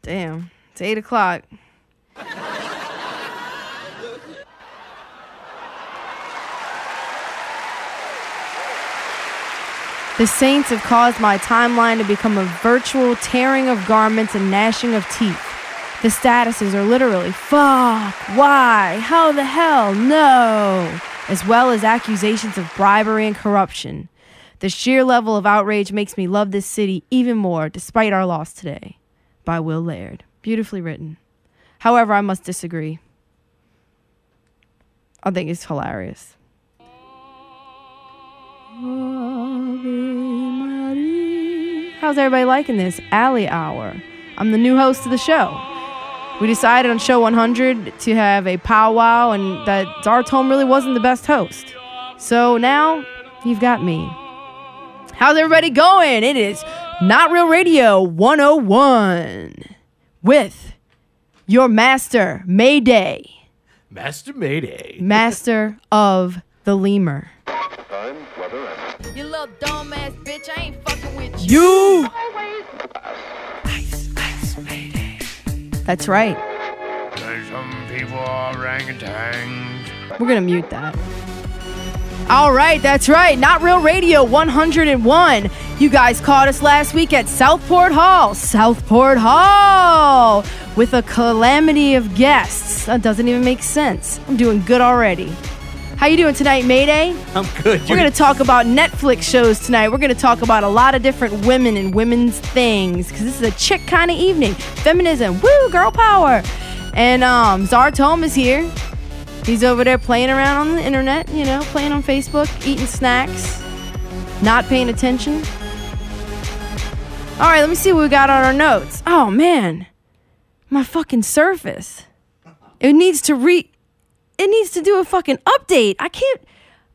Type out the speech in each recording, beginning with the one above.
Damn. It's 8 o'clock. The saints have caused my timeline to become a virtual tearing of garments and gnashing of teeth. The statuses are literally, fuck, why, how the hell, no, as well as accusations of bribery and corruption. The sheer level of outrage makes me love this city even more, despite our loss today. By Will Laird. Beautifully written. However, I must disagree. I think it's hilarious. How's everybody liking this Alley Hour? I'm the new host of the show. We decided on show 100 to have a powwow, and that Zartome really wasn't the best host. So now you've got me. How's everybody going? It is Not Real Radio 101 with your master, Mayday. Master Mayday. Master of the lemur. You little dumbass bitch, I ain't fucking with you. Ice, Mayday. That's right. Some people are orangutans. We're gonna mute that. All right, that's right. Not Real Radio 101. You guys caught us last week at Southport Hall. Southport Hall! With a calamity of guests. That doesn't even make sense. I'm doing good already. How you doing tonight, Mayday? I'm good. We're going to talk about Netflix shows tonight. We're going to talk about a lot of different women and women's things, because this is a chick kind of evening. Feminism. Woo, girl power. And Zartome is here. He's over there playing around on the internet, you know, playing on Facebook, eating snacks, not paying attention. All right, let me see what we got on our notes. Oh, man. My fucking Surface. It needs to do a fucking update. I can't.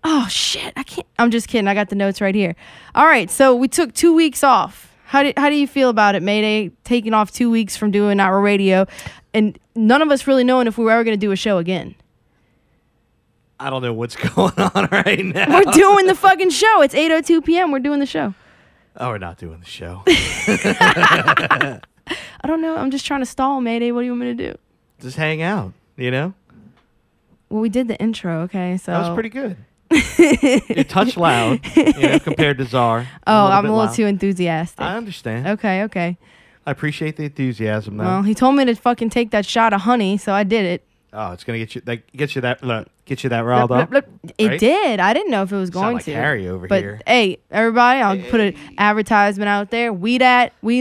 Oh, shit. I can't. I'm just kidding. I got the notes right here. All right, so we took 2 weeks off. How do you feel about it, Mayday? Taking off 2 weeks from doing our radio, and none of us really knowing if we were ever going to do a show again. I don't know what's going on right now. We're doing the fucking show. It's 8:02 p.m. We're doing the show. Oh, we're not doing the show. I don't know. I'm just trying to stall, Mayday. What do you want me to do? Just hang out, you know? Well, we did the intro, okay? So that was pretty good. You touch loud, compared to Czar. I'm a little too enthusiastic. I understand. Okay. I appreciate the enthusiasm, though. Well, he told me to fucking take that shot of honey, so I did it. Oh, it's gonna get you that riled up. It right? did. I didn't know if it was going like to. Harry over but here. Hey, everybody, I'll put an advertisement out there. We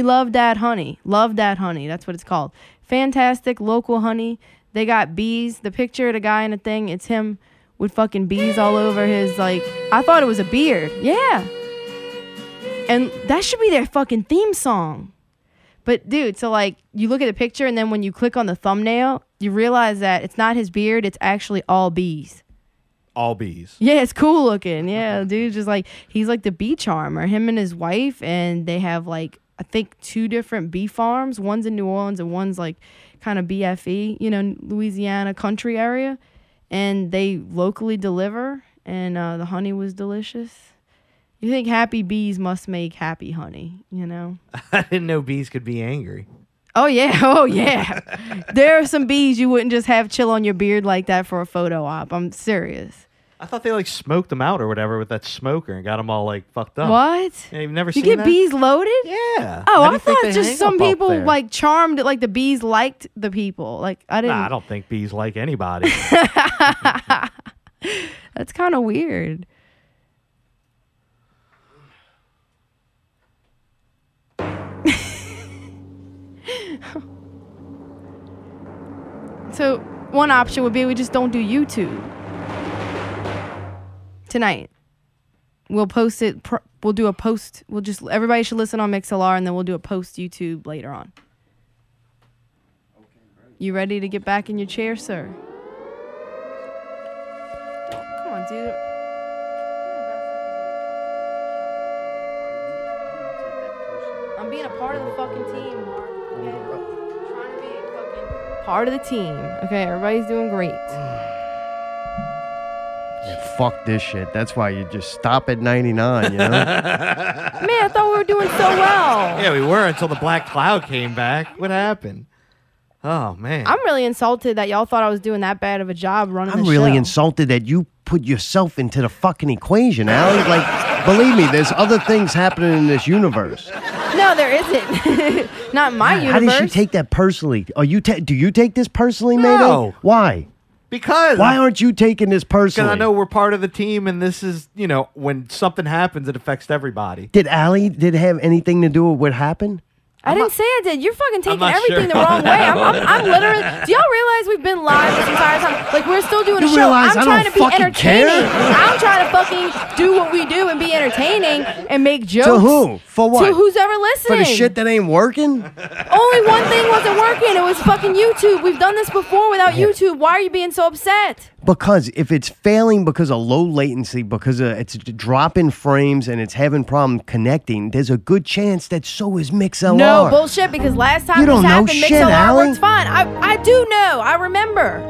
love that honey. Love that honey. That's what it's called. Fantastic local honey. They got bees. The picture of the guy in the thing, it's him with fucking bees all over his, like, I thought it was a beard. Yeah. And that should be their fucking theme song. But, dude, so, like, you look at the picture, and then when you click on the thumbnail, you realize that it's not his beard. It's actually all bees. All bees. Yeah, it's cool looking. Yeah, dude, just, like, he's, like, the bee charmer. Him and his wife, and they have, like, I think 2 different bee farms. One's in New Orleans, and one's, like, kind of BFE, Louisiana country area. And they locally deliver, and the honey was delicious. You think happy bees must make happy honey, I didn't know bees could be angry. Oh, yeah. There are some bees you wouldn't just have chill on your beard like that for a photo op. I'm serious. I thought they, like, smoked them out or whatever with that smoker and got them all, like, fucked up. What? Yeah, you've never you seen get that? bees loaded? Yeah. Oh, How do I you think thought they just hang some up up people, there? like, charmed, like, the bees liked the people. Like, I didn't. Nah, I don't think bees like anybody. That's kind of weird. So one option would be we just don't do YouTube tonight. We'll post it. We'll do a post. Everybody should listen on MixLR, and then we'll do a post YouTube later on. Okay, great. You ready to get back in your chair, sir? Come on, dude. I'm being a part of the fucking team, Mark. Okay? Trying to be a fucking part of the team. Okay, everybody's doing great. Yeah, fuck this shit. That's why you just stop at 99, you know? Man, I thought we were doing so well. Yeah, we were until the black cloud came back. What happened? Oh, man. I'm really insulted that y'all thought I was doing that bad of a job running the show. I'm really insulted that you put yourself into the fucking equation, Allie. Like, believe me, there's other things happening in this universe. No, there isn't. Not in my universe. How does she take that personally? Do you take this personally, Mayday? No. Why? Because why aren't you taking this personally? Because I know we're part of the team, and this is, you know, when something happens, it affects everybody. Did it have anything to do with what happened? I didn't say I did. You're fucking taking everything the wrong way. I'm literally. Do y'all realize we've been live this entire time? Like, we're still doing a show. I'm trying to be entertaining. I'm trying to fucking do what we do and be entertaining and make jokes. To who? For what? To who's ever listening. For the shit that ain't working? Only one thing wasn't working. It was fucking YouTube. We've done this before without YouTube. Why are you being so upset? Because if it's failing because of low latency, because it's dropping frames and it's having problem connecting, there's a good chance that so is MixLR. No, bullshit, because last time this happened, MixLR works fine. I do know. I remember.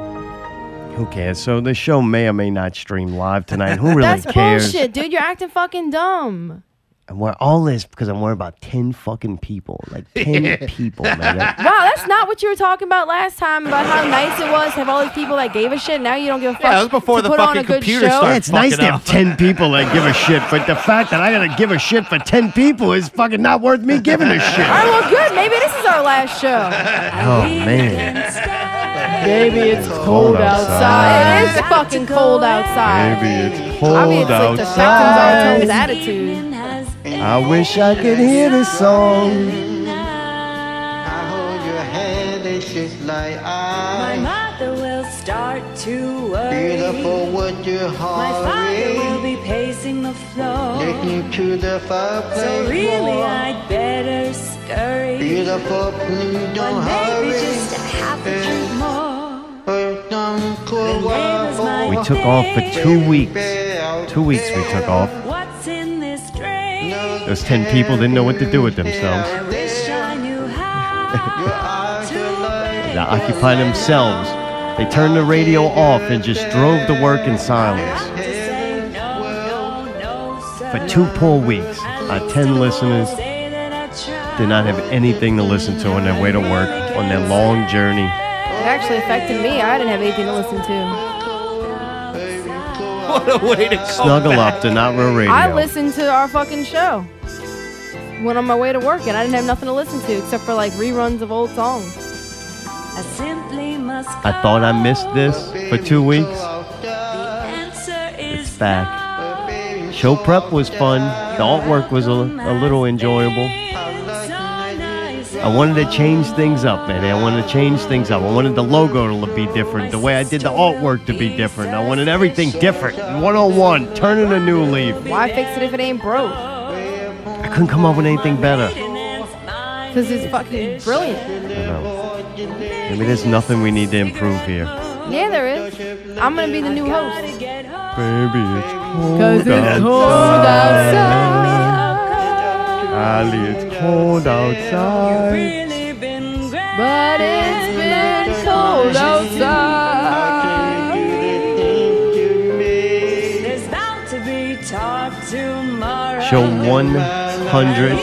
Who cares? So the show may or may not stream live tonight. Who really That's cares? That's bullshit, dude. You're acting fucking dumb. And we're all this because I'm worried about 10 fucking people. Like 10 people, man. Wow, that's not what you were talking about last time about how nice it was to have all these people that gave a shit. Now you don't give a fuck. Yeah, that was before the fucking computer started. Yeah, it's nice to have 10 people that give a shit, but the fact that I gotta give a shit for 10 people is fucking not worth me giving a shit. All right, well, good. Maybe this is our last show. Oh, man. Maybe it's cold outside. It is fucking cold outside. Maybe it's cold Obviously, outside. it's affecting Zartone's attitude. I wish I could hear the song. I hold your hand and shit like My mother will start to worry. Beautiful with your heart. My father will be pacing the floor. Looking to the fireplace. So really I'd better scurry. Beautiful, please don't hurry. Maybe just a half a drink more. We took off for 2 weeks. 2 weeks we took off. What's in this drink? Those 10 people didn't know what to do with themselves. I wish I knew how They occupied themselves. They turned the radio off and just drove to work in silence. For 2 poor weeks, our 10 listeners did not have anything to listen to on their way to work, on their long journey. It actually affected me. I didn't have anything to listen to. What a way to snuggle up to Not Real Radio. I listened to our fucking show. Went on my way to work and I didn't have nothing to listen to except for like reruns of old songs. I thought I missed this for 2 weeks. It's back. Show prep was fun. The artwork was a little enjoyable. I wanted to change things up, man. I wanted to change things up. I wanted the logo to be different. The way I did the artwork to be different. I wanted everything different. 101, turning a new leaf. Why fix it if it ain't broke? I couldn't come up with anything better. Because it's fucking brilliant. I know. Maybe there's nothing we need to improve here. Yeah, there is. I'm going to be the new host. Baby, it's cold 'Cause it's cold outside. Ali, it's cold outside. But it's been cold outside. There's bound to be talk tomorrow. Show 100.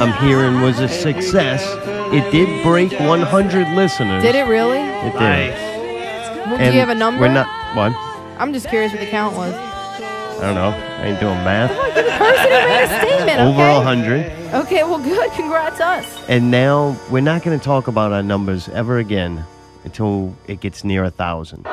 I'm hearing was a success. It did break 100 listeners. Did it really? It did. Well, do you have a number? We're not. What? I'm just curious what the count was. I don't know. I ain't doing math. You're the person who made a statement, Over okay? 100. Okay, well, good. Congrats us. And now we're not going to talk about our numbers ever again until it gets near 1,000.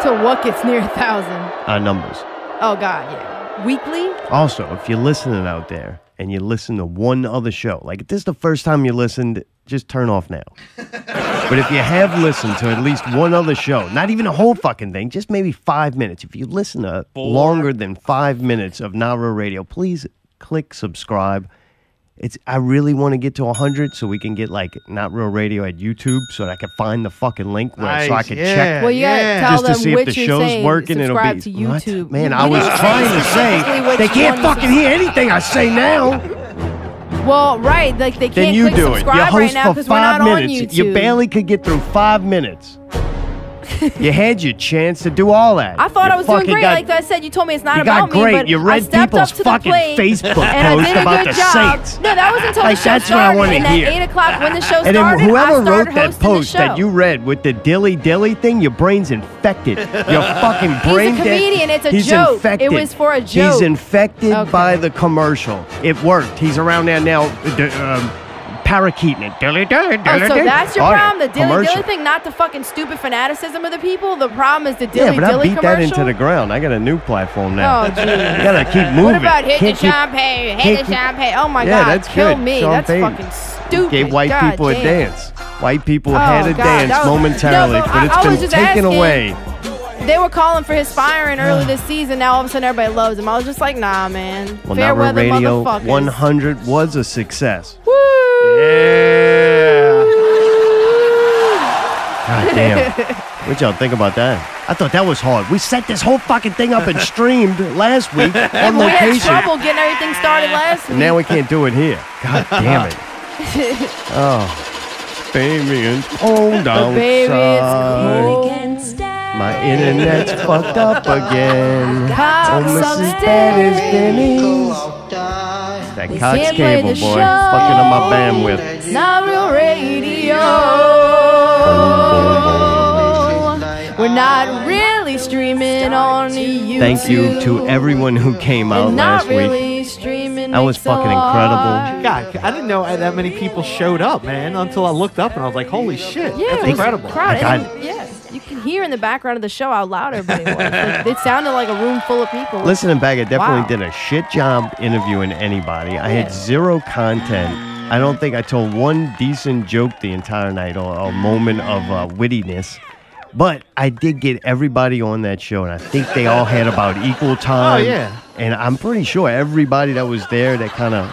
So what gets near 1,000? Our numbers. Oh, God, yeah. Weekly? Also, if you're listening out there and you listen to one other show, like if this is the first time you listened, just turn off now. But if you have listened to at least one other show, not even a whole fucking thing, just maybe 5 minutes. If you listen to longer than 5 minutes of Not Real Radio, please click subscribe. I really want to get to 100 so we can get like Not Real Radio at YouTube so that I can find the fucking link so I can check. Well, you gotta tell just to them see which if the you're show's saying. working. It'll Subscribe be to YouTube. What? Man, You I was didn't trying say to say specifically which they can't one fucking hear anything I say now. Well, right, like they Then can't you click do it. You subscribe right host now for because we're not 5 on minutes. YouTube. You barely could get through 5 minutes. You had your chance to do all that. I thought You I was doing fucking great. got- Like I said, you told me it's not You about got great. me, but You I read stepped people's up to the fucking plate, Facebook and I posts did a about good the job. Saints. No, that was until Like, the show that's what I started. wanna And hear. at 8 o'clock when the show And then started, whoever I wrote started that hosting post the show. that you read with the dilly thing, your brain's infected. Your fucking brain. He's a comedian. It's a He's joke. infected. It was for a joke. He's infected Okay. by the commercial. It worked. He's around there now, parakeeting it. Dilly, dilly, Oh, dilly, so dilly. that's your Oh, yeah. problem? The dilly Commercial. thing, not the fucking stupid fanaticism of the people? The problem is the dilly Yeah, but I beat commercial? that into the ground. I got a new platform now. Oh, geez. You gotta keep moving. What about hit the Can't keep- champagne? Hit can't the keep- champagne. Oh my Yeah, God. that's Kill good. me. Sean That's Payton fucking stupid. Gave white God people a damn. dance. White people Oh, had a God, dance that was- momentarily, No, but but it's I was been just taken asking. away. They were calling for his firing early this season. Now all of a sudden everybody loves him. I was just like, nah, man. Well, Fair Not Real weather Radio motherfuckers. 100 was a success. Woo! Yeah. God damn. What y'all think about that? I thought that was hard. We set this whole fucking thing up and streamed last week on We had location. trouble getting everything started last week. And now we can't do it here. God damn it. Oh. Baby, it's cold Baby, it's outside. cold. My internet's fucked up again. Cops Almost as upstairs. bad as Denny's. Go outside. That They Cox can't play cable, the boy. show. Fucking up my bandwidth. Not Real Radio. We're not really streaming on YouTube. Thank you to everyone who came out And not last week. really streaming. That was fucking incredible. God, I didn't know that many people showed up, man, until I looked up and I was like, holy shit, Yeah, that's it was incredible. Crowd. I got- And, yeah, you can hear in the background of the show how loud everybody was. Like, it sounded like a room full of people. Listening back, I definitely Wow. did a shit job interviewing anybody. I Yeah. had zero content. I don't think I told one decent joke the entire night or a moment of wittiness. But I did get everybody on that show, and I think they all had about equal time. Oh, yeah. And I'm pretty sure everybody that was there that kind of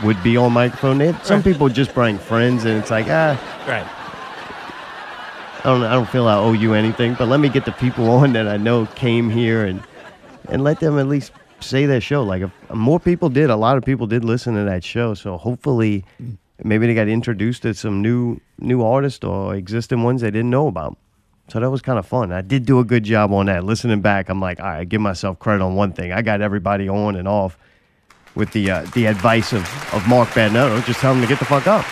would be on microphone. Some people just bring friends, and it's like, Right. I don't feel I owe you anything, but let me get the people on that I know came here and let them at least say their show. Like, if more people did, a lot of people did listen to that show, so hopefully maybe they got introduced to some new artists or existing ones they didn't know about. So that was kind of fun. I did do a good job on that. Listening back, I'm like, all right, give myself credit on one thing. I got everybody on and off with the advice of Mark Badnetto. Just tell them to get the fuck up.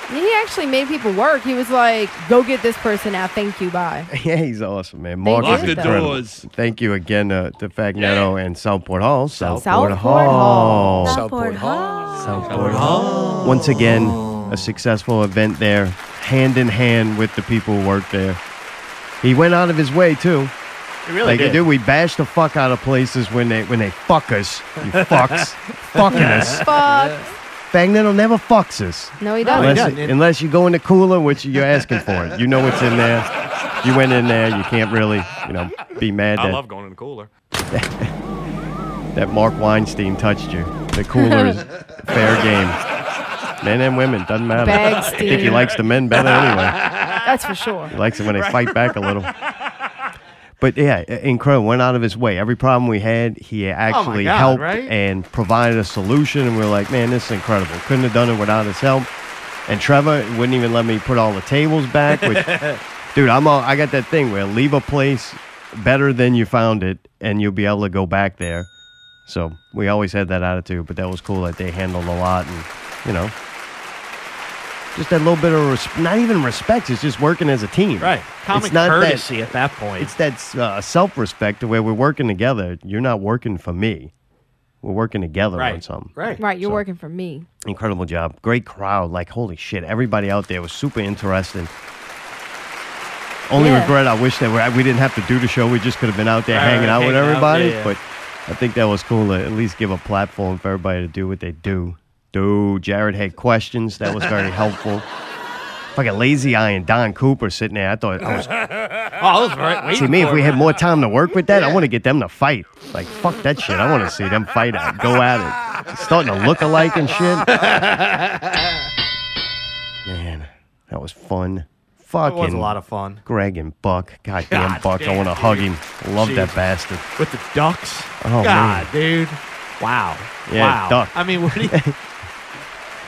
He actually made people work. He was like, go get this person out. Thank you. Bye. Yeah, he's awesome, man. They Mark did is the incredible. doors. Thank you again to Fagnetto and Southport Hall. Southport Hall. Southport Hall. Southport Hall. Once again, a successful event there, hand in hand with the people who work there. He went out of his way too. It really Like, did. dude, we bash the fuck out of places when they fuck us. You fucks. Fucking us. Fuck. Fagnetto never fucks us. No, he No, he doesn't. doesn't. Unless you go in the cooler, which you're asking for it. You know what's in there. You went in there. You can't really, be mad I that, love going in the cooler. that Mark Weinstein touched you. The cooler is fair game. Men and women, doesn't matter. Bag I think he steam. likes the men better anyway. That's for sure. He likes it when they fight back a little. But yeah, incredible. Went out of his way. Every problem we had, he actually God, helped right? and provided a solution. And we were like, man, this is incredible. Couldn't have done it without his help. And Trevor wouldn't even let me put all the tables back. Which, dude, I got that thing where leave a place better than you found it, and you'll be able to go back there. So we always had that attitude. But that was cool that they handled a lot, and just that little bit of not even respect. It's just working as a team. Right. Common It's not courtesy at that point. It's that self-respect to where we're working together. You're not working for me. We're working together on something. Right. Right, you're So- working for me. Incredible job. Great crowd. Like, holy shit. Everybody out there was super interesting. Only Yeah. regret, I wish that we didn't have to do the show. We just could have been out there hanging out with hanging out, everybody. yeah. But I think that was cool to at least give a platform for everybody to do what they do. Dude, Jared had questions. That was very helpful. Fucking Lazy Eye and Don Cooper sitting there. I thought I was. Oh, I was right. See, me, if we had more time to work with that, I want to get them to fight. Like, fuck that shit. I want to see them fight out. Go at it. It's starting to look alike and shit. Man, that was fun. It Fucking was a lot of fun. Greg and Buck. Goddamn God Buck. I damn, want to dude. hug him. Love that Jeez. bastard. With the ducks. Oh, God, man. dude. Wow. Yeah, wow. duck. I mean, what do you...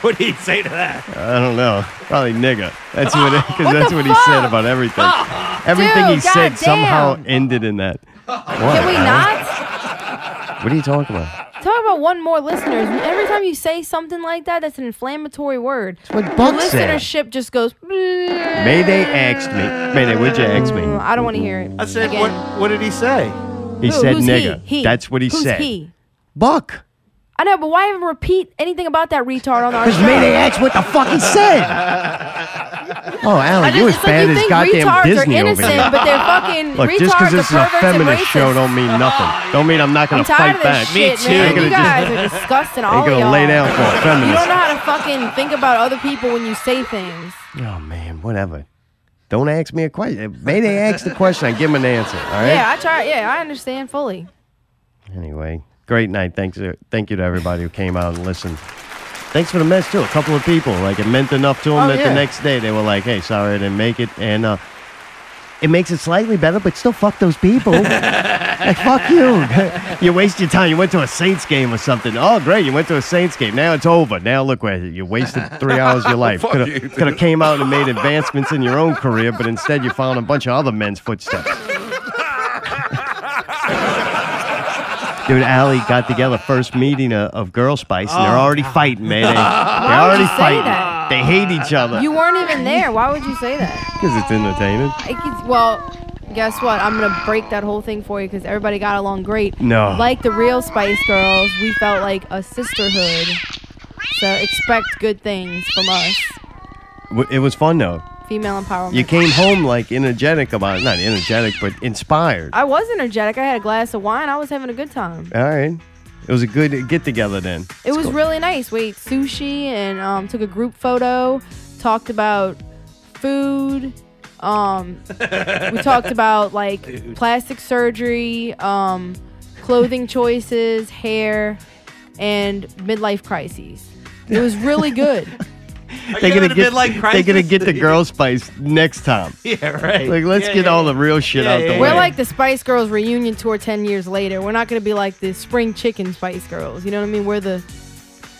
What did he say to that? I don't know. Probably nigga. That's because What that's the what he said about everything. Everything he Dude, said goddamn. somehow ended in that. What? Can we not? What are you talking about? Talk about one more listeners. Every time you say something like that, that's an inflammatory word. That's what The Buck said. listenership just goes. Mayday asked me. Mayday, what'd you ask me? I don't want to hear it. I said, again. what did he say? He Who? said Who's nigga. He? That's what he Who's said. He? Buck. I know, but why even repeat anything about that retard on our Because show? Mayday asked what the fuck he said. Oh, Alan, you as it's bad like you as think goddamn retards Disney are over innocent, here. but they're fucking Look, retards. just because this is a perverts, and feminist racists. show don't mean nothing. Don't mean I'm not going I'm to tired fight of this back. shit, Me man. too. You guys are disgusting, all Ain't of going to y'all. lay down for a You feminist. don't know how to fucking think about other people when you say things. Oh, man, whatever. Don't ask me a question. Mayday ask the question, I give him an answer, all right? Yeah, I try. Yeah, I understand fully. Anyway, great night. Thank you to everybody who came out and listened. Thanks for the mess, too. A couple of people. Like, it meant enough to them Oh, that yeah. the next day they were like, hey, sorry I didn't make it. And it makes it slightly better, but still fuck those people. Like, fuck you. You waste your time. You went to a Saints game or something. Oh, great. You went to a Saints game. Now it's over. Now look where you wasted 3 hours of your life. Fuck Could you, have came out and made advancements in your own career, but instead you found a bunch of other men's footsteps. Dude, Allie got together first meeting of Girl Spice, and they're already fighting, man. They're Why would already you say fighting. that? They hate each other. You weren't even there. Why would you say that? Because it's entertaining. Well, guess what? I'm going to break that whole thing for you because everybody got along great. No. Like the real Spice Girls, we felt like a sisterhood. So expect good things from us. It was fun, though. Female empowerment. You came home, like, energetic about it. Not energetic, but inspired. I was energetic. I had a glass of wine. I was having a good time. All right. It was a good get-together then. It was really nice. We ate sushi and took a group photo. Talked about food. We talked about, like, plastic surgery, clothing choices, hair, and midlife crises. It was really good. They're gonna get midlife the Girl Spice next time. Yeah, right. Like, let's get all the real shit out the way. We're like the Spice Girls reunion tour 10 years later. We're not going to be like the spring chicken Spice Girls. You know what I mean? We're the...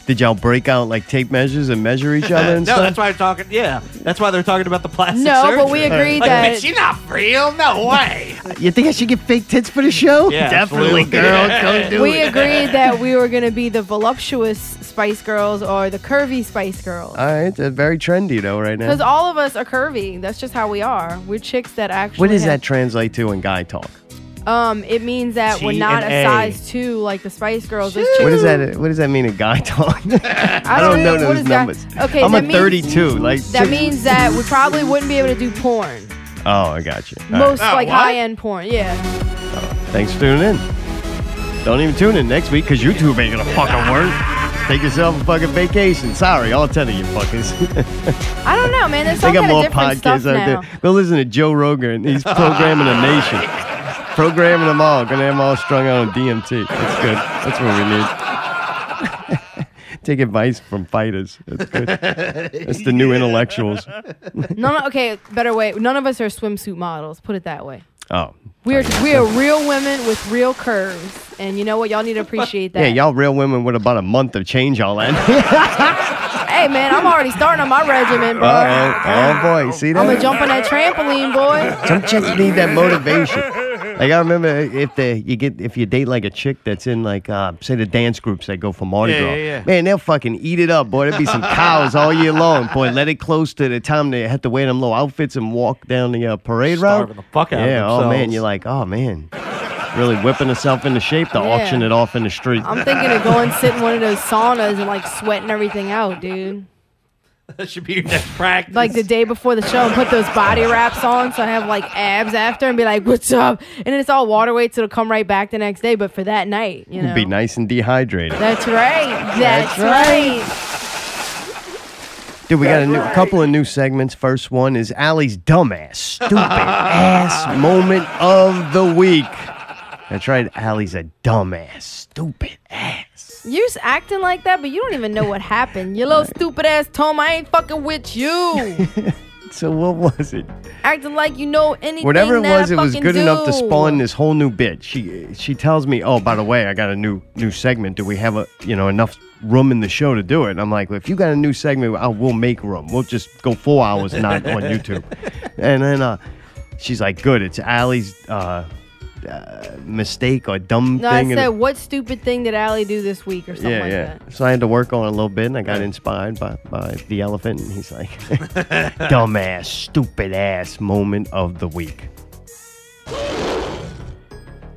Did y'all break out, like, tape measures and measure each other and No, stuff? that's why I'm talking. Yeah, that's why they're talking about the plastic No, surgery. but we agreed Like, that... bitch, she's not real. No way. You think I should get fake tits for the show? Yeah, Definitely, absolutely. girl. Go do We it. agreed that we were going to be the voluptuous Spice Girls or the curvy Spice Girls. All right, that's very trendy, though, right now. Because all of us are curvy. That's just how we are. We're chicks that actually What does have- that translate to in guy talk? It means that we're not a T&A. size 2 like the Spice Girls. Those chicks- What does that mean in guy talk? I don't know what those is that- numbers. Okay, I'm that a means- 32. Like That means that we probably wouldn't be able to do porn. Oh, I got you. All right. Most like what? high-end porn. Yeah. Thanks for tuning in. Don't even tune in next week because YouTube ain't gonna fucking work. Take yourself a fucking vacation. Sorry, all 10 of you fuckers. I don't know, man. There's They some got kind of more different stuff podcasts out now. there. Go listen to Joe Rogan. He's programming a nation. Programming them all. Gonna have them all strung out on DMT. That's good. That's what we need. Take advice from fighters. That's good. That's the new intellectuals. Okay, better way. None of us are swimsuit models. Put it that way. Oh. We are real women with real curves, and you know what? Y'all need to appreciate that. Yeah, y'all real women with about a month of change all that. Hey, man, I'm already starting on my regimen, bro. Oh boy, see that? I'm gonna jump on that trampoline, boy. Some chicks need that motivation. Like I remember if you date like a chick that's in like say the dance groups that go for Mardi Gras. Yeah. Man, they'll fucking eat it up, boy. There'll be some cows all year long, boy. Let it close to the time they have to wear them little outfits and walk down the parade route. Starving the fuck out of Yeah, oh themselves. man, you're like, oh man, really whipping herself into shape to auction it off in the street. I'm thinking of going sit in one of those saunas and like sweating everything out, dude. That should be your next practice. Like the day before the show and put those body wraps on so I have like abs after and be like, what's up? And then it's all water weight so it'll come right back the next day, but for that night, you know. Be nice and dehydrated. That's right. That's right. Dude, we got a couple of new segments. First one is Allie's dumbass, stupid ass moment of the week. That's right, Allie's a dumbass, stupid ass. You're just acting like that, but you don't even know what happened. You little stupid ass Tom, I ain't fucking with you. So what was it? Acting like you know anything. Whatever it that was, I it was fucking good enough to do. spawn this whole new bit. She tells me, oh, by the way, I got a new segment. Do we have enough room in the show to do it. And I'm like, well, if you got a new segment, we'll make room. We'll just go 4 hours not on YouTube. And then she's like, good. It's Allie's mistake or dumb No, thing. I said, what stupid thing did Allie do this week or something like that? So I had to work on it a little bit, and I got inspired by the elephant. And he's like, dumbass, stupid ass moment of the week.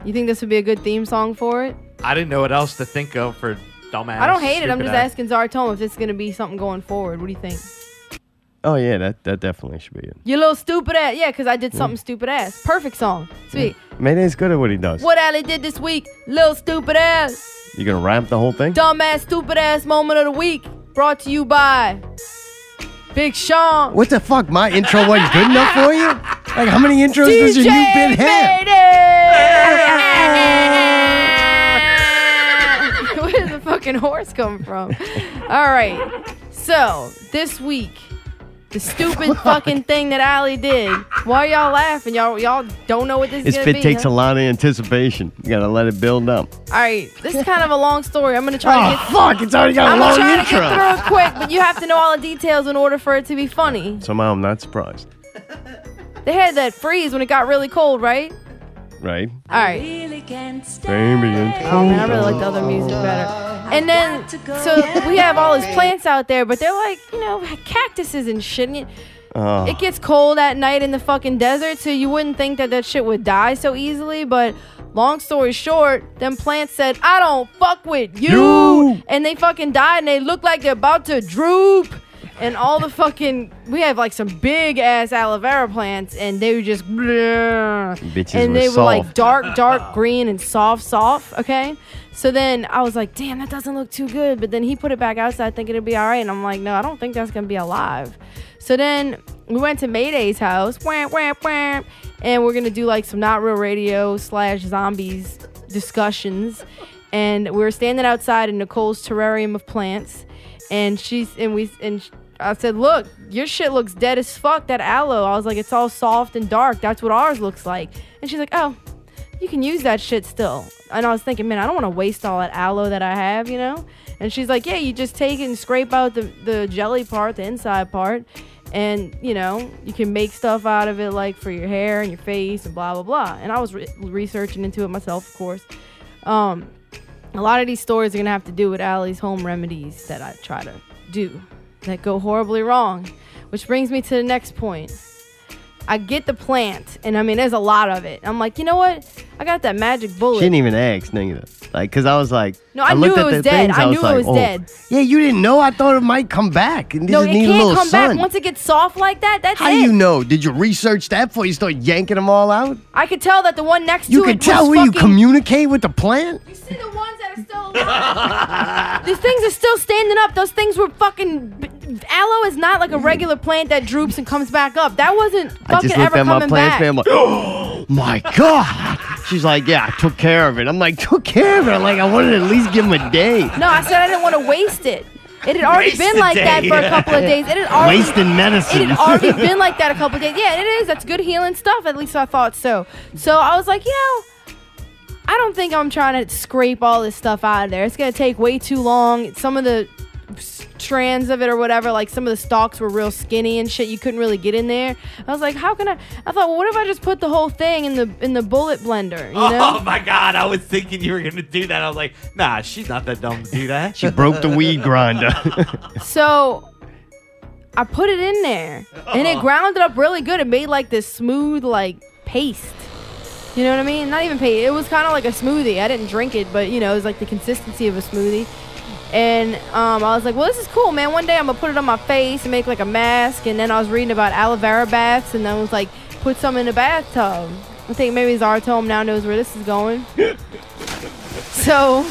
You think this would be a good theme song for it? I didn't know what else to think of for dumbass. I don't hate it. I'm just stupid ass. asking Zartome if this is going to be something going forward. What do you think? Oh, yeah, that definitely should be it. You little stupid ass. Yeah, because I did something stupid ass. Perfect song. Sweet. Mayday's good at what he does. What Allie did this week, little stupid ass. You gonna rap the whole thing? Dumbass, stupid ass moment of the week. Brought to you by Big Sean. What the fuck? My intro wasn't good enough for you? Like, how many intros does your new bit have? Mayday! Where did the fucking horse come from? All right. So, this week, the stupid fucking thing that Allie did. Why are y'all laughing? Y'all don't know what this is This going to bit be. takes a lot of anticipation. You gotta let it build up. All right. This is kind of a long story. I'm going to try to get... Fuck, it's already got a I'm long trying intro. to get through it quick, but you have to know all the details in order for it to be funny. Somehow I'm not surprised. They had that freeze when it got really cold, right? Right? All right. Really can't Baby, and Oh man, I really like the other music better. And then, so we have all these plants out there, but they're like, cactuses and shit. And it gets cold at night in the fucking desert, so you wouldn't think that shit would die so easily. But long story short, them plants said, I don't fuck with you. And they fucking died, and they look like they're about to droop. And all the fucking, we have like some big ass aloe vera plants, and they were just, Bitches and were they were like soft. dark green and soft, okay? So then I was like, damn, that doesn't look too good. But then he put it back outside thinking it'd be all right. And I'm like, no, I don't think that's going to be alive. So then we went to Mayday's house, and we're going to do like some Not Real Radio / zombies discussions. And we were standing outside in Nicole's terrarium of plants. And I said, look, your shit looks dead as fuck, that aloe. I was like, it's all soft and dark. That's what ours looks like. And she's like, oh, you can use that shit still. And I was thinking, man, I don't want to waste all that aloe that I have, And she's like, yeah, you just take it and scrape out the jelly part, the inside part. And, you can make stuff out of it, like for your hair and your face and blah, blah, blah. And I was researching into it myself, of course. A lot of these stories are going to have to do with Allie's home remedies that I try to do that go horribly wrong, which brings me to the next point. I get the plant, and I mean, there's a lot of it. I'm like, you know what? I got that magic bullet. She didn't even ask, neither. Like, because I was like... No, I knew looked it at was the dead. things, I knew was like, it was dead. Yeah, you didn't know? I thought it might come back. And No, just it need a can't little come sun. back. Once it gets soft like that, that's How it. do you know? Did you research that before you start yanking them all out? I could tell that the one next You to it can tell was when you fucking... communicate with the plant? You see the ones that are still alive? These things are still standing up. Those things were fucking... Aloe is not like a regular plant that droops and comes back up. That wasn't I fucking just looked ever at my coming plants, back. man. I'm like, oh my God. She's like, yeah, I took care of it. I'm like, took care of it? I'm like, I wanted to at least give him a day. No, I said I didn't want to waste it. It had already been like that for a couple of days. It had already, Wasting medicine. It had already been like that a couple of days. Yeah, it is. That's good healing stuff. At least I thought so. So I was like, I don't think I'm trying to scrape all this stuff out of there. It's going to take way too long. Some of the strands of it or whatever, like some of the stalks were real skinny and shit. You couldn't really get in there. I was like, how can I thought, well, what if I just put the whole thing in the bullet blender, you know? Oh my God, I was thinking you were going to do that. I was like, nah, she's not that dumb to do that. She broke the weed grinder. So I put it in there and it ground it up really good. It made like this smooth like paste. You know what I mean? Not even paste. It was kind of like a smoothie. I didn't drink it, but it was like the consistency of a smoothie. And I was like, well, this is cool, man. One day I'm going to put it on my face and make like a mask. And then I was reading about aloe vera baths, and then I was like, put some in the bathtub. I think maybe Zartome now knows where this is going. So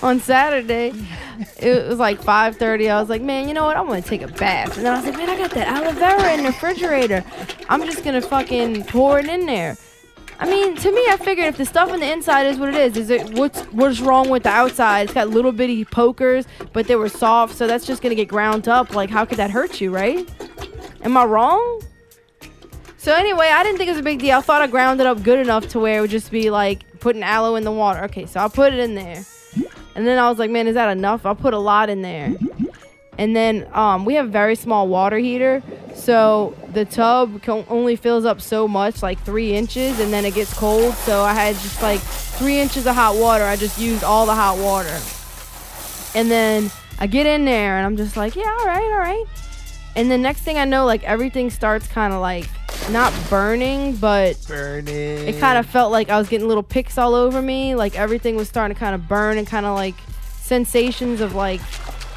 on Saturday, it was like 5:30. I was like, man, you know what? I'm going to take a bath. And then I was like, man, I got that aloe vera in the refrigerator. I'm just going to fucking pour it in there. I mean, to me, I figured if the stuff on the inside is what it is what's wrong with the outside? It's got little bitty pokers, but they were soft, so that's just gonna get ground up. Like, how could that hurt you, right? Am I wrong? So anyway, I didn't think it was a big deal. I thought I ground it up good enough to where it would just be like putting aloe in the water. Okay, so I put it in there. And then I was like, man, is that enough? I'll put a lot in there. And then we have a very small water heater, so the tub only fills up so much, like 3 inches, and then it gets cold. So I had just like 3 inches of hot water. I just used all the hot water. And then I get in there, and I'm just like, yeah, all right. And the next thing I know, like everything starts kind of like not burning, but it kind of felt like I was getting little picks all over me. Like everything was starting to kind of burn, and kind of like sensations of like,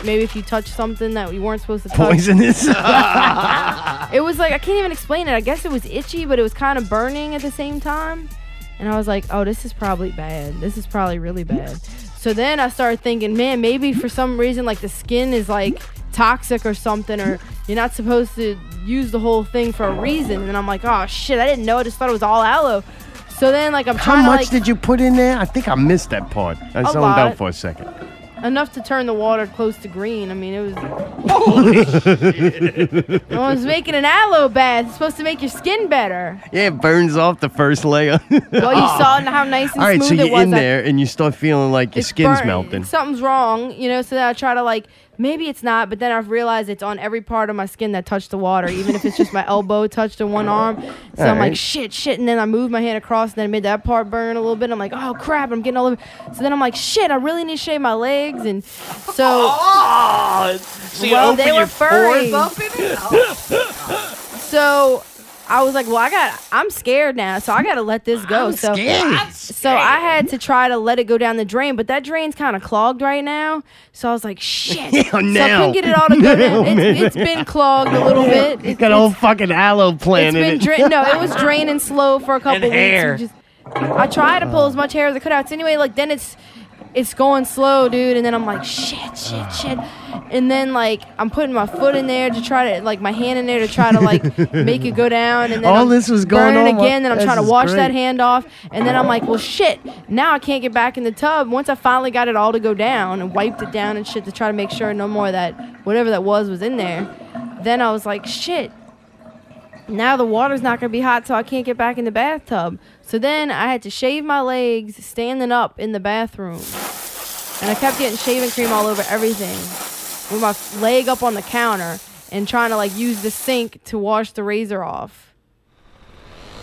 maybe if you touch something that you weren't supposed to touch. Poisonous. It was like, I can't even explain it. I guess it was itchy, but it was kind of burning at the same time. And I was like, oh, this is probably bad. This is probably really bad. So then I started thinking, man, maybe for some reason, like the skin is like toxic or something, or you're not supposed to use the whole thing for a reason. And I'm like, oh shit, I didn't know. I just thought it was all aloe. So then like I'm trying to How much did you put in there? I think I missed that part. I zoned out for a second. Enough to turn the water close to green. I mean, it was... Holy shit. I was making an aloe bath. It's supposed to make your skin better. Yeah, it burns off the first layer. Well, you saw how nice and all right, smooth so it was. you're in there and you start feeling like your skin's melting. Something's wrong, you know, so then I try to like, maybe it's not, but then I've realized it's on every part of my skin that touched the water, even if it's just my elbow touched in one arm. So I'm like, shit. And then I moved my hand across, and then I made that part burn a little bit. I'm like, oh crap, I'm getting all over. So then I'm like, shit, I really need to shave my legs. And so, well, they were furry. So I was like, well, I'm scared now, so I got to let this go. So I had to try to let it go down the drain, but that drain's kind of clogged right now. So I was like, shit. So I couldn't get it all to go down. It's been clogged a little bit. It's got a whole fucking aloe plant in it. No, it was draining slow for a couple weeks. I tried to pull as much hair as I could out. So anyway, like then it's going slow, dude. And then I'm like, shit. And then like I'm putting my foot in there to try to like my hand in there to try to like make it go down. And then all this was going on again. Then I'm trying to wash that hand off. And then I'm like, well, shit. Now I can't get back in the tub. Once I finally got it all to go down and wiped it down and shit to try to make sure no more of that whatever that was in there. Then I was like, shit. Now the water's not going to be hot, so I can't get back in the bathtub. So then I had to shave my legs standing up in the bathroom. And I kept getting shaving cream all over everything with my leg up on the counter and trying to like use the sink to wash the razor off.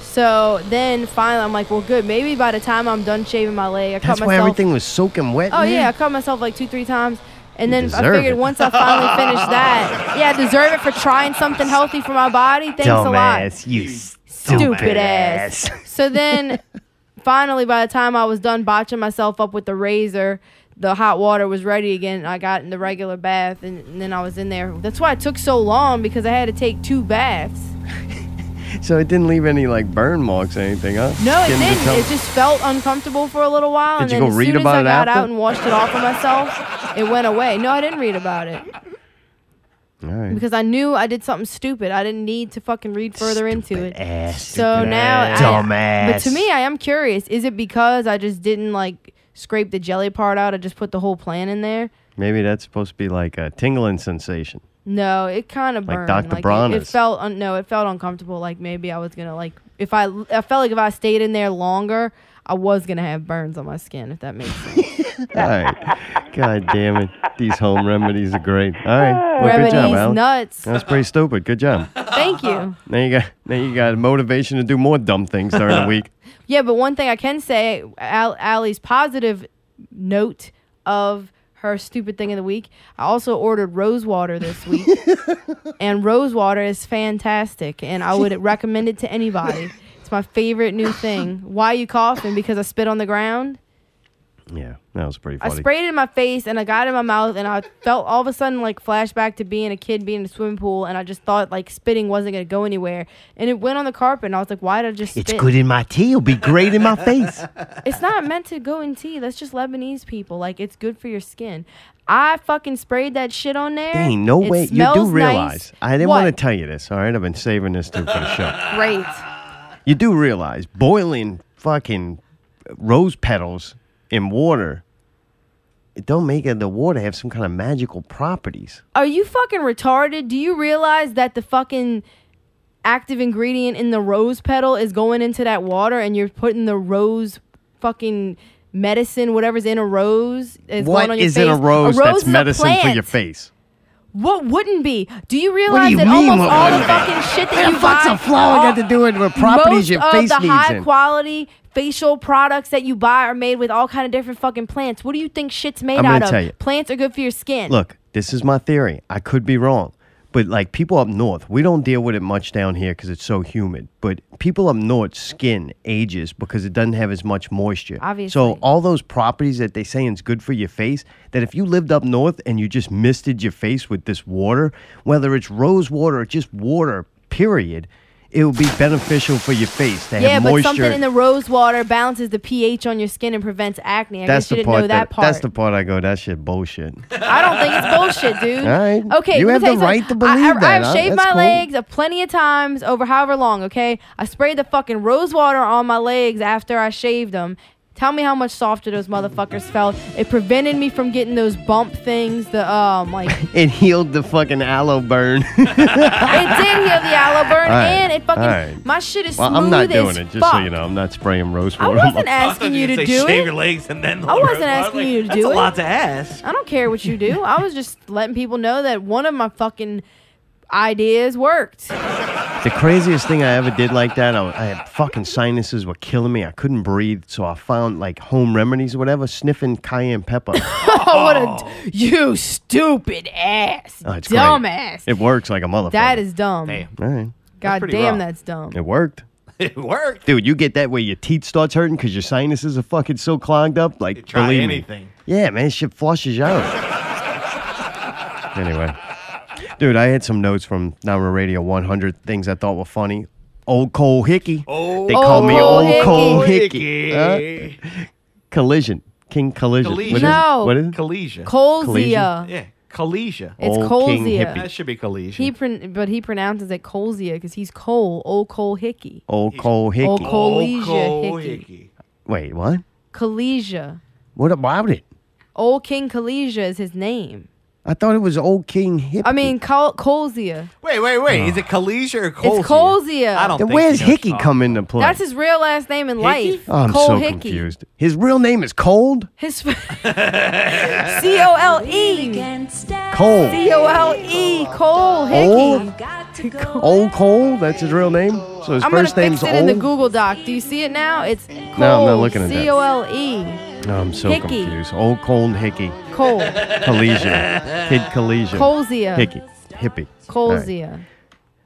So then finally I'm like, well, good. Maybe by the time I'm done shaving my leg, I cut myself. That's why everything was soaking wet. Oh, yeah. I cut myself like 2-3 times. And then I figured once I finally finished that, I deserve it for trying something healthy for my body. Thanks a lot. Dumbass, you stupid ass. So then finally, by the time I was done botching myself up with the razor, the hot water was ready again. And I got in the regular bath, and then I was in there. That's why it took so long, because I had to take 2 baths. So it didn't leave any like burn marks or anything, huh? No, it didn't. It just felt uncomfortable for a little while. Did you go read about it after? I got after? out and washed it off of myself, it went away. No, I didn't read about it. All right. Because I knew I did something stupid. I didn't need to fucking read further into it. So now, dumbass. But to me, I am curious. Is it because I just didn't like scrape the jelly part out? I just put the whole plant in there. Maybe that's supposed to be like a tingling sensation. No, it kind of burned. Like Dr. Like Bronner's. it felt it felt uncomfortable. Like maybe I was gonna like I felt like if I stayed in there longer, I was gonna have burns on my skin. If that makes sense. All right. God damn it. These home remedies are great. All right. Well, Remedies, good job, Al. nuts. That was pretty stupid. Good job. Thank you. Now you got motivation to do more dumb things during the week. Yeah, but one thing I can say, Allie's positive note of her stupid thing of the week, I also ordered rose water this week. And rose water is fantastic, and I would recommend it to anybody. It's my favorite new thing. Why are you coughing? Because I spit on the ground? Yeah, that was pretty funny. I sprayed it in my face, and I got it in my mouth, and I felt all of a sudden like flashback to being a kid, being in a swimming pool, and I just thought like spitting wasn't going to go anywhere. And it went on the carpet, and I was like, why did I just spit? It's good in my tea. It'll be great in my face. It's not meant to go in tea. That's just Lebanese people. Like, it's good for your skin. I fucking sprayed that shit on there. There ain't no way. You do realize. Nice. I didn't want to tell you this, all right? I've been saving this too for the show. Great. You do realize boiling fucking rose petals in water, it don't make the water have some kind of magical properties. Are you fucking retarded? Do you realize that the fucking active ingredient in the rose petal is going into that water, and you're putting the rose fucking medicine, whatever's in a rose is What going on your is face. in a rose that's is a medicine for plant. your face? What wouldn't be? Do you What realize do you that mean, almost what all the wouldn't be? fucking shit that What you the fuck's buy, a flower got to do with what properties your face most of the needs high in? quality facial products that you buy are made with all kind of different fucking plants. What do you think shit's made I'm gonna out of? tell you. Plants are good for your skin. Look, this is my theory. I could be wrong. But like people up north, we don't deal with it much down here because it's so humid. But people up north, skin ages because it doesn't have as much moisture. Obviously. So all those properties that they say is good for your face, that if you lived up north and you just misted your face with this water, whether it's rose water or just water, period, it would be beneficial for your face to have moisture. But something in the rose water balances the pH on your skin and prevents acne. I guess you didn't know that part. That's the part I go, that shit bullshit. I don't think it's bullshit, dude. All right. Okay. You let have me tell the right something. to believe that. I've shaved That's my cool. legs plenty of times over however long, okay? I sprayed the fucking rose water on my legs after I shaved them. Tell me how much softer those motherfuckers felt. It prevented me from getting those bump things, It healed the fucking aloe burn. It did heal the aloe burn, All right. and it fucking... All right. My shit is Well, smooth I'm not doing as it, just fuck. so you know. I'm not spraying rose I water. on wasn't my- asking you to do Shave it. your legs and then. I wasn't asking you to That's do a it. lot to ask. I don't care what you do. I was just letting people know that one of my fucking ideas worked. The craziest thing I ever did like that, I had fucking sinuses were killing me. I couldn't breathe, so I found like home remedies or whatever, sniffing cayenne pepper. You stupid ass. Oh, it's great. Dumbass. It works like a motherfucker. That is dumb. Damn. All right. God pretty damn, rough. that's dumb. It worked. It worked. Dude, you get that where your teeth starts hurting because your sinuses are fucking so clogged up? Like, Try believe anything. me. Yeah, man, shit flushes you out. Anyway. Dude, I had some notes from Number Radio 100, things I thought were funny. Old Cole Hickey. Oh, They call me Old Hickey. Cole Hickey. Collision. King Collision. Collision. What is it? No. What is it? Collegia. Colzia. Yeah, Collegia. It's Old King Colzia. Hippie. That should be Collegia. But he pronounces it Colzia because he's Cole. Old Cole Hickey. Old Cole Hickey. Old Cole- Collegia Cole Hickey. Wait, what? Collegia. What about it? Old King Collegia is his name. I thought it was Old King Hippie. I mean, Colzia. Wait. Is it Collegia or Colzia? It's Colzia. I don't Then think where's she knows Hickey talk. come into play? That's his real last name in life. Oh, I'm Cole so Hickey. confused. His real name is Cold? His C-O-L-E. Cole. C-O-L-E. Cole Hickey. Old Cole? That's his real name? So his I'm going to first name's fix it in the Old? Google Doc. Do you see it now? It's Cole. No, I'm not looking at that. C-O-L-E. No, I'm so Hickey. confused. Old Cold Hickey. Cole. Collegia. Kid Collegia. Colzia. Hickey. Hippie. All right. Colzia.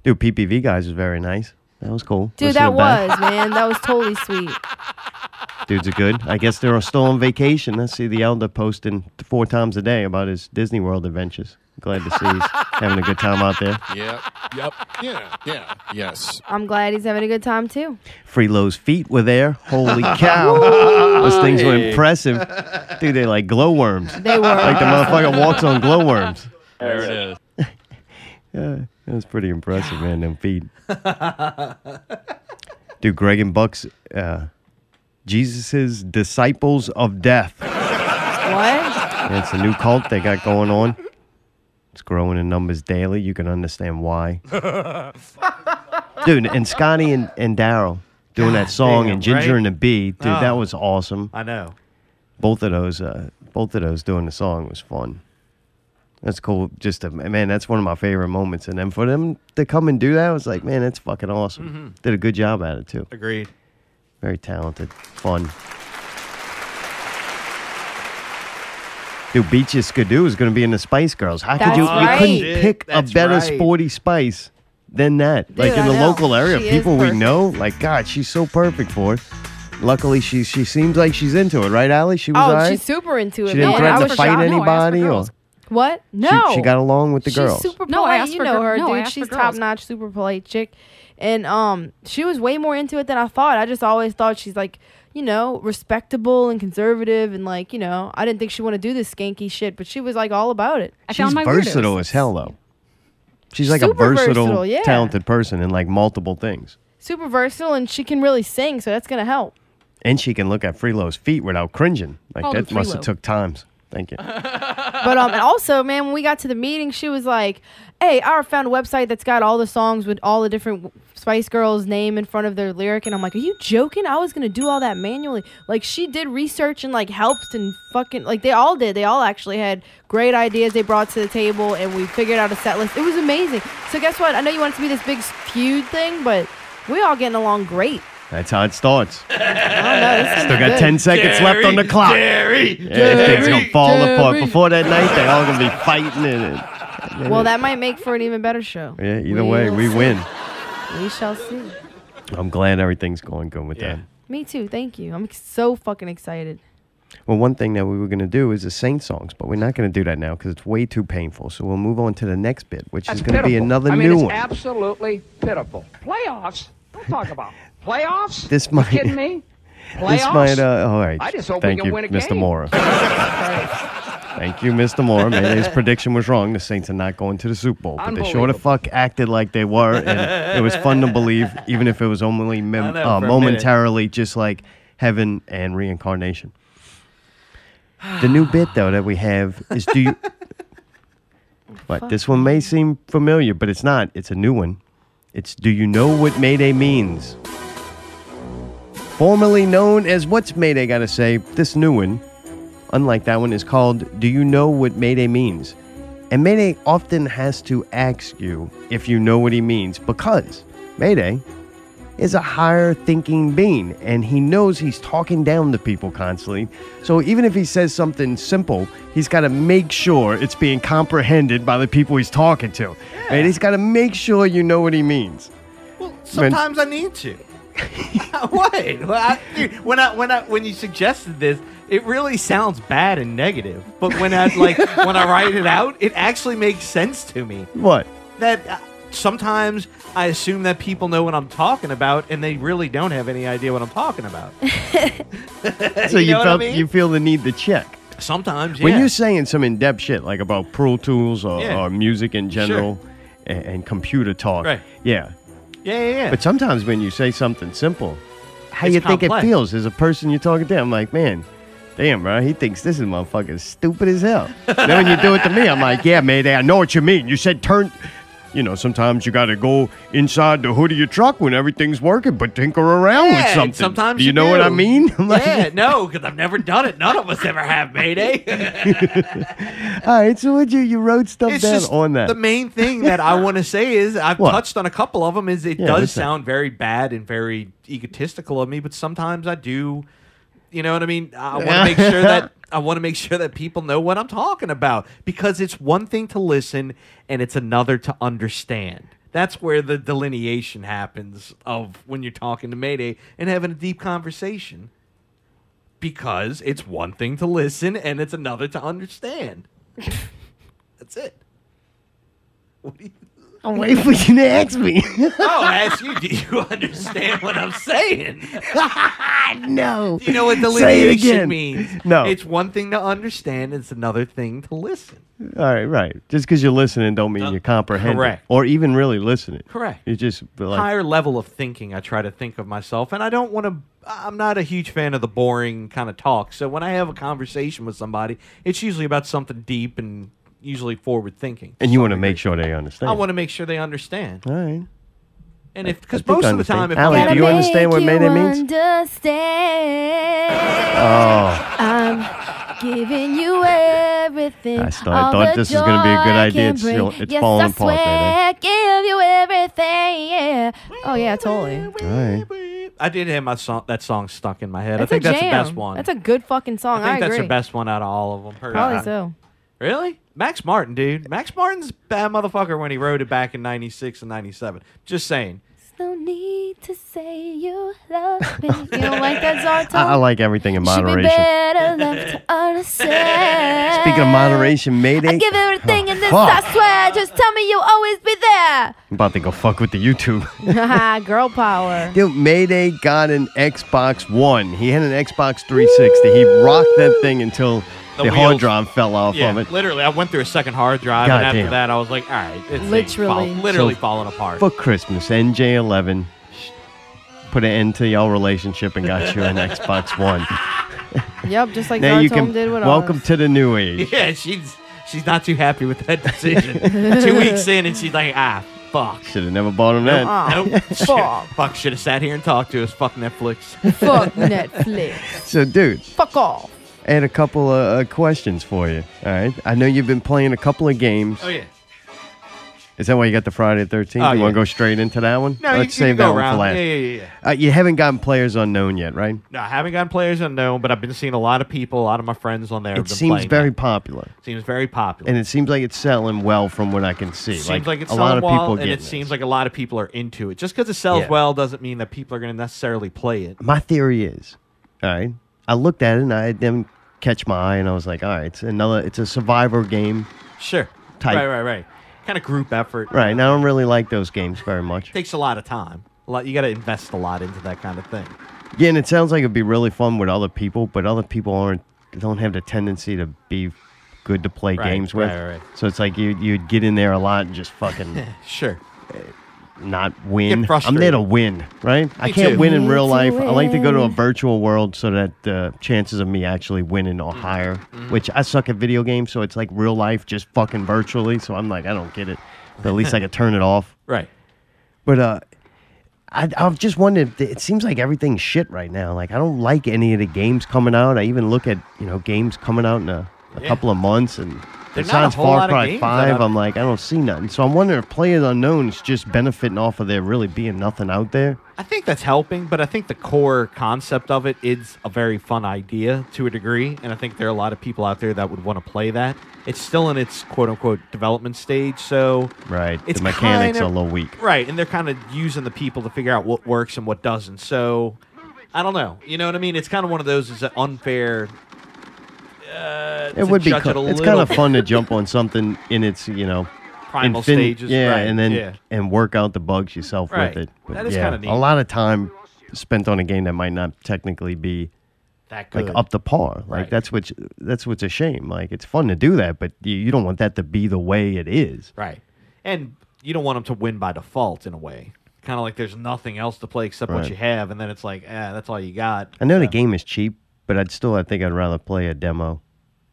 Dude, PPV guys was very nice. That was cool. Dude, Listen that to Beth. was, man. That was totally sweet. Dudes are good. I guess they're still on vacation. I see the elder posting 4 times a day about his Disney World adventures. Glad to see he's having a good time out there. Yep. Yes. I'm glad he's having a good time, too. Freelo's feet were there. Holy cow. Those things were impressive. Dude, they're like glowworms. They were. Like the motherfucker walks on glowworms. There it is. Yeah, that was pretty impressive, man, them feet. Dude, Greg and Buck's Jesus' Disciples of Death. What? Yeah, it's a new cult they got going on. It's growing in numbers daily. You can understand why. Dude, and Scotty and Daryl doing that song damn, and Ginger right? and the Bee. Dude, that was awesome. I know. Both of those doing the song was fun. That's cool. Man, that's one of my favorite moments. And then for them to come and do that, I was like, man, that's fucking awesome. Mm-hmm. Did a good job at it, too. Agreed. Very talented. Fun. Dude, Beaches Skidoo is going to be in the Spice Girls. How could That's you? right. You couldn't pick a That's better right. sporty Spice than that. Dude, like in I the know. local area, She is people we perfect. know, like, God, she's so perfect for it. Luckily, she seems like she's into it, right, Allie? She was all Oh, right? she's super into it, She didn't man. threaten I to was fight shocked. anybody? No, I or asked for What? No. She got along with the She's girls. super polite. No, I asked you for know gir- her, no, I dude. asked She's for girls. top notch, super polite chick. And she was way more into it than I thought. I just always thought she's like, you know, respectable and conservative and like, you know, I didn't think she wanted to do this skanky shit, but she was like all about it. I She's found my versatile weirdos. as hell, though. She's like a Super versatile, versatile, yeah. talented person in like multiple things. Super versatile and she can really sing, so that's gonna help. And she can look at Freelo's feet without cringing. Like Call that him must have Freelo. took times. Thank you. But and also, man, when we got to the meeting, she was like, "Hey, I found a website that's got all the songs with all the different Spice Girls' name in front of their lyric." And I'm like, "Are you joking? I was gonna do all that manually." Like, she did research and like helped and fucking like they all did. They all actually had great ideas they brought to the table, and we figured out a set list. It was amazing. So guess what? I know you want it to be this big feud thing, but we all getting along great. That's how it starts. I don't know. This is Still got good. 10 seconds left on the clock. Jerry, This thing's going to fall apart. Before that night, they're all going to be fighting. And Well, that might make for an even better show. yeah, either way, we win. We shall see. I'm glad everything's going good with that. Me too. Thank you. I'm so fucking excited. Well, one thing that we were going to do is the Saint songs, but we're not going to do that now because it's way too painful. So we'll move on to the next bit, which is going to be another new one. Absolutely pitiful. Playoffs? Don't talk about playoffs. This might. You kidding me? Playoffs? This might. All right. I just hope Thank we can you, win a Mr. game. Mora. Thank you, Mr. Mora. Mayday's prediction was wrong. The Saints are not going to the Super Bowl, but they sure the fuck acted like they were, and it was fun to believe, even if it was only momentarily, just like heaven and reincarnation. The new bit, though, that we have is do you. But this one may seem familiar, but it's not. It's a new one. It's do you know what Mayday means? Formerly known as What's Mayday Gotta Say, this new one, unlike that one, is called Do You Know What Mayday Means? And Mayday often has to ask you if you know what he means because Mayday is a higher thinking being and he knows he's talking down to people constantly. So even if he says something simple, he's got to make sure it's being comprehended by the people he's talking to. Yeah. And he's got to make sure you know what he means. Well, sometimes I need to. What? Well, dude, when you suggested this, it really sounds bad and negative. But when I write it out, it actually makes sense to me. What? That sometimes I assume that people know what I'm talking about, and they really don't have any idea what I'm talking about. So you feel the need to check. Sometimes, yeah. When you're saying some in-depth shit like about Pro Tools or music in general and computer talk, right? Yeah. Yeah. But sometimes when you say something simple, how It's you think complex. it feels as a person you're talking to? I'm like, man, damn, bro, he thinks this is motherfucking stupid as hell. Then when you do it to me, I'm like, yeah, Mayday, I know what you mean. You said turn. You know, sometimes you got to go inside the hood of your truck when everything's working, but tinker around with something. Sometimes do you know what I mean? Yeah, no, because I've never done it. None of us ever have, Mayday. All right, so what you wrote stuff It's down just on that. the main thing that I want to say is I've What? touched on a couple of them. Is it Yeah, does what's that? sound very bad and very egotistical of me, but sometimes I do. You know what I mean? I want to make sure that people know what I'm talking about because it's one thing to listen and it's another to understand. That's where the delineation happens of when you're talking to Mayday and having a deep conversation. Because it's one thing to listen and it's another to understand. That's it. What do you... I'm waiting for you to ask me. I ask you, do you understand what I'm saying? No. Do you know what Say it delineation again. means? No. It's one thing to understand, it's another thing to listen. All right. Just because you're listening don't mean you comprehend correct. it. Or even really listening. Correct. You just like, Higher level of thinking, I try to think of myself, and I don't want to. I'm not a huge fan of the boring kind of talk. So when I have a conversation with somebody, it's usually about something deep and usually forward thinking. and you want to make sure they understand. I want to make sure they understand. All right. And if because I think most I of the time, if understand. Allie, I'm do you understand what Mayday means? Understand. Oh. I'm giving you everything. I thought this was going to be a good idea. It's falling apart, I give you everything. Yeah. Oh yeah, totally. All right. I did have that song stuck in my head. That's I think a that's the jam. best one. That's a good fucking song. I think that's agree. the best one out of all of them. Probably so. Really? Max Martin, dude. Max Martin's a bad motherfucker when he wrote it back in 96 and 97. Just saying. No need to say you love me. You don't like that song, Tom? I like everything in moderation. Should be better left to understand. Speaking of moderation, Mayday. I give everything in this, fuck. I swear. Just tell me you'll always be there. I'm about to go fuck with the YouTube. Girl power. Dude, Mayday got an Xbox One. He had an Xbox 360. He rocked that thing until the hard wheels- drive fell off Yeah, of it. literally. I went through a second hard drive, and after Goddamn. that, I was like, all right. It's Literally. literally So, falling apart. For Christmas, NJ11 put an end to your relationship and got you an Xbox One. Yep, just like now you Zartome did with welcome us. to the new age. Yeah, she's not too happy with that decision. 2 weeks in, and she's like, fuck. Should have never bought him that. Nope. Fuck. Fuck, should have sat here and talked to us. Fuck Netflix. Fuck Netflix. So, dude, Fuck off. I had a couple of questions for you. All right. I know you've been playing a couple of games. Oh, yeah. Is that why you got the Friday the 13th? Oh, you yeah. want to go straight into that one? No, Let's you save can that go one around. for last. Yeah. You haven't gotten Players Unknown yet, right? No, I haven't gotten Players Unknown, but I've been seeing a lot of people, a lot of my friends on there. It have been seems playing very that. popular. Seems very popular. And it seems like it's selling well from what I can see. Seems like it's a lot selling of well, people and getting it seems like a lot of people are into it. Just because it sells Yeah. well doesn't mean that people are going to necessarily play it. My theory is, all right, I looked at it and I didn't catch my eye and I was like, all right, it's a survivor game. Sure. Type. Right. Kind of group effort. Right. And I don't really like those games very much. Takes a lot of time. You got to invest a lot into that kind of thing. Yeah, and it sounds like it'd be really fun with other people, but other people don't have the tendency to be good to play games with. Right. So it's like you'd get in there a lot and just fucking Sure. not win. Get I'm there to frustrated. win, right? I Me can't too. win in real To life. I like to go to a win. virtual world so that the chances of me actually winning are higher, which I suck at video games, so it's like real life just fucking virtually. So I'm like, I don't get it. But at least I could turn it off. Right. But I've just wondered. It seems like everything's shit right now. Like I don't like any of the games coming out. I even look at games coming out in a couple of months, and There's not a besides whole Far lot of Cry games 5, that I'm like I don't see nothing. So I'm wondering if Players Unknown's just benefiting off of there really being nothing out there. I think that's helping, but I think the core concept of it is a very fun idea to a degree, and I think there are a lot of people out there that would want to play that. It's still in its quote-unquote development stage, so... Right. It's The mechanics kind are of- a little weak. Right, and they're kind of using the people to figure out what works and what doesn't, so... I don't know. You know what I mean? It's kind of one of those is unfair... It would be. It's kind of fun to jump on something in its primal stages. Yeah, right, and then yeah. and work out the bugs yourself Right. with it. But That is yeah, kinda neat. a lot of time spent on a game that might not technically be that good. like up to par. Like Right. that's what's a shame. Like it's fun to do that, but you don't want that to be the way it is. Right. And you don't want them to win by default in a way. Kind of like there's nothing else to play except what Right. you have, and then it's like, that's all you got. I know the So- game is cheap, but I think I'd rather play a demo.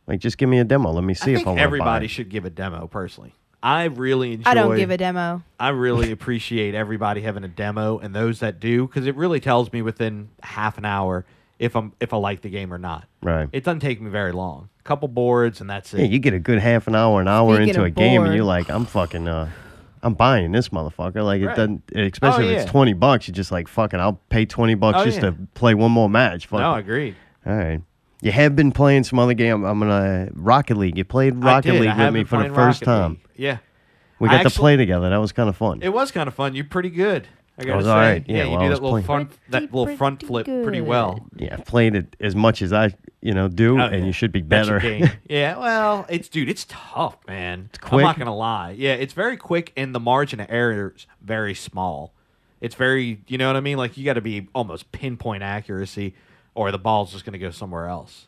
Like just give me a demo. Let me see I if think I want to buy everybody it. should give a demo, personally. I really enjoy... I don't give a demo. I really appreciate everybody having a demo, and those that do, because it really tells me within half an hour if I like the game or not. Right. It doesn't take me very long. A couple boards, and that's it. Yeah, you get a good half an hour Speaking into of a game, and bored. you're like, I'm fucking, I'm buying this motherfucker. Like it Right. doesn't, especially Oh, if yeah. it's $20. You're just like, fucking, I'll pay $20 Oh, just yeah. to play one more match. Fuck No, it. agreed. All right. You have been playing some other game. I'm gonna Rocket League. You played I Rocket did. League I with have me been for the playing first Rocket time. League. Yeah. We I got to actually- play together. That was kind of fun. It was kind of fun. You're pretty good. I gotta was say. all right. Yeah, Yeah, you well, I do was that little playing. front flip pretty good. well. Yeah, I've played it as much as I, do, Oh, and yeah. you should be That's your better. game. Yeah, well, it's tough, man. I'm quick. not gonna lie. Yeah, it's very quick, and the margin of error is very small. It's very, you know what I mean? Like you got to be almost pinpoint accuracy, or the ball's just gonna go somewhere else.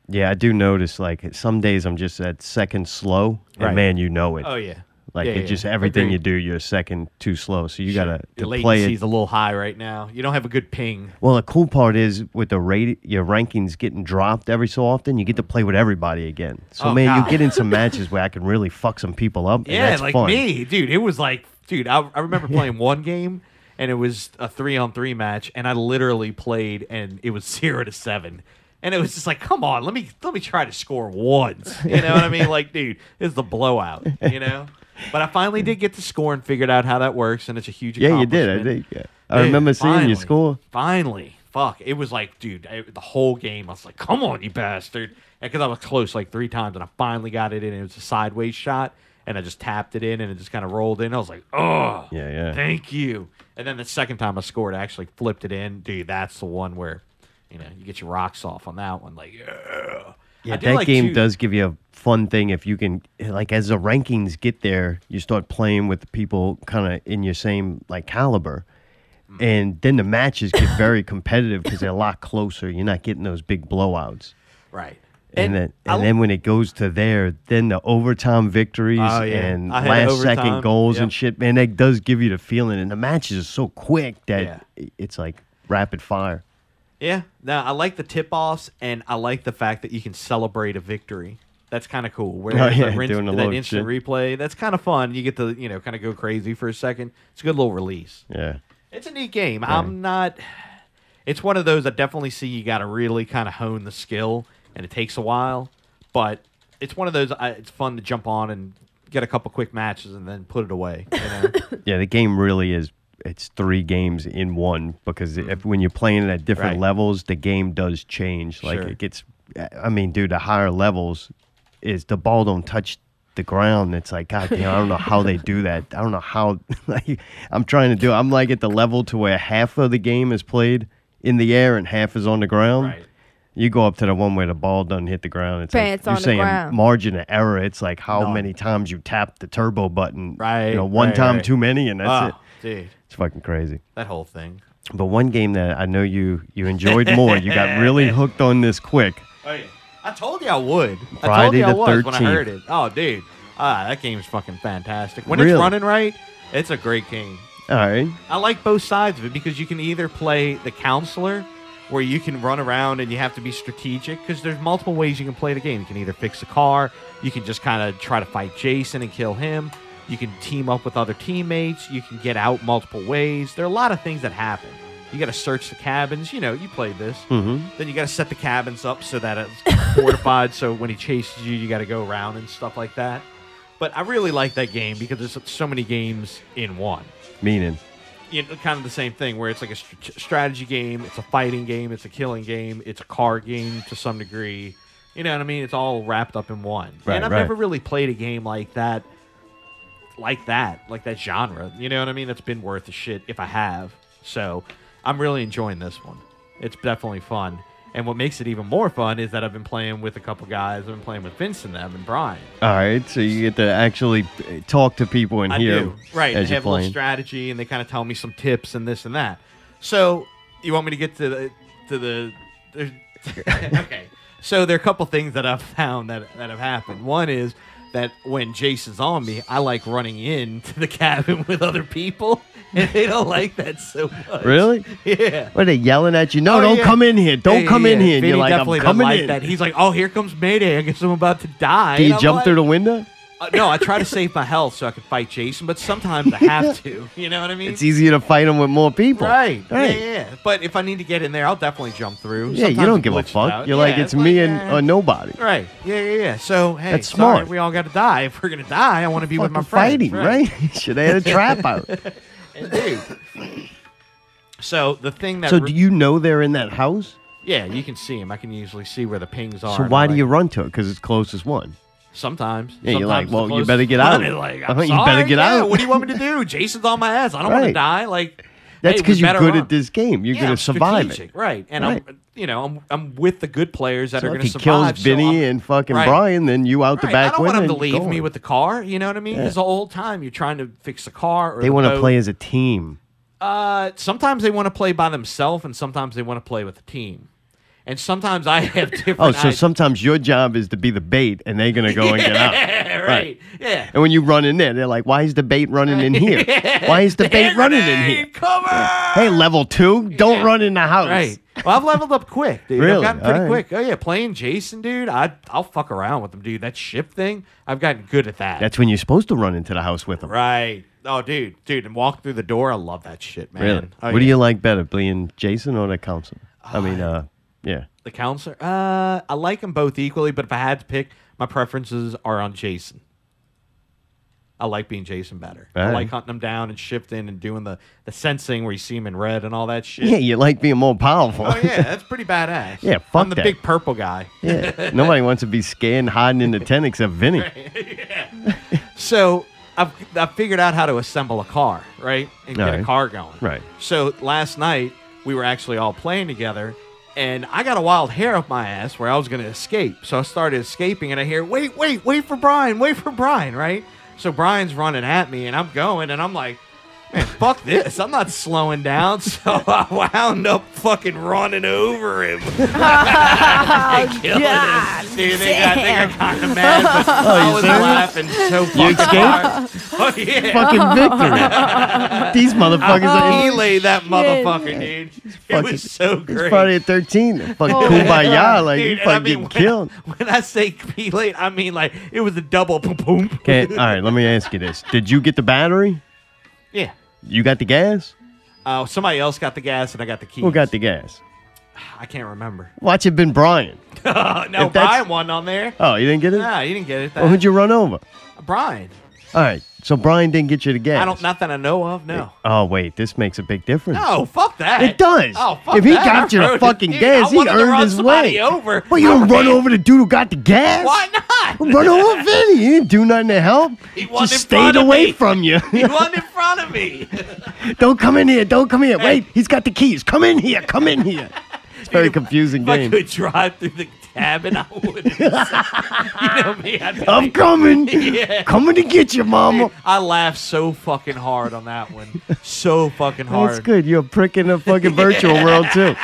Yeah, I do notice. Like some days I'm just at second slow, and Right. man, you know it. Oh yeah. Like Yeah, it yeah. just everything Agreed. you do, you're a second too slow. So you gotta Your to play latency's it. a little high right now. You don't have a good ping. Well, the cool part is with the your rankings getting dropped every so often, you get to play with everybody again. So Oh, man, God. you get in some matches where I can really fuck some people up. And Yeah, that's like fun. me, dude. It was like, dude, I remember playing one game, and it was a 3-on-3 match, and I literally played, and it was 0-7. And it was just like, come on, let me try to score once. You know what I mean? Like, dude, this is a blowout, you know? But I finally did get to score and figured out how that works, and it's a huge Yeah, you did. accomplishment. I Dude, remember seeing finally, you score. Finally. Fuck. It was like, dude, the whole game, I was like, come on, you bastard. Because I was close like 3 times, and I finally got it in. It was a sideways shot, and I just tapped it in, and it just kind of rolled in. I was like, oh, Yeah. thank you. And then the second time I scored, I actually flipped it in. Dude, that's the one where, you get your rocks off on that one. Like, yeah. Yeah, I did that like game two- does give you a fun thing if you can, like, as the rankings get there, you start playing with the people kind of in your same, like, caliber. And then the matches get very competitive because they're a lot closer. You're not getting those big blowouts. Right. And then when it goes to there, then the overtime victories Oh, yeah. and I had last second overtime, goals and yep. shit, man, that does give you the feeling. And the matches are so quick that Yeah. it's like rapid fire. Yeah, no, I like the tip-offs, and I like the fact that you can celebrate a victory. That's kind of cool. Where doing a that little instant shit. replay, that's kind of fun. You get to, kind of go crazy for a second. It's a good little release. Yeah. It's a neat game. Right. I'm not... It's one of those I definitely see you got to really kind of hone the skill, and it takes a while. But it's one of those, it's fun to jump on and get a couple quick matches and then put it away. Yeah, the game really is. It's 3 games in one because when you're playing it at different levels, the game does change. Like it gets, I mean, dude, the higher levels is the ball don't touch the ground. It's like, God damn, I don't know how they do that. I don't know how. Like, I'm trying to do. I'm like at the level to where half of the game is played in the air and half is on the ground. Right. You go up to the one where the ball doesn't hit the ground. It's Pants like, on you're the saying ground. margin of error. It's like how many times you tap the turbo button. Right. One time too many, and that's it. Dude, It's fucking crazy. that whole thing. But one game that I know you enjoyed more, you got really hooked on this quick. Oh, yeah. I told you I would. I told Friday you I the was when I 13th. heard it. Oh, dude. That game's fucking fantastic. When Really? it's running right, it's a great game. All right. I like both sides of it because you can either play the counselor, where you can run around and you have to be strategic, because there's multiple ways you can play the game. You can either fix a car, you can just kind of try to fight Jason and kill him, you can team up with other teammates, you can get out multiple ways. There are a lot of things that happen. You got to search the cabins. You played this. Mm-hmm. Then you got to set the cabins up so that it's fortified, so when he chases you, you got to go around and stuff like that. But I really like that game because there's so many games in one. Meaning. Kind of the same thing where it's like a strategy game, it's a fighting game, it's a killing game, it's a card game to some degree. You know what I mean? It's all wrapped up in one. Right, and I've right. never really played a game like that genre. You know what I mean? That's been worth a shit if I have. So I'm really enjoying this one. It's definitely fun. And what makes it even more fun is that I've been playing with a couple guys. I've been playing with Vince and them and Brian. All right. So you get to actually talk to people and I hear do. Right. as They you're have a little playing. strategy, and they kind of tell me some tips and this and that. So you want me to get to the okay. So there are a couple things that I've found that have happened. One is that when Jason's on me, I like running into the cabin with other people, and they don't like that so much. Really? Yeah. What are they yelling at you? No, Oh, don't yeah. come in here. Don't come in here. And Vinny you're like, I'm definitely coming doesn't like in. that. He's like, oh, here comes Mayday. I guess I'm about to die. Do And you I'm jump like, through the window? No, I try to save my health so I can fight Jason, but sometimes I have to. You know what I mean? It's easier to fight them with more people. Right. Right. Yeah. But if I need to get in there, I'll definitely jump through. Yeah, you Sometimes don't it give a glitches fuck. out. You're Yeah, like, it's me and or nobody. Right. Yeah. So, hey, That's sorry, smart. we all got to die. If we're going to die, I want to be with my friends. Fighting, right? Should have had a trap out. And dude. So, the thing that... So do you know they're in that house? Yeah, you can see them. I can usually see where the pings are. So and why I'm do like, you run to it? Because it's closest one. Sometimes. Yeah, you're like, Sometimes well, the you closest better get one out. is Like, You I'm better sorry, get yeah, out. What do you want me to do? Jason's on my ass. I don't want to Right. die. Like, That's hey, because we you're better good run. at this game. You're Yeah, going I'm to survive strategic, it. right? And Right. I'm with the good players that So are if going to he survive. kills Vinny and fucking Brian, then you out the Right. back I don't want window. him to and leave go me on. with the car. You know what I mean? Yeah. Because the whole time you're trying to fix the car. Or They want to play as a team. Sometimes they want to play by themselves, and sometimes they want to play with a team. And sometimes I have different. Oh, so sometimes your job is to be the bait, and they're going to go and get out. Yeah, right. Yeah. And when you run in there, they're like, why is the bait running in here? Why is the bait running in here? Cover! Hey, level 2, don't run in the house. Right. Well, I've leveled up quick, dude. Really? I've gotten pretty All right. quick. Oh, yeah. Playing Jason, dude, I'll fuck around with him, dude. That ship thing, I've gotten good at that. That's when you're supposed to run into the house with them. Right. Oh, dude, and walk through the door. I love that shit, man. Really? Oh, What do yeah. you like better, being Jason or the counselor? Yeah. The counselor? I like them both equally, but if I had to pick, my preferences are on Jason. I like being Jason better. All I right. like hunting him down and shifting and doing the sensing where you see him in red and all that shit. Yeah, you like being more powerful. Oh, yeah, that's pretty badass. Yeah, fuck I'm the that. big purple guy. Yeah. Nobody wants to be scared and hiding in the tent except Vinny. So I've figured out how to assemble a car, right? And get All a right. car going. Right. So last night, we were actually all playing together, and I got a wild hair up my ass where I was going to escape. So I started escaping, and I hear, wait for Brian, right? So Brian's running at me, and I'm going, and I'm like, man, fuck this. I'm not slowing down. So I wound up fucking running over him. And killing him. Dude, they got kind of mad, but I was laughing so fucking escaped? hard. Oh, yeah. Fucking victory. these motherfuckers. Oh, He laid that shit. motherfucker, dude. It was so It's great. Friday the 13th. Fucking Oh, kumbaya, God. like Dude, you and fucking I mean, getting when killed. When I say he laid, I mean like it was a double boom boom. Okay, all right. Let me ask you this: did you get the battery? Yeah. You got the gas? Somebody else got the gas and I got the keys. Who got the gas? I can't remember. Watch it been Brian. No, that's- Brian wasn't on there. Oh, you didn't get it? Nah, you didn't get it. Well, who'd you run over? Brian. All right, so Brian didn't get you the gas. I don't. Not that I know of. No. Oh wait, this makes a big difference. No, fuck that. It does. Oh, fuck if he that. got you I the rode fucking dude, gas, I he wanted to earned run his somebody way. over. Well, you don't run over the dude who got the gas. Why not? Run over Vinny. He didn't do nothing to help. He wasn't Just in front stayed of away me. from you. He wasn't in front of me. Don't come in here. Don't come here. Wait, he's got the keys. Come in here. Come in here. It's a very confusing If I game. could drive through the cabin, I would. You know me. I'd be I'm like, coming. Yeah. Coming to get you, mama. Dude, I laughed so fucking hard on that one. So fucking hard. That's good. You're a prick in the fucking virtual world too.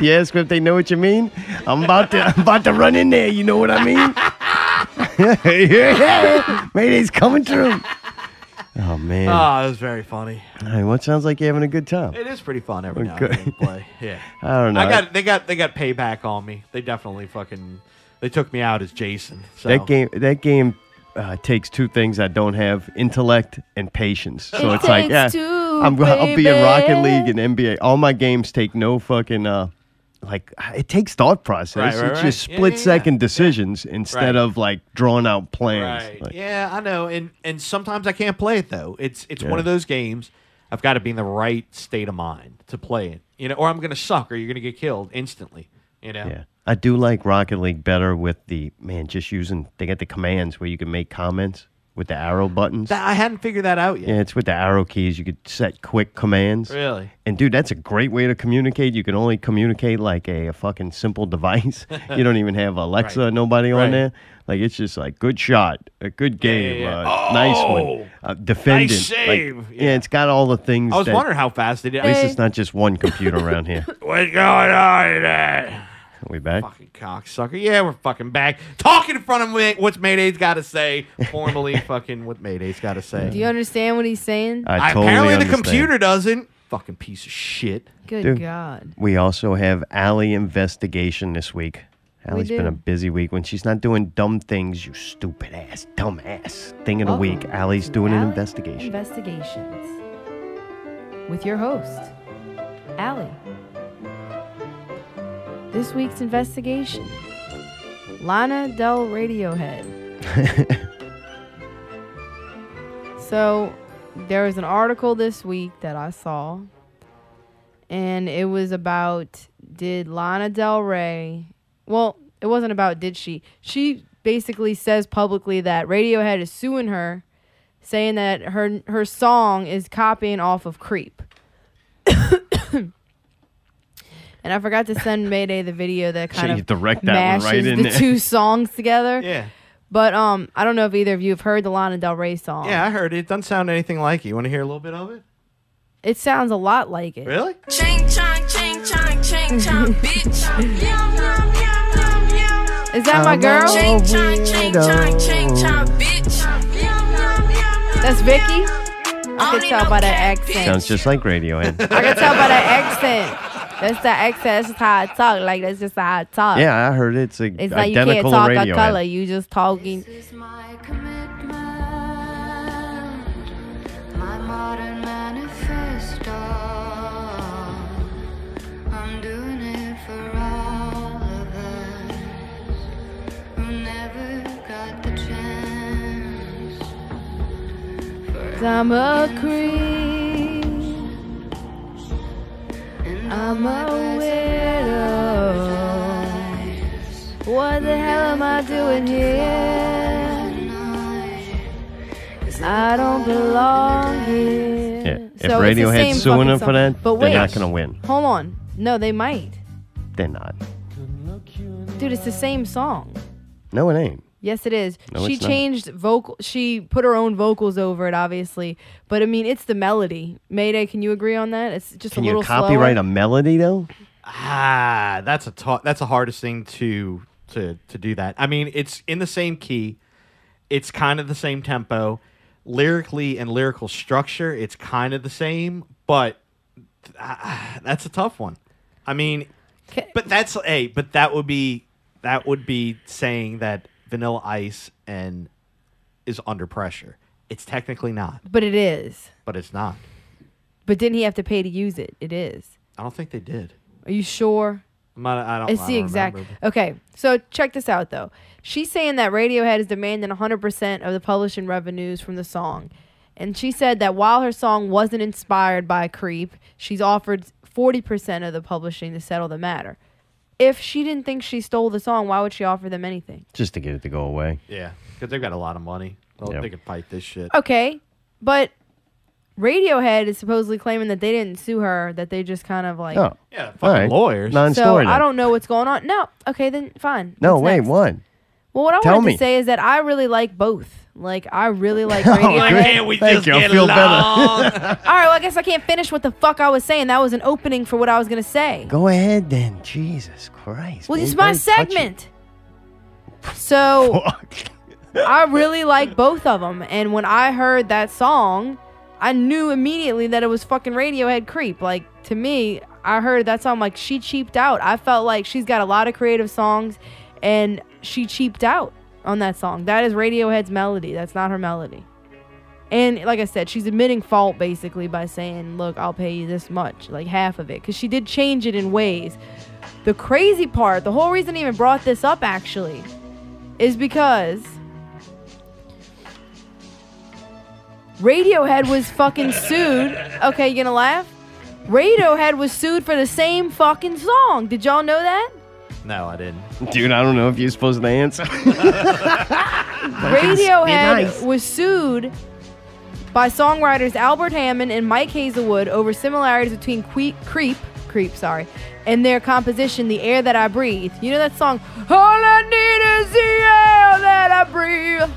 You ask them if they know what you mean. I'm about to run in there. You know what I mean? Mayday's coming through. Oh man. Oh, it was very funny. All right, what sounds like you're having a good time? It is pretty fun every now Okay. and then to play. Yeah. I don't know. They got payback on me. They definitely fucking they took me out as Jason. So That game takes two things I don't have: intellect and patience. So It it's like, takes yeah, two, I'll be in Rocket baby. League and NBA. All my games take no fucking like it takes thought process. Right, It's right. just Yeah, split yeah, second yeah. decisions instead Right. of like drawn out plans. Right. Like, Yeah, I know. And sometimes I can't play it though. It's Yeah. one of those games I've got to be in the right state of mind to play it. You know, or I'm gonna suck or you're gonna get killed instantly. You know? yeah. I do like Rocket League better with they got the commands where you can make comments with the arrow buttons. I hadn't figured that out yet. Yeah, it's with the arrow keys. You could set quick commands. Really? And dude, that's a great way to communicate. You can only communicate like a fucking simple device. You don't even have Alexa Right. or nobody on Right. there. Like it's just like good shot, a good game, yeah. nice Oh! one, defendant. Nice save. Like, Yeah. it's got all the things. I was that, wondering how fast they did. At least it's not just one computer around here. What's going on there? Are we back? Fucking cocksucker. Yeah, we're fucking back. Talking in front of me, what's Mayday's got to say. Formally, fucking what Mayday's got to say. Do you understand what he's saying? I totally Apparently the understand. computer doesn't. Fucking piece of shit. Good Dude. God. We also have Allie investigation this week. Allie's been do. a busy week. When she's not doing dumb things, you stupid ass, dumb ass thing of the week, Allie's doing an Allie investigation. Investigations. With your host, Allie. This week's investigation. Lana Del Radiohead. So, there was an article this week that I saw, and it was about did Lana Del Rey. Well, it wasn't about did she. She basically says publicly that Radiohead is suing her, saying that her song is copying off of Creep. And I forgot to send Mayday the video that kind You of direct that one mashes right in the there. two songs together. Yeah. But I don't know if either of you have heard the Lana Del Rey song. Yeah, I heard it. It doesn't sound anything like it. You want to hear a little bit of it? It sounds a lot like it. Really? Ching chong, ching chong, ching chong, bitch. Is that my girl? Ching chong, ching chong, ching chong, bitch. That's Vicky? I can tell by that accent. Sounds just like Radiohead. I can tell by that accent. That's the accent. That's just how I talk. Like, that's just how I talk. Yeah, I heard it's It's like you can't identical talk to a Radiohead. color. You just talking. This is my commitment, my modern manifesto. I'm doing it for all of us who never got the chance. I'm a creep. I'm a widow. What the hell am I doing here? I don't belong here. Yeah, if So it's the Radiohead's same suing fucking them for song. that, But they're wait, not going to win. hold on. No, they might. They're not. Dude, it's the same song. No, it ain't. Yes, it is. No, She it's not. changed vocal. She put her own vocals over it, obviously. But I mean, it's the melody. Mayday, can you agree on that? It's just Can a you little copyright slower. a melody, though? That's the hardest thing to do that. I mean, it's in the same key. It's kind of the same tempo. lyrically and lyrical structure, it's kind of the same, but that's a tough one. I mean, but that would be saying that Vanilla Ice is under pressure. It's technically not. But it is. But it's not. But didn't he have to pay to use it? It is. I don't think they did. Are you sure? I don't. It's the exact. Okay, so check this out though. She's saying that Radiohead is demanding 100% of the publishing revenues from the song, and she said that while her song wasn't inspired by Creep, she's offered 40% of the publishing to settle the matter. If she didn't think she stole the song, why would she offer them anything? Just to get it to go away. Yeah, because they've got a lot of money. They could fight this shit. Okay, but Radiohead is supposedly claiming that they didn't sue her, that they just kind of like... Oh. Yeah, fucking lawyers. Non-story. So I don't know what's going on. No, okay, then fine. No, What's wait, next? what? Well, what I wanted to say is that I really like both. Like, I really like Radiohead. Can't we Thank just you. I get feel along? All right, well, I guess I can't finish what the fuck I was saying. That was an opening for what I was going to say. Go ahead then. Jesus Christ. Well, man, it's my don't touch it. segment. So, Fuck. I really like both of them. And when I heard that song, I knew immediately that it was fucking Radiohead Creep. Like, to me, I heard that song, like, she cheaped out. I felt like she's got a lot of creative songs, and she cheaped out on that song. That is Radiohead's melody. That's not her melody. And like I said, she's admitting fault basically by saying, look, I'll pay you this much, like half of it, because she did change it in ways. The crazy part, the whole reason I even brought this up actually, is because Radiohead was fucking sued. Okay, you gonna laugh? Radiohead was sued for the same fucking song. Did y'all know that? No, I didn't. Dude, I don't know if you're supposed to answer. Radiohead was sued by songwriters Albert Hammond and Mike Hazelwood over similarities between Creep, and their composition, The Air That I Breathe. You know that song, All I Need Is the Air That I Breathe?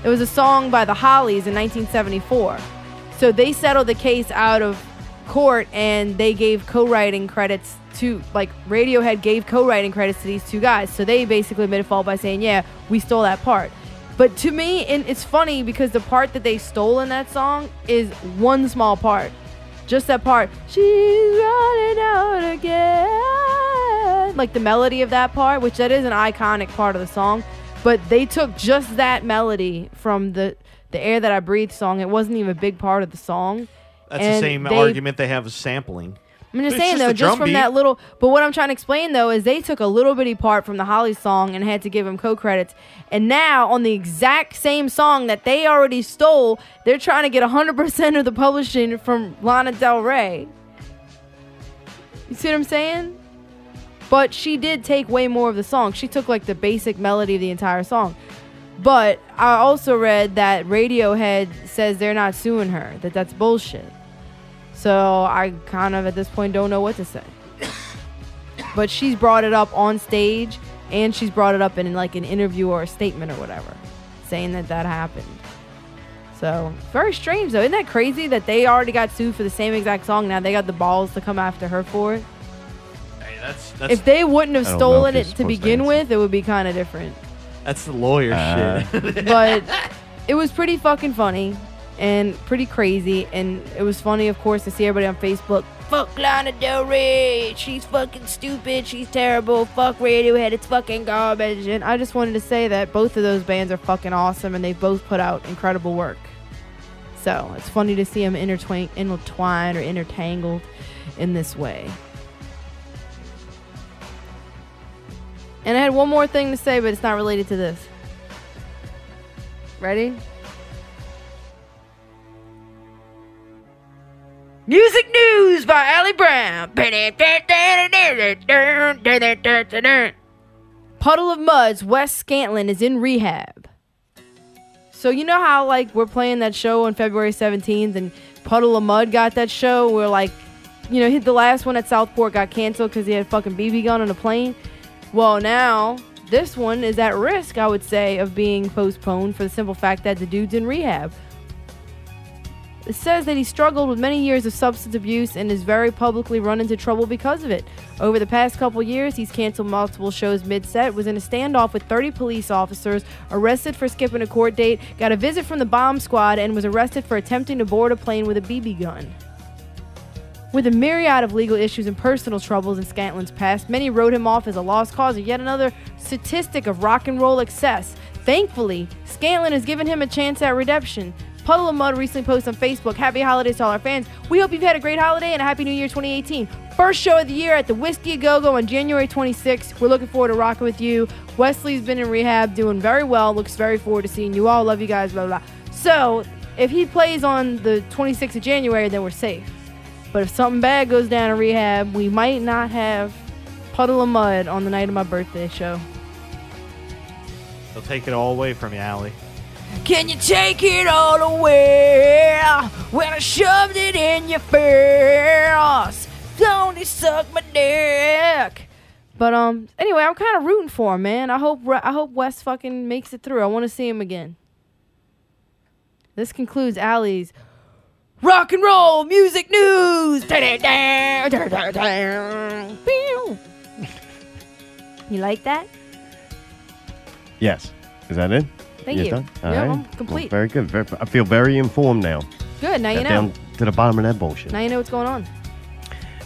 It was a song by the Hollies in 1974. So they settled the case out of court, and they gave co-writing credits to, like, Radiohead gave co-writing credits to these two guys. So they basically admitted fault by saying, yeah, we stole that part. But to me, and it's funny because the part that they stole in that song is one small part. Just that part, she's running out again. Like the melody of that part, which that is an iconic part of the song. But they took just that melody from the Air That I Breathe song. It wasn't even a big part of the song. That's the same argument they have with sampling. I'm just saying, though, just from that little... But what I'm trying to explain, though, is they took a little bitty part from the Hollies song and had to give them co-credits. And now, on the exact same song that they already stole, they're trying to get 100% of the publishing from Lana Del Rey. You see what I'm saying? But she did take way more of the song. She took, like, the basic melody of the entire song. But I also read that Radiohead says they're not suing her, that that's bullshit. So I kind of, at this point, don't know what to say. But she's brought it up on stage, and she's brought it up in, like, an interview or a statement or whatever, saying that that happened. So, very strange, though. Isn't that crazy that they already got sued for the same exact song? Now they got the balls to come after her for it? Hey, that's if they wouldn't have stolen it to begin with, it would be kind of different. That's the lawyer shit. But it was pretty fucking funny and pretty crazy. And it was funny, of course, to see everybody on Facebook. Fuck Lana Del Rey. She's fucking stupid. She's terrible. Fuck Radiohead. It's fucking garbage. And I just wanted to say that both of those bands are fucking awesome, and they've both put out incredible work. So it's funny to see them intertwined or intertangled in this way. And I had one more thing to say, but it's not related to this. Ready? Music news by Allie Brown. Puddle of Mud's Wes Scantlin is in rehab. So you know how, like, we're playing that show on February 17th and Puddle of Mud got that show where, like, you know, the last one at Southport got canceled because he had a fucking BB gun on a plane? Well, now this one is at risk, I would say, of being postponed for the simple fact that the dude's in rehab. It says that he struggled with many years of substance abuse and is very publicly run into trouble because of it. Over the past couple years, he's canceled multiple shows mid-set, was in a standoff with 30 police officers, arrested for skipping a court date, got a visit from the bomb squad, and was arrested for attempting to board a plane with a BB gun. With a myriad of legal issues and personal troubles in Scantlin's past, many wrote him off as a lost cause or yet another statistic of rock and roll excess. Thankfully, Scantlin has given him a chance at redemption. Puddle of Mud recently posted on Facebook, "Happy holidays to all our fans. We hope you've had a great holiday and a happy new year 2018. First show of the year at the Whiskey A Go-Go on January 26th. We're looking forward to rocking with you. Wesley's been in rehab, doing very well. Looks very forward to seeing you all. Love you guys, blah, blah, blah." So, if he plays on the 26th of January, then we're safe. But if something bad goes down in rehab, we might not have Puddle of Mud on the night of my birthday show. They'll take it all away from you, Allie. Can you take it all away when I shoved it in your face? Don't you suck my dick? But anyway, I'm kind of rooting for him, man. I hope Wes fucking makes it through. I want to see him again. This concludes Allie's rock and roll music news. You like that? Yes. Is that it? Thank you. Done? All Yeah, right. I'm complete. Well, very good. I feel very informed now. Good. Now you Got know. down to the bottom of that bullshit. Now you know what's going on.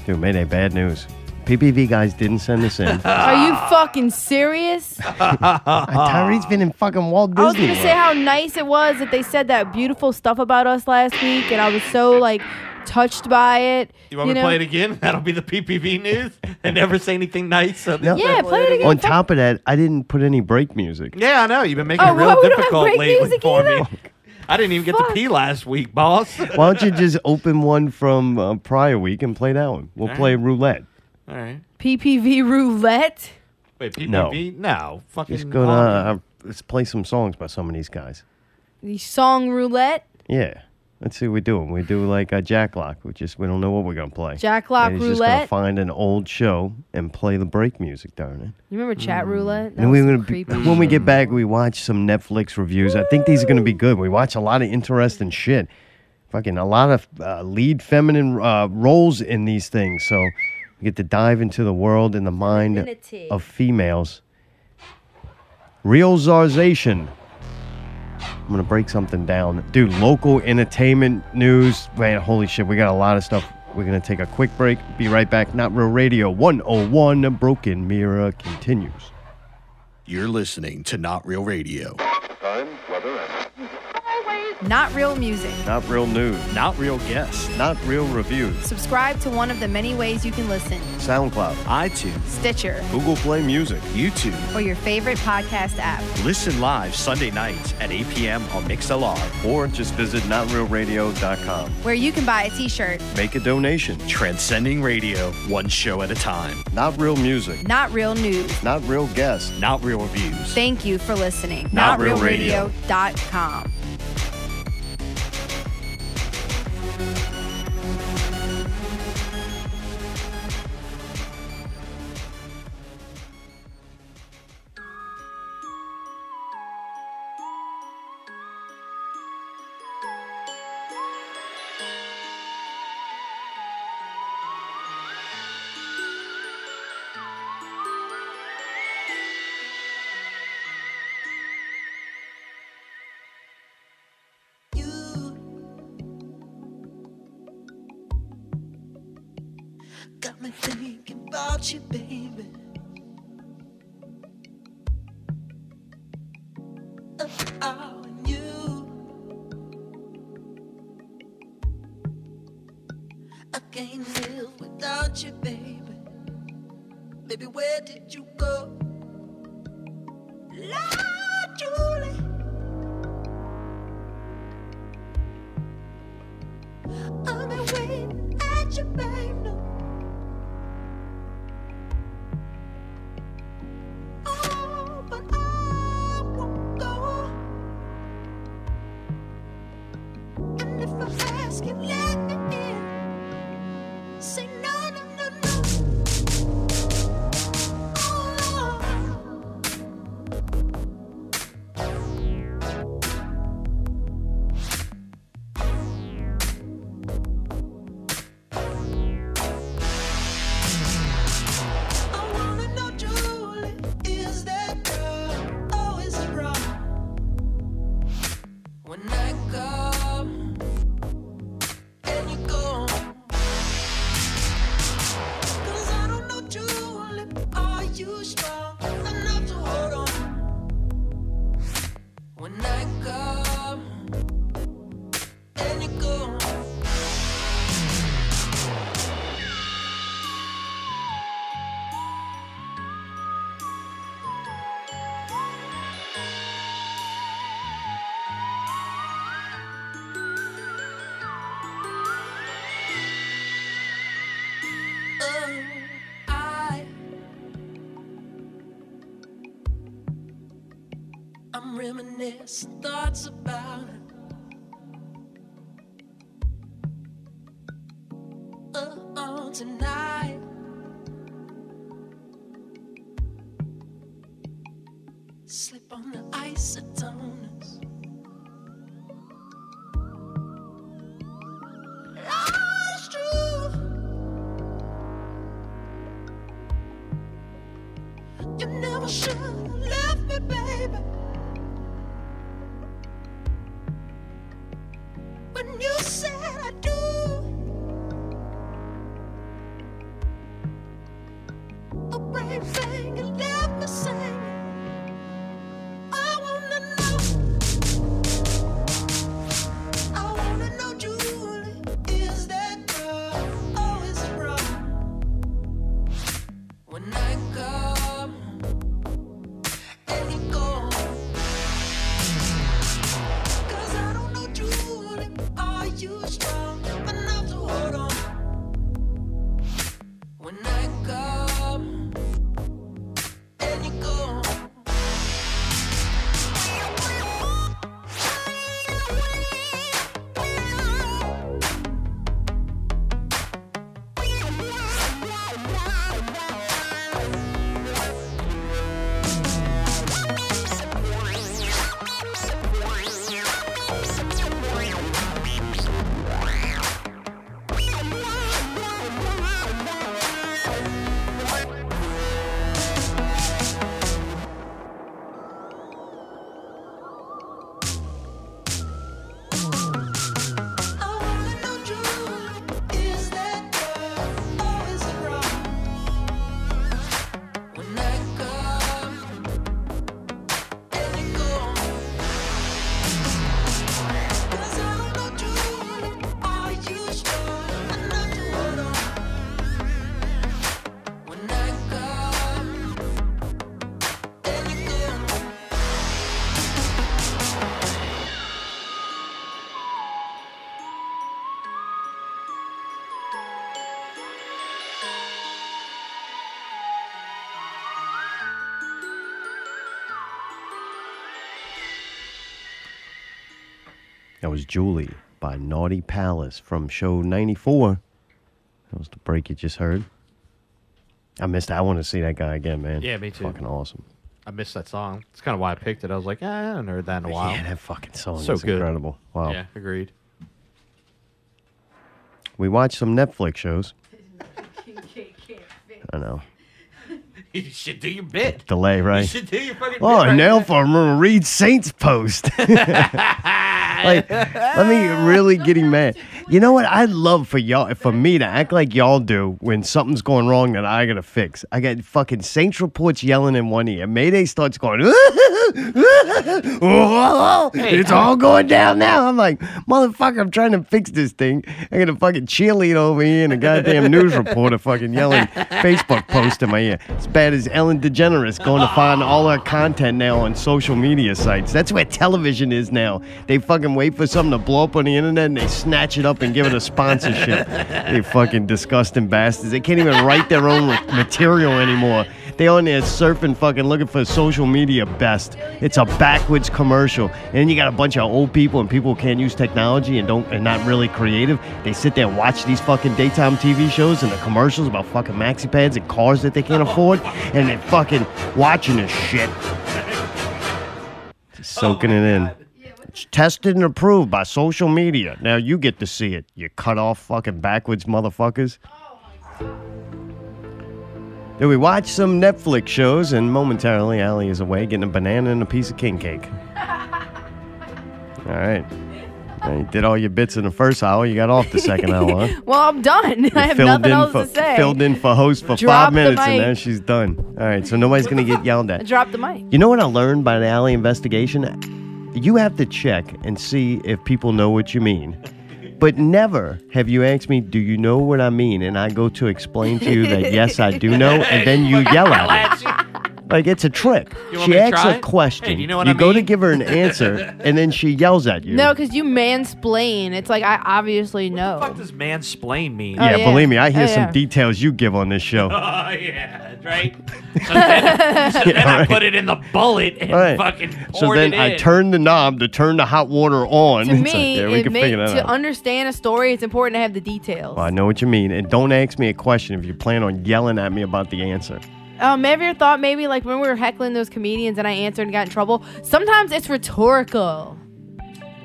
Dude, Mayday, bad news. PPV guys didn't send us in. Are you fucking serious? Tyreek's been in fucking Walt Disney I was going to say World. how nice it was that they said that beautiful stuff about us last week, and I was so, like, touched by it. You want me to play it again? That'll be the PPV news. And never say anything nice. No. Yeah, play it again. On top of that, I didn't put any break music. Yeah, I know. You've been making Oh, it real well, we don't have difficult break lately music for either? me. I didn't even get to pee last week, boss. Why don't you just open one from prior week and play that one? We'll play roulette. All right. PPV roulette? Wait, PPV? No. Fucking Just go to, let's play some songs by some of these guys. The song roulette? Yeah. Let's see what we're doing. We do like a jacklock. We don't know what we're going to play. Jacklock and he's just going roulette? to find an old show and play the break music, darn it. You remember chat roulette? That And was we're some gonna creepy when we get back, we watch some Netflix reviews. I think these are going to be good. We watch a lot of interesting shit. Fucking a lot of lead feminine roles in these things. So we get to dive into the world and the mind Femininity. of females. Real Zarzation. I'm going to break something down. Dude, local entertainment news. Man, holy shit, we got a lot of stuff. We're going to take a quick break. Be right back. Not Real Radio 101. A Broken Mirror continues. You're listening to Not Real Radio. Time, weather, and Not real music. Not real news. Not real guests. Not real reviews. Subscribe to one of the many ways you can listen. SoundCloud. iTunes. Stitcher. Google Play Music. YouTube. Or your favorite podcast app. Listen live Sunday nights at 8 p.m. on MixLR. Or just visit NotRealRadio.com. Where you can buy a t-shirt. Make a donation. Transcending radio, one show at a time. Not real music. Not real news. Not real guests. Not real reviews. Thank you for listening. Not Real Radio. NotRealRadio.com. Got me thinking about you, baby. About you. I can't live without you, baby. Baby, where did you go? Lord, Julie. I've been waiting at you, baby. Oh, but I won't go. And if I ask you, let me in. Say no, no, no, no. Oh, reminisce thoughts about it. Tonight. Slip on the isotoners. It's true. You never should have left me, baby. When you said I do. A brave thing you left me singing. I wanna know, Julie, is that girl always wrong? When I come and you go, 'cause I don't know, Julie, are you strong enough to hold on? When I come and you go. That was Julie by Naughty Palace from show 94. That was the break you just heard. I missed it. I want to see that guy again, man. Yeah, me too. Fucking awesome. I missed that song. That's kind of why I picked it. I was like, I haven't heard that in a while. Yeah, that fucking song so is good. incredible. Wow. Yeah, agreed. We watched some Netflix shows. I know. You should do your bit. Delay, right? You should do your fucking bit. Oh, right now there. for a Reed Saints post. Like, let me really getting mad. You know what? I'd love for y'all, for me to act like y'all do when something's going wrong that I gotta fix. I got fucking Saints reports yelling in one ear. Mayday starts going, it's all going down now. I'm like, motherfucker, I'm trying to fix this thing. I got a fucking cheerleader over here and a goddamn news reporter fucking yelling Facebook post in my ear. As bad as Ellen DeGeneres going to find all our content now on social media sites. That's where television is now. They fucking wait for something to blow up on the internet and they snatch it up and give it a sponsorship. They fucking disgusting bastards. They can't even write their own material anymore. They on there surfing, fucking looking for social media best. It's a backwards commercial. And then you got a bunch of old people and people who can't use technology and not really creative. They sit there and watch these fucking daytime TV shows and the commercials about fucking maxi pads and cars that they can't afford, and they're fucking watching this shit. Just soaking it in. It's tested and approved by social media. Now you get to see it, you cut off fucking backwards motherfuckers. Then we watched some Netflix shows, and momentarily Allie is away getting a banana and a piece of king cake. All right. Now, you did all your bits in the first hour. You got off the second hour. Huh? Well, I'm done. I have nothing else to say. Filled in for host for Drop 5 minutes, the and mic. now she's done. All right, so nobody's going to get yelled at. Drop the mic. You know what I learned by the Alley investigation? You have to check and see if people know what you mean. But never have you asked me, do you know what I mean? And I go to explain to you that, yes, I do know, and then you yell at me. Like, it's a trick. You want She me to asks try a it? question. Hey, do you know what you I go to mean? give her an answer, and then she yells at you. No, because you mansplain. It's like I obviously know. What the fuck does mansplain mean? Yeah, yeah. believe me, I hear Oh, some yeah. details you give on this show. Oh, yeah, right? So then I put it in the bullet and Right. fucking So poured then it in. I turn the knob to turn the hot water on. To It's me, like, yeah, we can figure that to out. understand a story, it's important to have the details. Well, I know what you mean. And don't ask me a question if you plan on yelling at me about the answer. Have you ever thought maybe like when we were heckling those comedians and I answered and got in trouble? Sometimes it's rhetorical.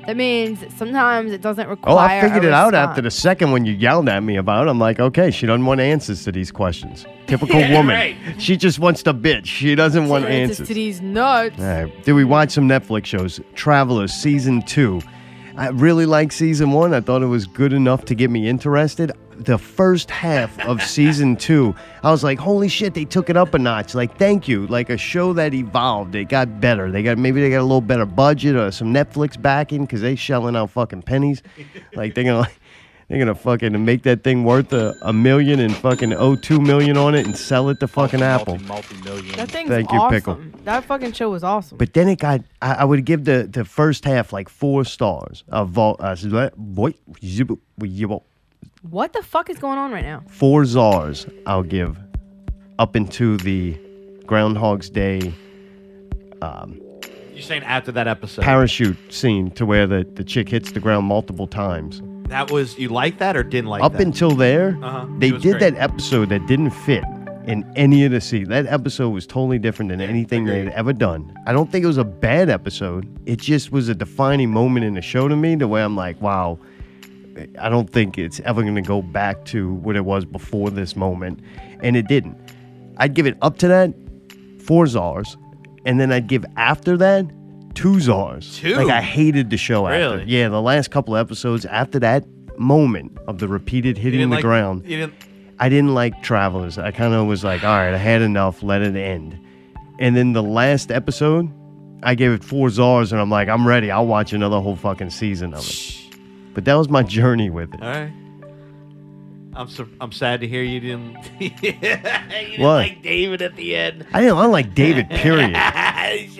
That means sometimes it doesn't require. Oh, I figured a it out response. after the second one you yelled at me about. I'm like, okay, she doesn't want answers to these questions. Typical woman. right. She just wants to bitch. She doesn't want Answers answers. to these nuts. All right. Did we watch some Netflix shows? Travelers, Season 2. I really liked Season 1. I thought it was good enough to get me interested. The first half of Season 2, I was like, holy shit, they took it up a notch. Like, thank you. Like a show that evolved. It got better. Maybe they got a little better budget or some Netflix backing because they shelling out fucking pennies. Like, they're gonna fucking make that thing worth a million and fucking owe $2 million on it and sell it to fucking Apple. Multi-million. That thing's Thank you, awesome. Pickle. That fucking show was awesome. But then it got, I would give the first half like 4 stars. What the fuck is going on right now? 4 czars I'll give up into the Groundhog's Day You're saying after that episode? parachute scene to where the chick hits the ground multiple times. That was, you like that or didn't like Up that? until there, Uh-huh. they It was did great. that episode that didn't fit in any of the scenes. That episode was totally different than anything they had ever done. I don't think it was a bad episode. It just was a defining moment in the show to me, the way I'm like, wow, I don't think it's ever going to go back to what it was before this moment. And it didn't. I'd give it up to that 4 czars. And then I'd give after that 2 czars. 2? Like, I hated the show after. Really? Yeah, the last couple episodes after that moment of the repeated hitting the ground. You didn't, I didn't like Travelers. I kind of was like, all right, I had enough. Let it end. And then the last episode, I gave it 4 czars, and I'm like, I'm ready. I'll watch another whole fucking season of it. But that was my journey with it. all right. I'm sad to hear you didn't. You didn't What? like David at the end. I don't like David, period.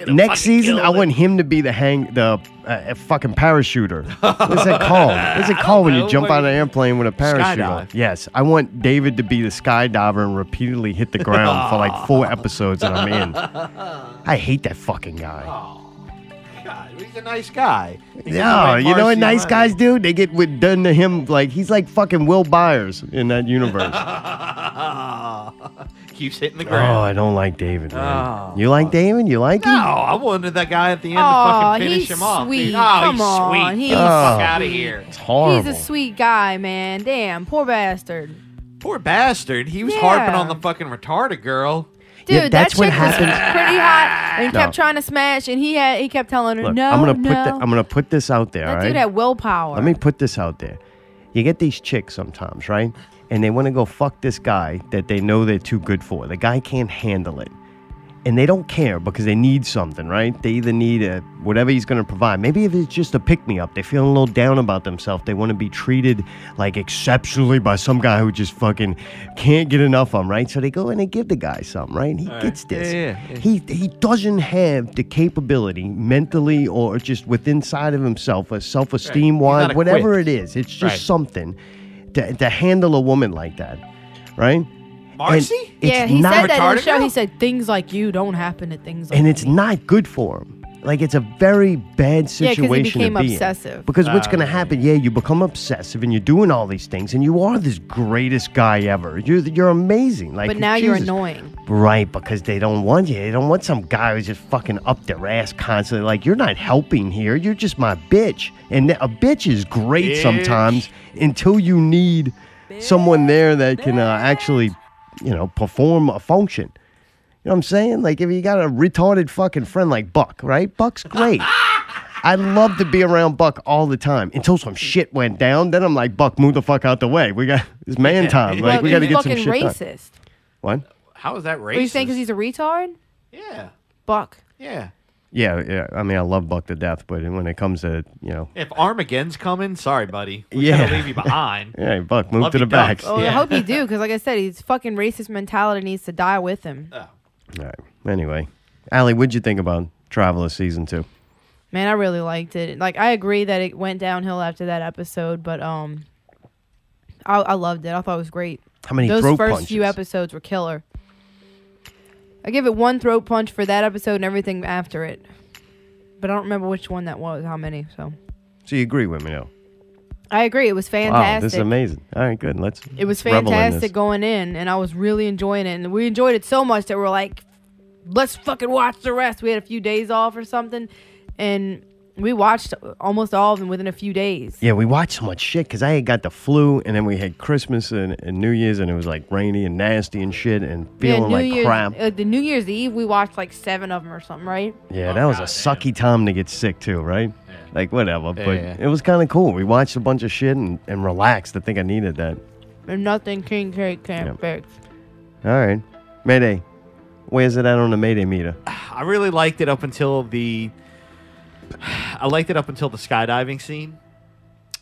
Next season, I want him to be the fucking parachuter. What's that called? What's it called when you know, jump but- out of an airplane with a parachute on? Skydive. Yes, I want David to be the skydiver and repeatedly hit the ground for like 4 episodes and I'm in. I hate that fucking guy. God, he's a nice guy. He gives Yeah, away you know what Marcy nice money. guys do? They get what done to him. Like, he's like fucking Will Byers in that universe. Keeps hitting the Oh, ground. I don't like David, man. Oh, You like David? You like No, him? I wanted that guy at the end to Aw, fucking finish he's him off. sweet. Dude. Oh, Come he's on, sweet. he's Get the fuck Oh. out of here. It's horrible. He's a sweet guy, man. Damn, poor bastard. Poor bastard. He was Yeah. harping on the fucking retarded girl. Dude, Yeah, that that's what chick was happens. pretty hot and No. kept trying to smash, and he kept telling her, Look, no, I'm no. gonna put this out there, That all right? dude had willpower. Let me put this out there. You get these chicks sometimes, right? And they want to go fuck this guy that they know they're too good for. The guy can't handle it. And they don't care because they need something, right? They either need whatever he's going to provide. Maybe if it's just a pick-me-up, they feel a little down about themselves. They want to be treated like exceptionally by some guy who just fucking can't get enough of them, right? So they go and they give the guy something, right? He gets this. Yeah. He doesn't have the capability mentally or just within side of himself, or self-esteem wise, not whatever equipped. it is. It's just Right. something to handle a woman like that, right? Marcy? And it's Yeah, he not, said that on the retarded show. girl? He said things like you don't happen to things like and it's me. not good for him. Like, it's a very bad Yeah, 'cause he situation became to be obsessive. in. Because what's going to happen? Yeah, you become obsessive and you're doing all these things, and you are this greatest guy ever. You're amazing. Like, But now you're Jesus. annoying. Right, because they don't want you. They don't want some guy who's just fucking up their ass constantly. Like, you're not helping here. You're just my bitch. And a bitch is great Bitch. sometimes until you need someone there that can actually, perform a function. You know what I'm saying? Like, if you got a retarded fucking friend like Buck, right? Buck's great. I love to be around Buck all the time until some shit went down. Then I'm like, Buck, move the fuck out the way. We got it's man time. Like, Look, we got to he's get some fucking shit done. racist. What? How is that racist? What are you saying? Because he's a retard? Yeah. Buck. Yeah. Yeah. I mean, I love Buck to death, but when it comes to, If Armageddon's coming, sorry, buddy. We're Yeah. going to leave you behind. hey, Buck, move Love to you, the back. ducks. Oh, I Yeah. hope you do, because like I said, his fucking racist mentality needs to die with him. All right. Anyway, Allie, what'd you think about Traveler Season 2? Man, I really liked it. Like, I agree that it went downhill after that episode, but I loved it. I thought it was great. How many Those throat first punches? few episodes were killer. I give it 1 throat punch for that episode and everything after it. But I don't remember which one that was, how many, so. So you agree with me, though? I agree. It was fantastic. Wow, this is amazing. All right, good. It was revel in this. fantastic going in, and I was really enjoying it. And we enjoyed it so much that we're like, let's fucking watch the rest. We had a few days off or something, and we watched almost all of them within a few days. Yeah, we watched so much shit because I had got the flu, and then we had Christmas and New Year's, and it was like rainy and nasty and shit, and feeling like crap. The New Year's Eve, we watched like 7 of them or something, right? Yeah, that was a sucky time to get sick too, right? Yeah. Like whatever, but it was kind of cool. We watched a bunch of shit and relaxed. I think I needed that. And nothing King Cake can't fix. All right, Mayday. Where's it at on the Mayday meter? I really liked it up until the skydiving scene.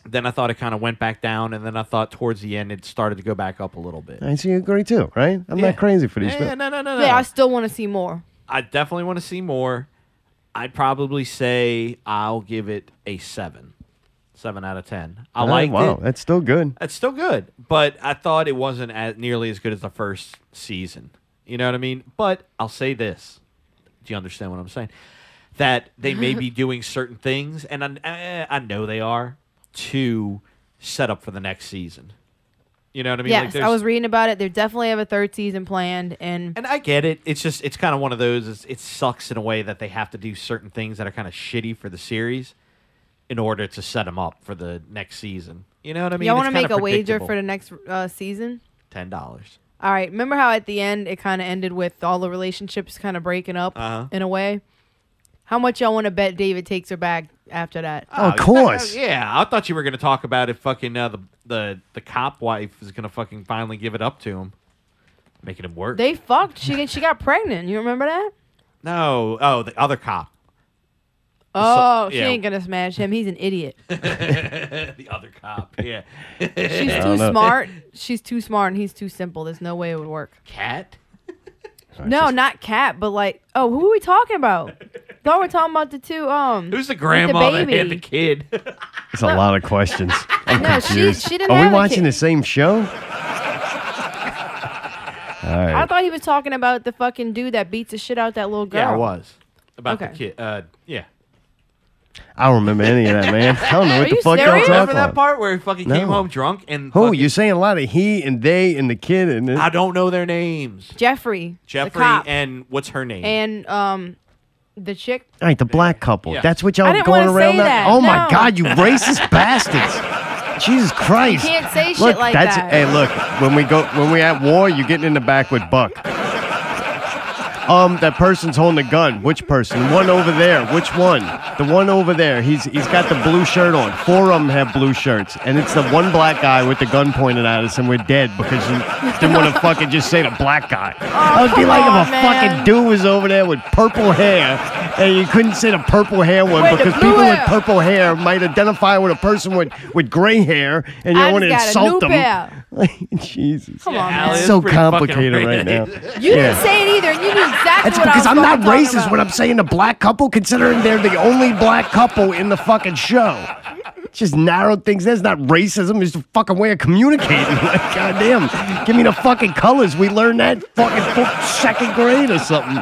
Then I thought it kind of went back down, and then I thought towards the end it started to go back up a little bit. I see you agree too, right? I'm not crazy for these. Yeah, no. Yeah, I still want to see more. I definitely want to see more. I'd probably say I'll give it a 7. 7 out of 10. I liked it. Wow, that's still good. That's still good, but I thought it wasn't nearly as good as the first season. You know what I mean? But I'll say this. Do you understand what I'm saying? That they may be doing certain things, and I know they are, to set up for the next season. You know what I mean? Yes, like I was reading about it. They definitely have a 3rd season planned, and I get it. It's just it's kind of one of those. It sucks in a way that they have to do certain things that are kind of shitty for the series in order to set them up for the next season. You know what I mean? Y'all want to It's make kinda a wager predictable. for the next season? $10. All right. Remember how at the end it kind of ended with all the relationships kind of breaking up in a way? How much y'all want to bet David takes her back after that? Oh, of course. Yeah, I thought you were going to talk about if fucking the cop wife is going to fucking finally give it up to him, making him work. They fucked. She got pregnant. You remember that? No. Oh, the other cop. Oh, she yeah. ain't gonna smash him. He's an idiot. The other cop. Yeah. She's too smart. She's too smart, and he's too simple. There's no way it would work. Cat? No, not Cat, but like, oh, who are we talking about? Thought we're talking about the two. Who's the grandmother baby. and the kid? It's a lot of questions. I'm No, confused. she didn't Are have we a watching kid. the same show? All right. I thought he was talking about the fucking dude that beats the shit out that little girl. Yeah, I was. About the Okay. kid. Yeah. I don't remember any of that, man. I don't know what Are the you fuck y'all serious? talking Remember that about. part where he fucking came No. home drunk and Who? fucking- You're saying a lot of he and they and the kid and I don't know their names. Jeffrey. the Jeffrey cop, and what's her name? and the chick. All right, the black couple. Yeah. That's what I y'all didn't going wanna around say now? that. Oh my No. God, you racist bastards! Jesus Christ! You can't say shit look, like that's, that. Hey, look, when we at war, you're getting in the back with Buck. That person's holding a gun. Which person? The one over there. Which one? The one over there. He's got the blue shirt on. 4 of them have blue shirts, and it's the one black guy with the gun pointed at us, and we're dead because you didn't want to fucking just say the black guy. I would be come like on, if a man. fucking dude was over there with purple hair, and you couldn't say the purple hair one Wait, the because blue people hair. with purple hair might identify with a person with gray hair, and you I don't want to just got a insult new them. pair. Jesus. Come on, Allie, man. it's So pretty fucking complicated right now. You didn't say it either, and you knew exactly That's what I because was I'm not fucking talking racist about. when I'm saying the black couple, considering they're the only black couple in the fucking show. Just narrow things. That's not racism. It's the fucking way of communicating. Like, goddamn. Give me the fucking colors. We learned that fucking 2nd grade or something.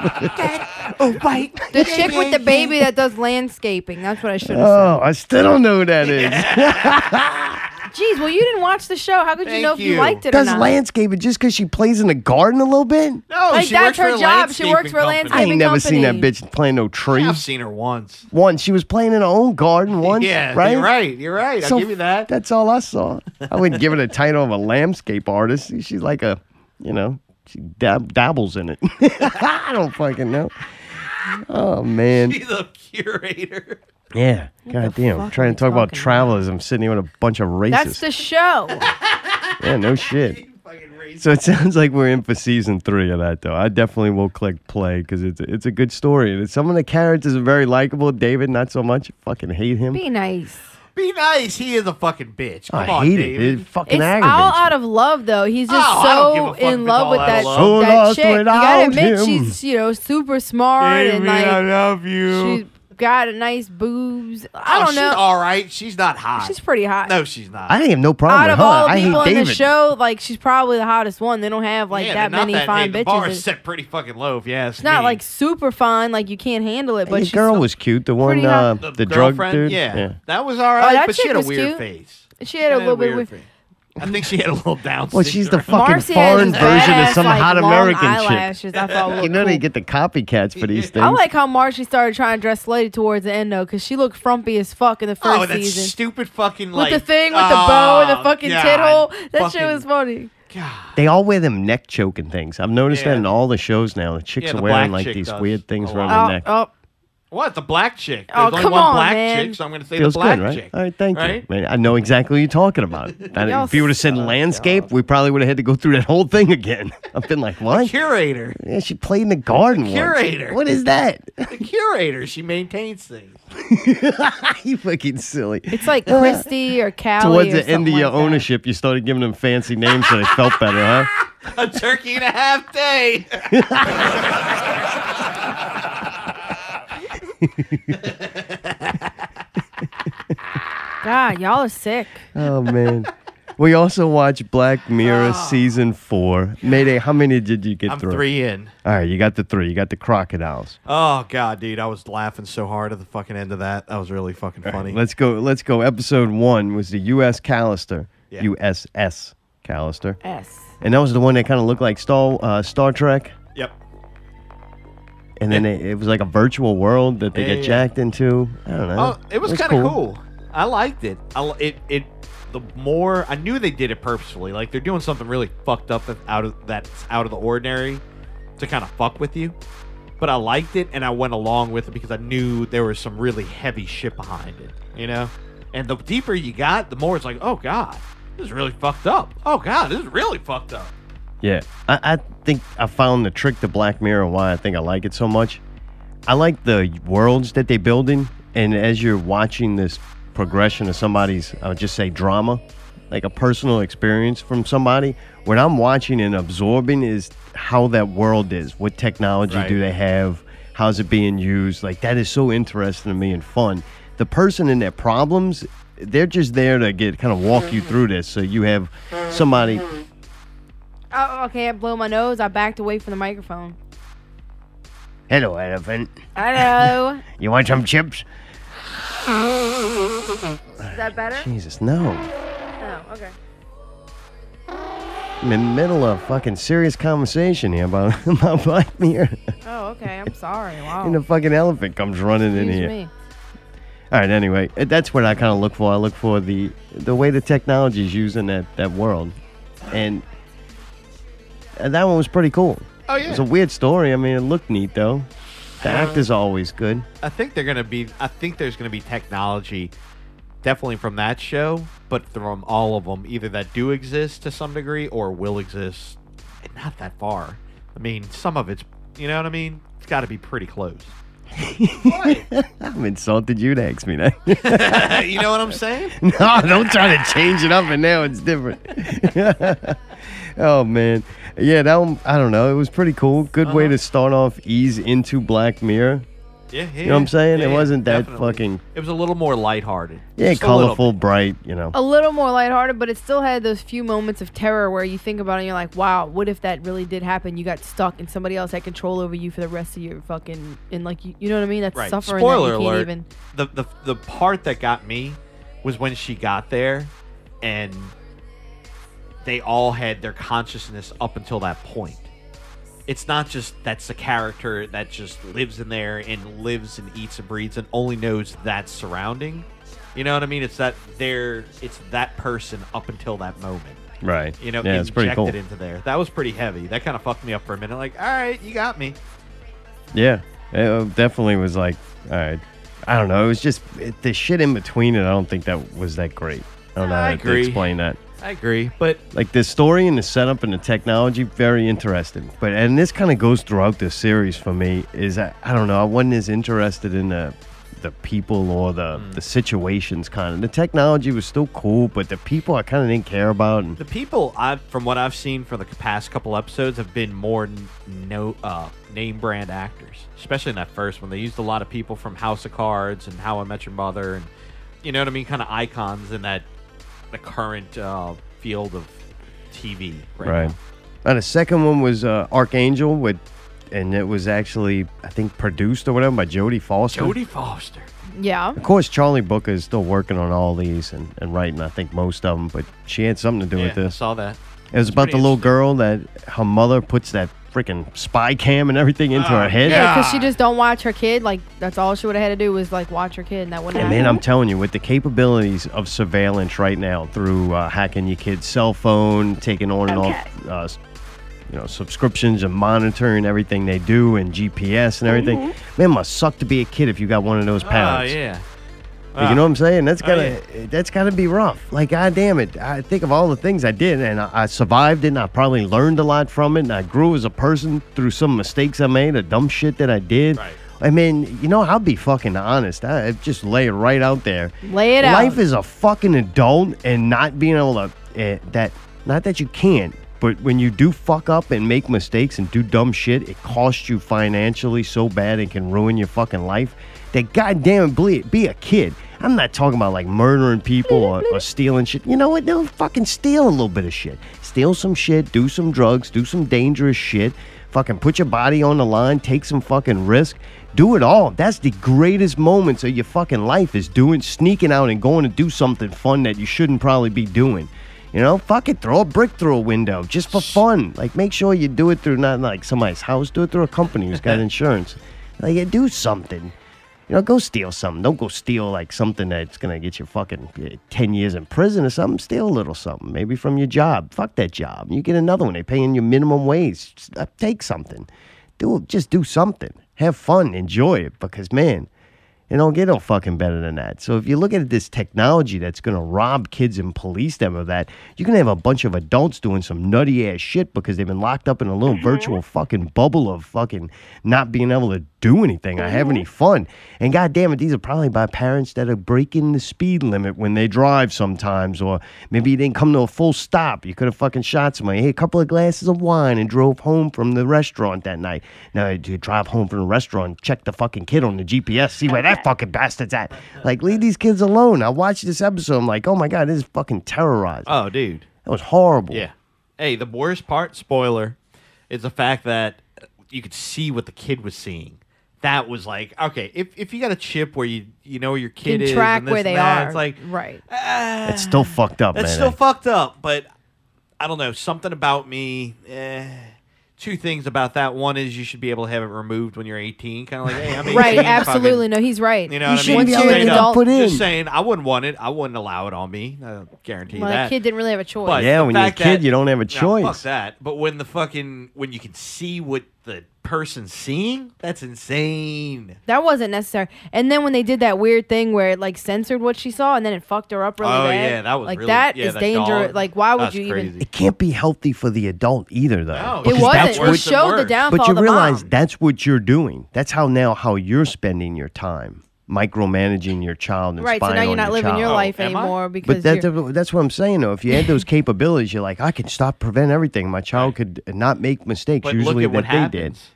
oh, right. The chick with the baby that does landscaping. That's what I should have Oh, I still don't know who that is. said. Jeez, well, you didn't watch the show. How could you Thank know if you you. liked it or Does not? landscaping just because she plays in the garden a little bit? No, Like, she that's works her for a job. She works for a landscaping I ain't landscaping never seen that company. bitch playing no tree. company. I've seen her once. One, she was playing in her own garden once. Yeah, right? you're right. You're right. I'll give you that. That's all I saw. I wouldn't give it a title of a landscape artist. She's like a, she dabbles in it. I don't fucking know. Oh, man. She's a curator. Yeah. Goddamn. fuck Trying are to talk we about talking travelers. I'm sitting here with a bunch of racists. That's the show. Yeah, no shit. So it sounds like we're in for season 3 of that, though. I definitely will click play because it's a good story. And some of the characters are very likable. David, not so much. I fucking hate him. Be nice. Be nice. He is a fucking bitch. Come I on, hate David. it. It fucking It's aggravates all me. out of love, though. He's just I don't give a so fuck in if love it's with all that, out of love. So that lost chick. You without gotta admit, him. she's super smart and like love you. she's got nice boobs. I don't know. She's all right. She's not hot. She's pretty hot. No, she's not. I have no problem Out with of her. all I people hate in David. the show, like she's probably the hottest one. They don't have like that they're not many fine The bar bitches. is set pretty fucking low, if you ask It's not me. like super fine, like you can't handle it. But The she's girl was cute. The one, pretty hot. the drug girlfriend, dude. Yeah, that was all right, that but she chick had a was weird cute. face. She had a little bit weird. face. I think she had a little Down Well, she's the syndrome. fucking Marcy has foreign these version of badass, some like, hot long American eyelashes. chick. I thought You looked know they cool. get the copycats for these things. I like how Marcy started trying to dress slutty towards the end though, because she looked frumpy as fuck in the first Oh, that season. stupid fucking With like the thing with the bow and the fucking God, tit hole. That fucking- shit was funny. They all wear them neck choking things. I've noticed Yeah. that in all the shows now. The chicks Yeah, are the wearing black like chick these does weird things a around lot. the neck. Oh, What? The black chick. Oh, There's only come one on, black man. chick, so I'm going to say Feels the black good, right? chick. All right, thank Right? you. Man, I know exactly what you're talking about. Y'all If you would have said suck, landscape, we probably would have had to go through that whole thing again. I've been like, what? Curator. Yeah, she played in the garden once. Curator. What is that? The curator. She maintains things. You fucking silly. it's like Christy or Callie. Towards or the end of something your like that. ownership, you started giving them fancy names so they felt better, huh? A turkey and a half day. God, y'all are sick. Oh, man. We also watched Black Mirror Season 4. Mayday, how many did you get I'm through? 3 in. All right, you got the 3. You got the crocodiles. Oh, God, dude. I was laughing so hard at the fucking end of that. That was really fucking funny. Let's go. Episode 1 was the U.S. Callister. Yeah. USS Callister. S. And that was the one that kind of looked like Star Trek. Yep. And then it was like a virtual world that they Yeah, get jacked into. I don't know. Oh, it was kind of cool. I liked it. The more I knew they did it purposefully, like they're doing something really fucked up that's out of the ordinary to kind of fuck with you. But I liked it and I went along with it because I knew there was some really heavy shit behind it, you know. And the deeper you got, the more it's like, oh God, this is really fucked up. Oh God, this is really fucked up. Yeah. I think I found the trick to Black Mirror and why I think I like it so much. I like the worlds that they build in, and as you're watching this progression of somebody's, I would just say drama, like a personal experience from somebody, what I'm watching and absorbing is how that world is. What technology do they have? How's it being used? Like, that is so interesting to me and fun. The person and their problems, they're just there to kind of walk you through this. So you have somebody. Oh, okay. I blew my nose. I backed away from the microphone. Hello, elephant. Hello. You want some chips? Is that better? Jesus, no. Oh, okay. I'm in the middle of a fucking serious conversation here about Black Mirror. Oh, okay. I'm sorry. Wow. And the fucking elephant comes running in Excuse here. me. All right, anyway, that's what I kind of look for. I look for the way the technology is used in that world. And that one was pretty cool. Oh, yeah. It was a weird story. I mean, it looked neat, though. The actor's always good. I think there's gonna be technology, definitely from that show, but from all of them, either that do exist to some degree or will exist, and not that far. I mean, some of it's, you know what I mean? It's got to be pretty close. I'm insulted you'd ask me that. You know what I'm saying? No, don't try to change it up and now it's different. Oh, man. Yeah, that one, I don't know. It was pretty cool. Good way to start off, ease into Black Mirror. Yeah. You know what I'm saying? Yeah, it wasn't that definitely. fucking... It was a little more lighthearted. Yeah, Just a little colorful, bright, you know. A little more lighthearted, but it still had those few moments of terror where you think about it and you're like, wow, what if that really did happen? You got stuck and somebody else had control over you for the rest of your fucking... And like, you know what I mean? That's Right. suffering Spoiler that you alert. can't even... The part that got me was when she got there and they all had their consciousness up until that point. It's not just that's a character that just lives in there and lives and eats and breathes and only knows that surrounding. You know what I mean? It's that person up until that moment. Right. You know, yeah, it's pretty cool. injected into there. That was pretty heavy. That kind of fucked me up for a minute. Like, all right, you got me. Yeah, it definitely was like, all right. I don't know. It was just the shit in between it. I don't think that was that great. I don't know how to explain that. I agree, but like the story and the setup and the technology, very interesting. And this kind of goes throughout the series for me. Is I don't know. I wasn't as interested in the the people or the situations kind of. The technology was still cool, but the people I kind of didn't care about. And The people, from what I've seen for the past couple episodes, have been more name brand actors, especially in that first one. They used a lot of people from House of Cards and How I Met Your Mother, and you know what I mean, kind of icons in the current field of TV right now. And the second one was Archangel and it was actually, I think, produced or whatever by Jodie Foster. Jodie Foster. Yeah. Of course, Charlie Booker is still working on all these and writing, I think, most of them, but she had something to do with this. I saw that. It was about the little girl that her mother puts that freaking spy cam and everything into her head. Yeah, because she just don't watch her kid. Like, that's all she would have had to do was, like, watch her kid, and that wouldn't happen. Man, I'm telling you, with the capabilities of surveillance right now through hacking your kid's cell phone, taking on and off subscriptions and monitoring everything they do and GPS and everything. Man, it must suck to be a kid if you got one of those parents. Oh, yeah. Like, you know what I'm saying? That's gotta be rough. Like, God damn it. I think of all the things I did, and I survived it, and I probably learned a lot from it, and I grew as a person through some mistakes I made, the dumb shit that I did. Right. I mean, I'll be fucking honest. I just lay it right out there. Lay it out. Life is a fucking adult, and not being able to, not that you can't, but when you do fuck up and make mistakes and do dumb shit, it costs you financially so bad it can ruin your fucking life. That goddamn be a kid. I'm not talking about like murdering people or stealing shit. You know what? They'll fucking steal a little bit of shit. Steal some shit, do some drugs, do some dangerous shit. Fucking put your body on the line, take some fucking risk. Do it all. That's the greatest moments of your fucking life is sneaking out and going to do something fun that you shouldn't probably be doing. Fuck it, throw a brick through a window just for fun. Like, make sure you do it through not like somebody's house. Do it through a company who's got insurance. Like, do something. Go steal something. Don't go steal like something that's going to get you fucking 10 years in prison or something. Steal a little something, maybe from your job. Fuck that job. You get another one. They're paying you minimum wage. Take something. Just do something. Have fun. Enjoy it because, man, it don't get no fucking better than that. So if you look at this technology that's going to rob kids and police them of that, you're going to have a bunch of adults doing some nutty ass shit because they've been locked up in a little virtual fucking bubble of fucking not being able to do anything or have any fun. And God damn it, these are probably by parents that are breaking the speed limit when they drive sometimes, or maybe you didn't come to a full stop. You could have fucking shot somebody. Hey, a couple of glasses of wine and drove home from the restaurant that night. Now you drive home from the restaurant, check the fucking kid on the GPS, see where that fucking bastard's at. Like, leave these kids alone. I watched this episode. I'm like, oh my God, this is fucking terrorizing. Oh, dude. That was horrible. Yeah. Hey, the worst part, spoiler, is the fact that you could see what the kid was seeing. That was like, okay, if you got a chip where you know where your kid is, track and this where and they that, are, it's like, right? It's still fucked up, man. It's still fucked up, but I don't know. Something about me. Two things about that. One is you should be able to have it removed when you're 18. Kind of like, hey, I'm 18. Right, absolutely. No, he's right. You know what I mean? Once you're an adult, just saying, I wouldn't want it. I wouldn't allow it on me. I guarantee well, that. that kid didn't really have a choice. But yeah, when you're a kid, you don't have a choice. No, fuck that. But when when you can see what the person's seeing, that's insane. That wasn't necessary. And then when they did that weird thing where it like censored what she saw and then it fucked her up really bad. Oh yeah, that was like really, that yeah, is that dangerous. dog, like why would you crazy. even? It can't be healthy for the adult either, though. No, it wasn't. It showed the downfall. But you of the realize mom. that's what you're doing. That's how you're spending your time, micromanaging your child and right. So now you're not living your life anymore because. But that's what I'm saying, though. If you had those capabilities, you're like, I can prevent everything. My child could not make mistakes. But usually look at that what they did. happens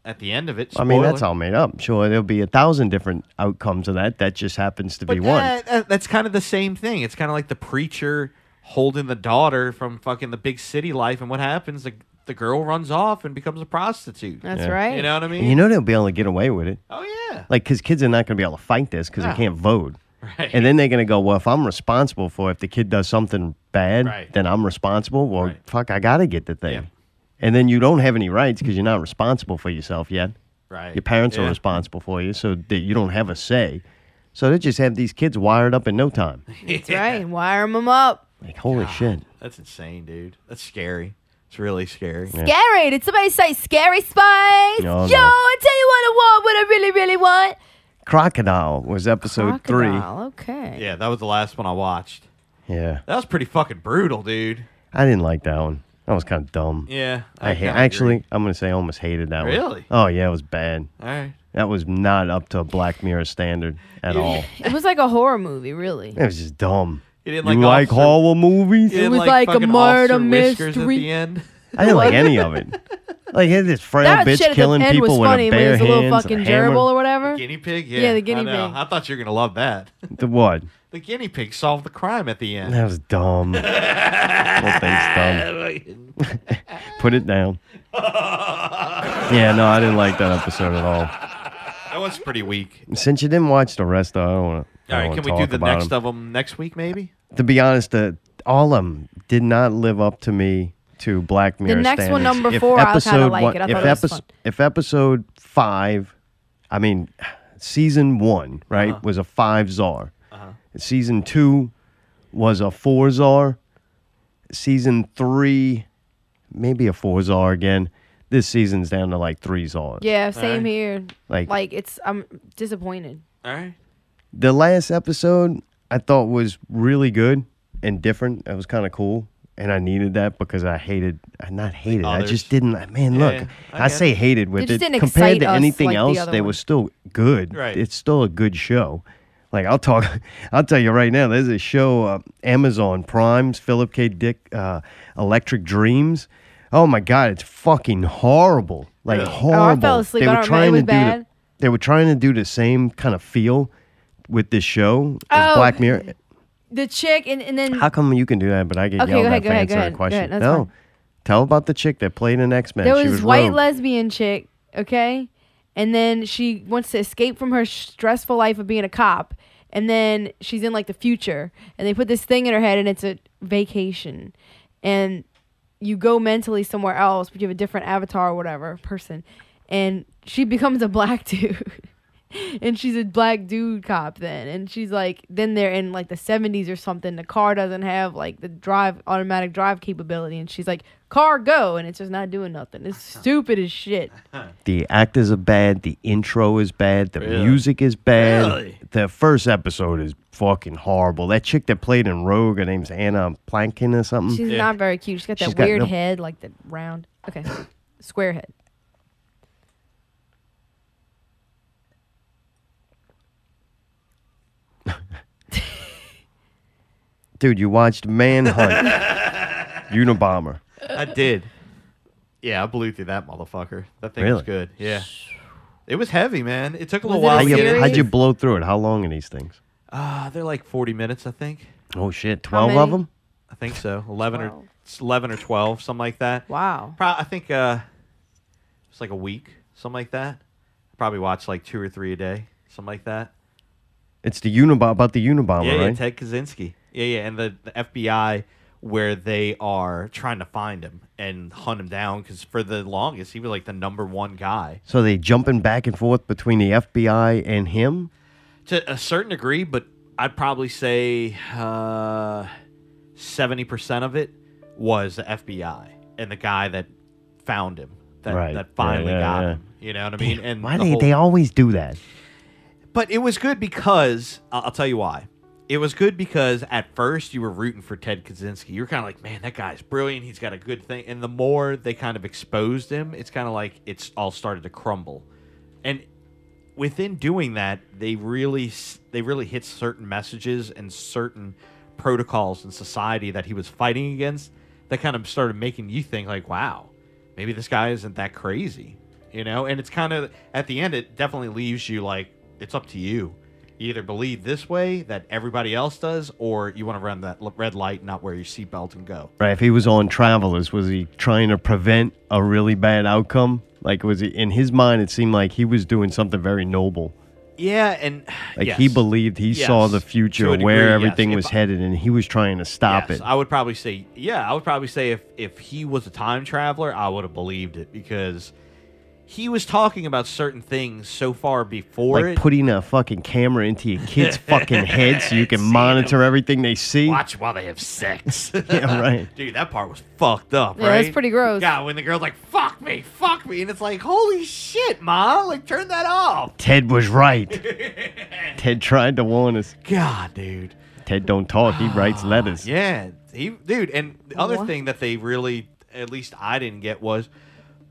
at the end of it. I mean, that's all made up. Sure, there'll be 1,000 different outcomes of that. That just happens to be one. That's kind of the same thing. It's kind of like the preacher holding the daughter from fucking the big city life, and what happens? The girl runs off and becomes a prostitute. That's right. You know what I mean? And you know they'll be able to get away with it. Oh yeah. Like, because kids are not going to be able to fight this because No. they can't vote. Right. And then they're going to go, well, if I'm responsible for if the kid does something bad, Right. then I'm responsible. Well, Right. fuck, I got to get the thing. Yeah. And then you don't have any rights because you're not responsible for yourself yet. Right. Your parents are Yeah. responsible for you, so that you don't have a say. So they just have these kids wired up in no time. That's right. Wire them up. Like, holy shit. That's insane, dude. That's scary. It's really scary. Yeah. Scary. Did somebody say scary spice? No, Yo, no. I tell you what I want. What I really, really want. Crocodile was episode 3. Crocodile, okay. Yeah, that was the last one I watched. Yeah. That was pretty fucking brutal, dude. I didn't like that one. That was kind of dumb. Yeah. I'm going to say I almost hated that one. Really? Oh, yeah, it was bad. All right. That was not up to a Black Mirror standard at all. It was like a horror movie, really. It was just dumb. You didn't You like horror movies? You didn't was like a fucking murder Officer Whiskers mystery. at the end? I didn't like any of it. Like, hey, this frail That bitch shit at killing the end people was with funny a when he bare was a little hands fucking and a hammer. gerbil or whatever. Guinea pig? Yeah, the guinea I know. pig. I thought you were going to love that. The what? The guinea pig solved the crime at the end. That was dumb. Whole thing's dumb. Put it down. Yeah, no, I didn't like that episode at all. That was pretty weak. Since you didn't watch the rest, I don't want to. All right, can we do the next of them next week, maybe? To be honest, all of them did not live up to me to Black Mirror next one, standards. number If 4, I episode kinda like one- it. I if thought it was fun. If episode 5, I mean, season 1, right, was a 5 czar. Season 2 was a 4 czar. Season 3, maybe a 4 czar again. This season's down to like 3 czars. Yeah, same here. Like- I'm disappointed. All right. The last episode I thought was really good and different. It was kind of cool. And I needed that because I not hated, I others. just didn't, man, look, Yeah, I say hated with It just it. didn't Compared excite to us anything like the else, other they one. were still good. Right. It's still a good show. Like, I'll tell you right now, there's a show, Amazon Prime's Philip K. Dick, Electric Dreams. Oh my God, it's fucking horrible. Like, horrible. Oh, I fell asleep. I don't remember. It was bad. They were trying to do the same kind of feel with this show as Oh. Black Mirror. The chick and then How come you can do that, but I get Okay, yelled go at ahead, for go ahead, answering go a ahead, question? go ahead, that's No. fine. Tell about the chick that played an X-Men. there She was was white rogue. lesbian chick, okay? And then she wants to escape from her stressful life of being a cop. And then she's in like the future. And they put this thing in her head and it's a vacation. And you go mentally somewhere else, but you have a different avatar or whatever person. And she becomes a black dude. And she's a black dude cop then. And she's like, then they're in like the 70s or something. The car doesn't have like the automatic drive capability. And she's like, car go. And it's just not doing nothing. It's stupid as shit. The actors are bad. The intro is bad. The Really? music is bad. Really? The first episode is fucking horrible. That chick that played in Rogue, her name's Anna Plankin or something. She's not very cute. She's got that She's got weird no- head, like the round. Okay. Square head. Dude, you watched Manhunt. Unabomber. I did. Yeah, I blew through that motherfucker. That thing was Really? good. Yeah. It was heavy, man. It took a little Was it while a to get series? in. How'd you blow through it? How long are these things? They're like 40 minutes, I think. Oh, shit. How 12 of many? them? I think so. 11 12. or 11 or 12, something like that. Wow. I think it's like a week, something like that. Probably watch like 2 or 3 a day, something like that. It's the about the Unabomber, Yeah, right? Ted Kaczynski. Yeah, and the FBI where they are trying to find him and hunt him down because for the longest he was like the #1 guy. So they jumping back and forth between the FBI and him? To a certain degree, but I'd probably say 70% of it was the FBI and the guy that found him, Right. that finally Yeah, got yeah. him. You know what I mean? And Why the they whole- they always do that? But it was good because I'll tell you why. It was good because at first you were rooting for Ted Kaczynski. You were kind of like, man, that guy's brilliant. He's got a good thing. And the more they kind of exposed him, it's kind of like it's all started to crumble. And within doing that, they really hit certain messages and certain protocols in society that he was fighting against that kind of started making you think like, wow, maybe this guy isn't that crazy, you know? And it's kind of, at the end, it definitely leaves you like, it's up to you. You either believe this way that everybody else does, or you want to run that red light, not wear your seatbelt and go. Right. If he was on Travelers, was he trying to prevent a really bad outcome? Like, was he in his mind? It seemed like he was doing something very noble. Yeah, and Like yes. he believed he Yes. saw the To future, a degree, where yes. everything If was I- headed, and he was trying to stop Yes, it. I would probably say, if he was a time traveler, I would have believed it because he was talking about certain things so far before Like it. putting a fucking camera into your kid's fucking head so you can See monitor everything they see. Watch while they have sex. Yeah, right. Dude, that part was fucked up, Yeah, right? that's pretty gross. God, when the girl's like, fuck me, and it's like, holy shit, Ma, like, turn that off. Ted was right. Ted tried to warn us. God, dude. Ted don't talk. He writes letters. Yeah, dude, and the other What? thing that they really, at least I didn't get was,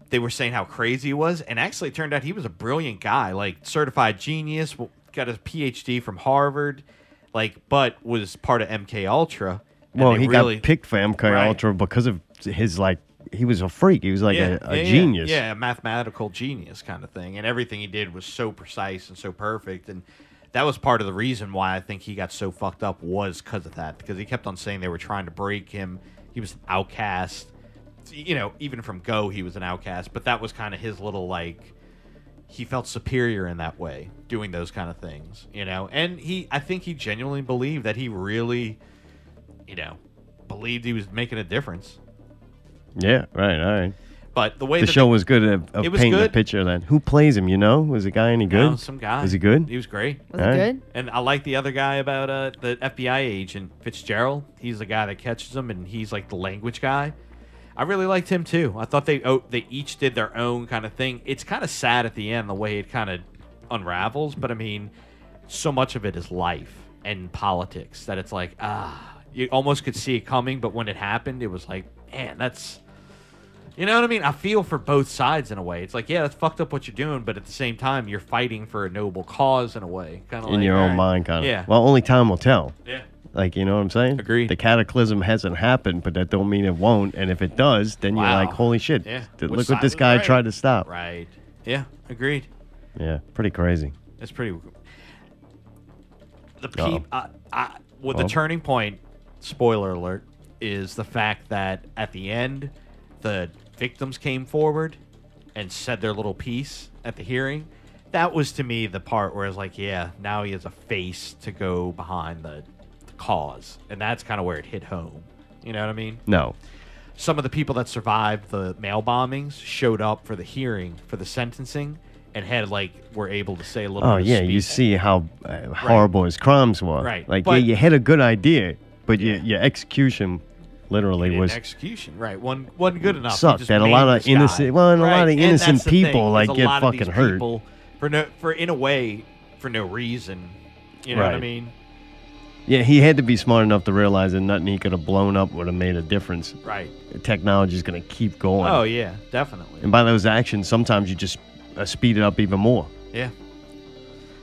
they were saying how crazy he was, and actually it turned out he was a brilliant guy, like certified genius, got his PhD from Harvard, like, but was part of MK Ultra. Well, he got picked for MK Ultra because of his, like, he was a freak. He was like a genius. Yeah, a mathematical genius kind of thing. And everything he did was so precise and so perfect. And that was part of the reason why I think he got so fucked up was because of that. Because he kept on saying they were trying to break him. He was an outcast. You know, even from Go, he was an outcast. But that was kind of his little, like, he felt superior in that way, doing those kind of things, you know. And I think he genuinely believed that he really, you know, believed he was making a difference. Yeah, right, all right. But the way the show was good at painting the picture of that. Who plays him, you know? Was the guy any good? No, some guy. Was he good? He was great. Was he good? And I like the other guy about the FBI agent, Fitzgerald. He's the guy that catches him, and he's like the language guy. I really liked him too. I thought they each did their own kind of thing. It's kind of sad at the end the way it kind of unravels, but I mean, so much of it is life and politics that it's like, you almost could see it coming, but when it happened, it was like, man, that's, you know what I mean? I feel for both sides in a way. It's like, yeah, that's fucked up what you're doing, but at the same time, you're fighting for a noble cause in a way. Kind of in like, your own mind, kind of. Yeah. Well, only time will tell. Yeah. Like, you know what I'm saying? Agreed. The cataclysm hasn't happened, but that don't mean it won't. And if it does, then you're like, holy shit. Yeah. Look what this guy tried to stop. Right. Yeah. Agreed. Yeah. Pretty crazy. It's pretty. The the turning point, spoiler alert, is the fact that at the end, the victims came forward and said their little piece at the hearing. That was, to me, the part where I was like, yeah, now he has a face to go behind the cause. And that's kind of where it hit home. You know what I mean? No. Some of the people that survived the mail bombings showed up for the hearing, for the sentencing, and were able to say a little bit of yeah, speech. you see how horrible his crimes were. Right. Like, But- you had a good idea, but your execution literally was execution, right? Wasn't good enough. sucked. That a lot of innocent, a lot of innocent people get fucking hurt. In a way, for no reason. You know what I mean? Yeah, he had to be smart enough to realize that nothing he could have blown up would have made a difference. Right. The technology's going to keep going. Oh yeah, definitely. And by those actions, sometimes you just speed it up even more. Yeah.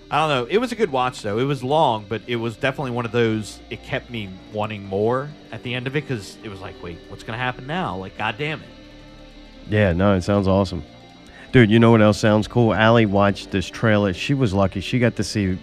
I don't know. It was a good watch, though. It was long, but it was definitely one of those, it kept me wanting more at the end of it, because it was like, wait, what's going to happen now? Like, God damn it. Yeah, no, it sounds awesome. Dude, you know what else sounds cool? Allie watched this trailer. She was lucky. She got to see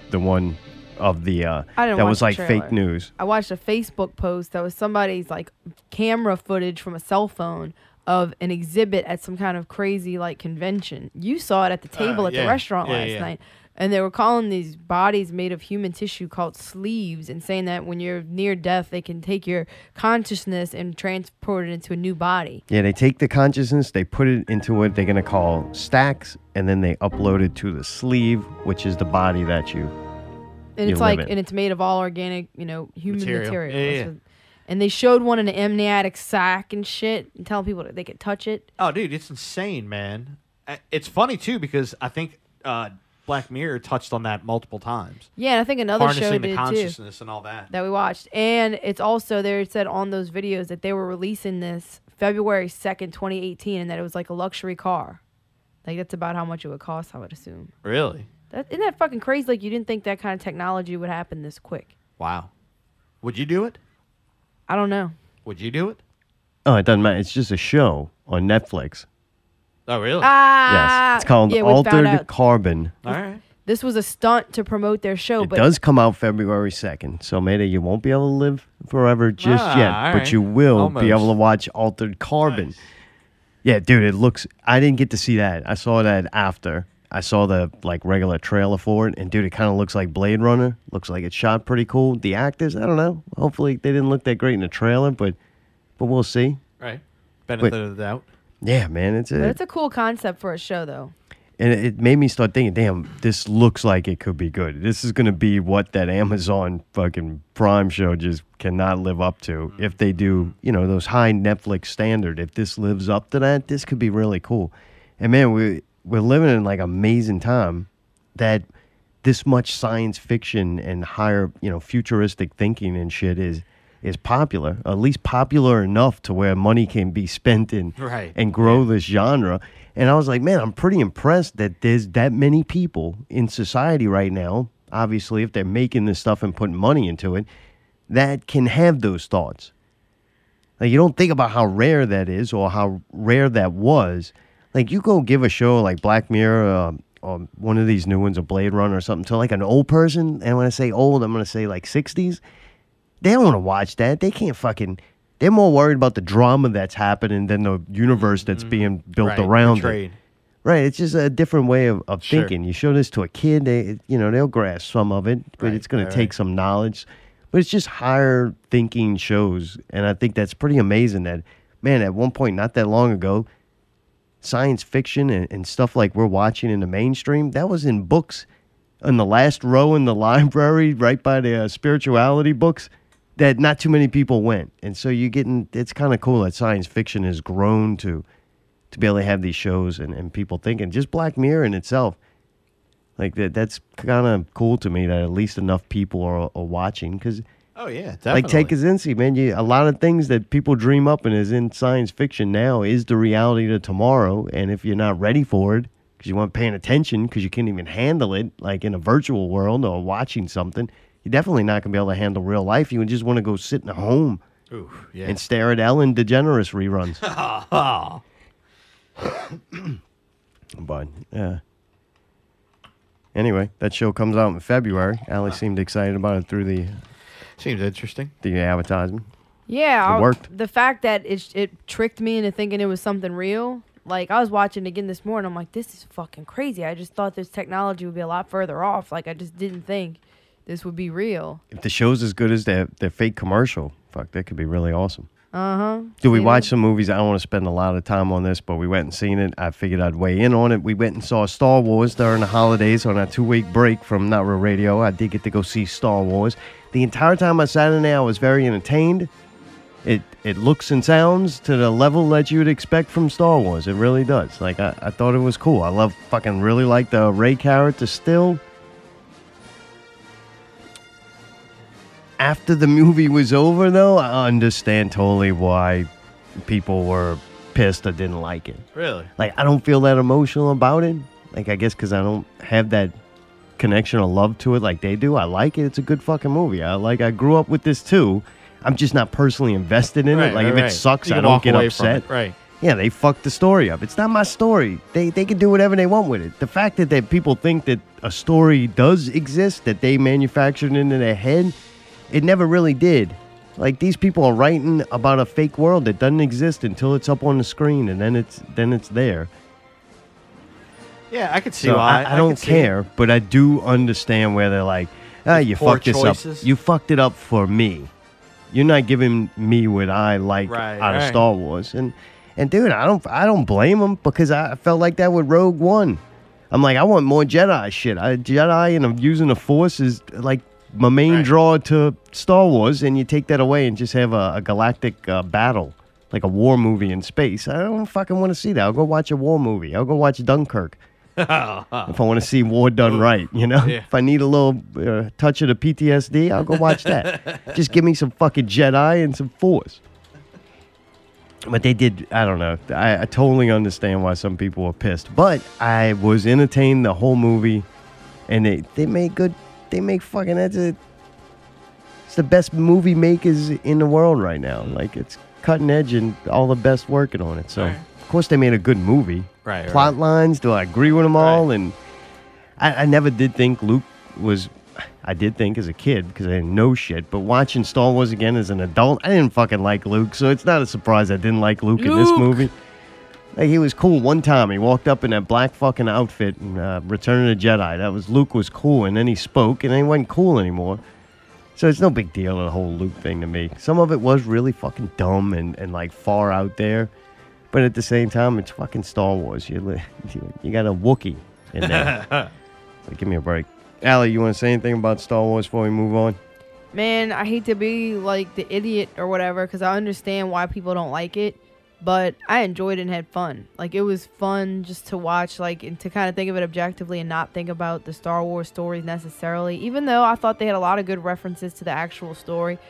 the one of the, that was like fake news. I watched a Facebook post that was somebody's like camera footage from a cell phone of an exhibit at some kind of crazy like convention. You saw it at the table at the restaurant last night. And they were calling these bodies made of human tissue called sleeves, and saying that when you're near death, they can take your consciousness and transport it into a new body. Yeah, they take the consciousness, they put it into what they're going to call stacks, and then they upload it to the sleeve, which is the body that you And it's live in. and it's made of all organic, human material. Yeah. And they showed one in an amniotic sac and shit, and telling people that they could touch it. Oh, dude, it's insane, man. It's funny, too, because I think Black Mirror touched on that multiple times. Yeah, and I think another show Harnessing did the too. consciousness and all that. That we watched. And it's also, they said on those videos that they were releasing this February 2nd, 2018, and that it was like a luxury car. Like, that's about how much it would cost, I would assume. Really? Isn't that fucking crazy? Like, you didn't think that kind of technology would happen this quick. Wow. Would you do it? I don't know. Would you do it? Oh, it doesn't matter. It's just a show on Netflix. Oh, really? Yes. It's called we found Altered out. Carbon. All right. This was a stunt to promote their show. It but does come out February 2nd. So, Mayday, you won't be able to live forever just yet. all But right. you will Almost. be able to watch Altered Carbon. Nice. Yeah, dude, it looks... I didn't get to see that. I saw that after. I saw the, regular trailer for it. And, dude, it kind of looks like Blade Runner. Looks like it's shot pretty cool. The actors, I don't know. Hopefully, they didn't look that great in the trailer. But we'll see. Right. Benefit of the doubt. Yeah, man, But it's a cool concept for a show, though. And it made me start thinking, damn, this looks like it could be good. This is going to be what that Amazon fucking Prime show just cannot live up to. If they do, those high Netflix standard, if this lives up to that, this could be really cool. And man, we're living in amazing time that this much science fiction and higher, futuristic thinking and shit is is popular, at least popular enough to where money can be spent in and grow this genre. And I was like, man, I'm pretty impressed that there's that many people in society right now, obviously, if they're making this stuff and putting money into it, that can have those thoughts. Like, you don't think about how rare that is or how rare that was. Like, you go give a show like Black Mirror or one of these new ones, a Blade Runner or something, to like an old person, and when I say old, I'm going to say like 60s, they don't want to watch that. They can't fucking... They're more worried about the drama that's happening than the universe that's being built around it. Right, it's just a different way of thinking. You show this to a kid, they'll grasp some of it, but it's going to take some knowledge. But it's just higher thinking shows, and I think that's pretty amazing that, man, at one point not that long ago, science fiction and stuff like we're watching in the mainstream, that was in books in the last row in the library right by the spirituality books that not too many people went. And so it's kind of cool that science fiction has grown to be able to have these shows and people thinking. Just Black Mirror in itself, like that's kind of cool to me that at least enough people are watching. Because, oh yeah, definitely. Like Ted Kaczynski, man, a lot of things that people dream up and is in science fiction now is the reality to tomorrow. And if you're not ready for it, because you weren't paying attention, because you can't even handle it, like in a virtual world or watching something, you're definitely not going to be able to handle real life. You would just want to go sit in a home and stare at Ellen DeGeneres reruns. But, anyway, that show comes out in February. Allie seemed excited about it through the... Seems interesting. The advertisement. Yeah. It worked. The fact that it tricked me into thinking it was something real. Like, I was watching again this morning. I'm like, this is fucking crazy. I just thought this technology would be a lot further off. Like, I just didn't think this would be real. If the show's as good as their fake commercial, fuck, that could be really awesome. Uh-huh. Do we watch some movies? I don't want to spend a lot of time on this, but we went and seen it. I figured I'd weigh in on it. We went and saw Star Wars during the holidays on a 2-week break from Not Real Radio. I did get to go see Star Wars. The entire time I sat in there, I was very entertained. It looks and sounds to the level that you would expect from Star Wars. It really does. Like, I thought it was cool. I really like the Rey character still. After the movie was over, though, I understand totally why people were pissed or didn't like it. Really? Like, I don't feel that emotional about it. Like, I guess because I don't have that connection or love to it like they do. I like it. It's a good fucking movie. I grew up with this, too. I'm just not personally invested in it. Like, if it sucks, I don't get upset. Right. Yeah, they fucked the story up. It's not my story. They can do whatever they want with it. The fact that people think that a story does exist, that they manufactured into their head, it never really did. Like, these people are writing about a fake world that doesn't exist until it's up on the screen, and then it's there. Yeah, I could see so why. I don't care, but I do understand where they're like, you fucked this up. You fucked it up for me. You're not giving me what I like out of Star Wars. And dude, I don't blame them, because I felt like that with Rogue One. I'm like, I want more Jedi shit. Jedi and using the Force is like my main draw to Star Wars, and you take that away and just have a galactic battle, like a war movie in space. I don't fucking want to see that. I'll go watch a war movie. I'll go watch Dunkirk. If I want to see war done right, you know? Yeah. If I need a little touch of the PTSD, I'll go watch that. Just give me some fucking Jedi and some Force. But they did, I don't know. I totally understand why some people were pissed. But I was entertained the whole movie, and they made good, they make fucking, it's the best movie makers in the world right now. Like, it's cutting edge and all the best working on it. So, of course, they made a good movie. Plot lines, do I agree with them all? And I never did think Luke was, I did think as a kid, because I didn't know shit, but watching Star Wars again as an adult, I didn't fucking like Luke, so it's not a surprise I didn't like Luke in this movie. Like, he was cool one time. He walked up in that black fucking outfit and Return of the Jedi. Luke was cool, and then he spoke, and then he wasn't cool anymore. So it's no big deal, the whole Luke thing to me. Some of it was really fucking dumb and like far out there. But at the same time, it's fucking Star Wars. You got a Wookiee in there. So give me a break. Allie, you want to say anything about Star Wars before we move on? Man, I hate to be like the idiot or whatever, because I understand why people don't like it. But I enjoyed it and had fun. Like, it was fun just to watch, like, and to kind of think of it objectively and not think about the Star Wars stories necessarily. Even though I thought they had a lot of good references to the actual story.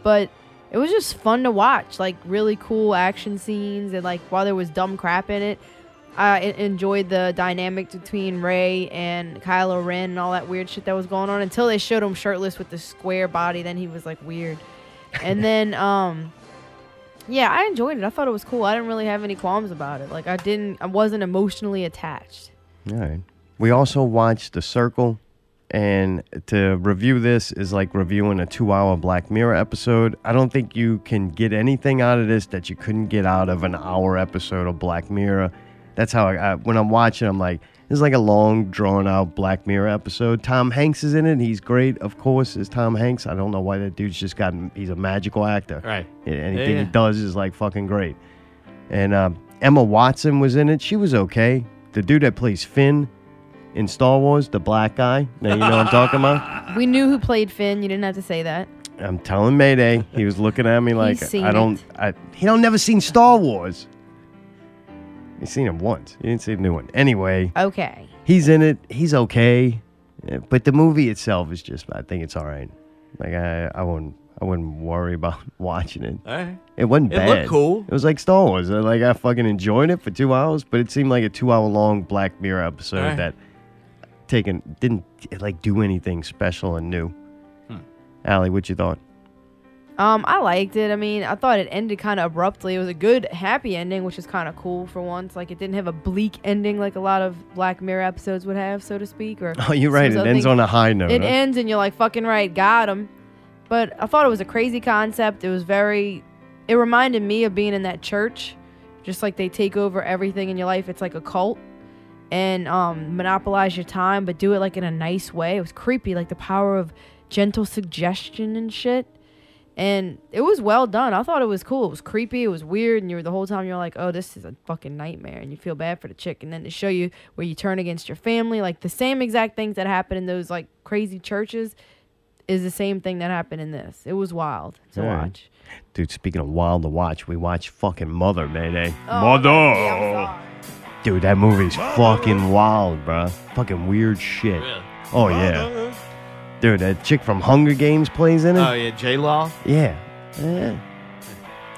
But it was just fun to watch. Like, really cool action scenes. And, like, while there was dumb crap in it, I enjoyed the dynamic between Rey and Kylo Ren and all that weird shit that was going on until they showed him shirtless with the square body. Then he was, like, weird. And then, yeah, I enjoyed it. I thought it was cool. I didn't really have any qualms about it. Like, I wasn't emotionally attached. All right. We also watched The Circle. And to review this is like reviewing a 2-hour Black Mirror episode. I don't think you can get anything out of this that you couldn't get out of an hour episode of Black Mirror. That's how when I'm watching, I'm like, this is like a long, drawn-out Black Mirror episode. Tom Hanks is in it. He's great, of course, as Tom Hanks. I don't know why that dude's just he's a magical actor. Right. Anything he does is like fucking great. And Emma Watson was in it. She was okay. The dude that plays Finn in Star Wars, the black guy. Now you know what I'm talking about? We knew who played Finn. You didn't have to say that. I'm telling Mayday. He was looking at me like, He don't never seen Star Wars. He's seen it once. He didn't see the new one. Anyway. Okay. He's in it. He's okay. But the movie itself is just, I think it's all right. Like, I wouldn't worry about watching it. All right. It wasn't bad. It looked cool. It was like Star Wars. Like, I fucking enjoyed it for 2 hours, but it seemed like a 2-hour long Black Mirror episode that didn't like do anything special and new. Allie, what you thought? I liked it. I mean, I thought it ended kind of abruptly. It was a good, happy ending, which is kind of cool for once. Like, it didn't have a bleak ending like a lot of Black Mirror episodes would have, so to speak. Or oh, you're right. It ends on a high note. It ends and you're like, fucking right, got him. But I thought it was a crazy concept. It reminded me of being in that church. Just like they take over everything in your life. It's like a cult. And monopolize your time, but do it like in a nice way. It was creepy, like the power of gentle suggestion and shit. And it was well done. I thought it was cool. It was creepy. It was weird. And the whole time you're like, oh, this is a fucking nightmare. And you feel bad for the chick. And then to show you where you turn against your family, like the same exact things that happen in those like crazy churches is the same thing that happened in this. It was wild to watch. Dude, speaking of wild to watch, we watched fucking Mother, Mayday. Oh, Mother! yeah, I'm sorry. Dude, that movie's fucking wild, bro. Fucking weird shit. Really? Oh, yeah. Dude, that chick from Hunger Games plays in it. Oh, yeah, J-Law? Yeah.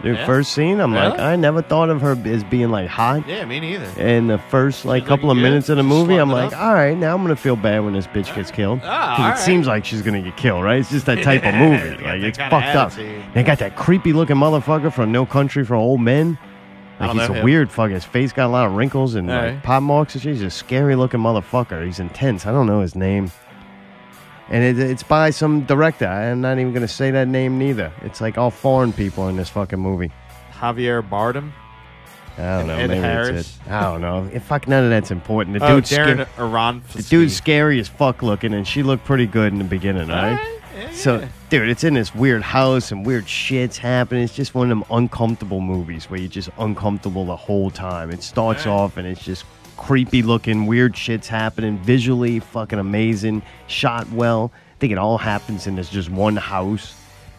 Dude, first scene, I'm like, I never thought of her as being, like, hot. Yeah, me neither. And the first, like, couple of minutes of the movie, I'm like, all right, now I'm going to feel bad when this bitch gets killed. Because it seems like she's going to get killed, right? It's just that type of movie. Like, it's fucked up. They got that creepy-looking motherfucker from No Country for Old Men. Like, he's a weird fucker. His face got a lot of wrinkles and like, pop marks and shit. He's a scary-looking motherfucker. He's intense. I don't know his name. And it's by some director. I'm not even going to say that name neither. It's like all foreign people in this fucking movie. Javier Bardem? I don't know. Ed Maybe Harris? it's it. I don't know. Fuck, none of that's important. The Darren Aronofsky. The dude's scary as fuck looking, and she looked pretty good in the beginning, right? So, dude, it's in this weird house and weird shit's happening. It's just one of them uncomfortable movies where you're just uncomfortable the whole time. It starts off and it's just creepy looking, weird shit's happening. Visually fucking amazing. Shot well. I think it all happens in this just one house.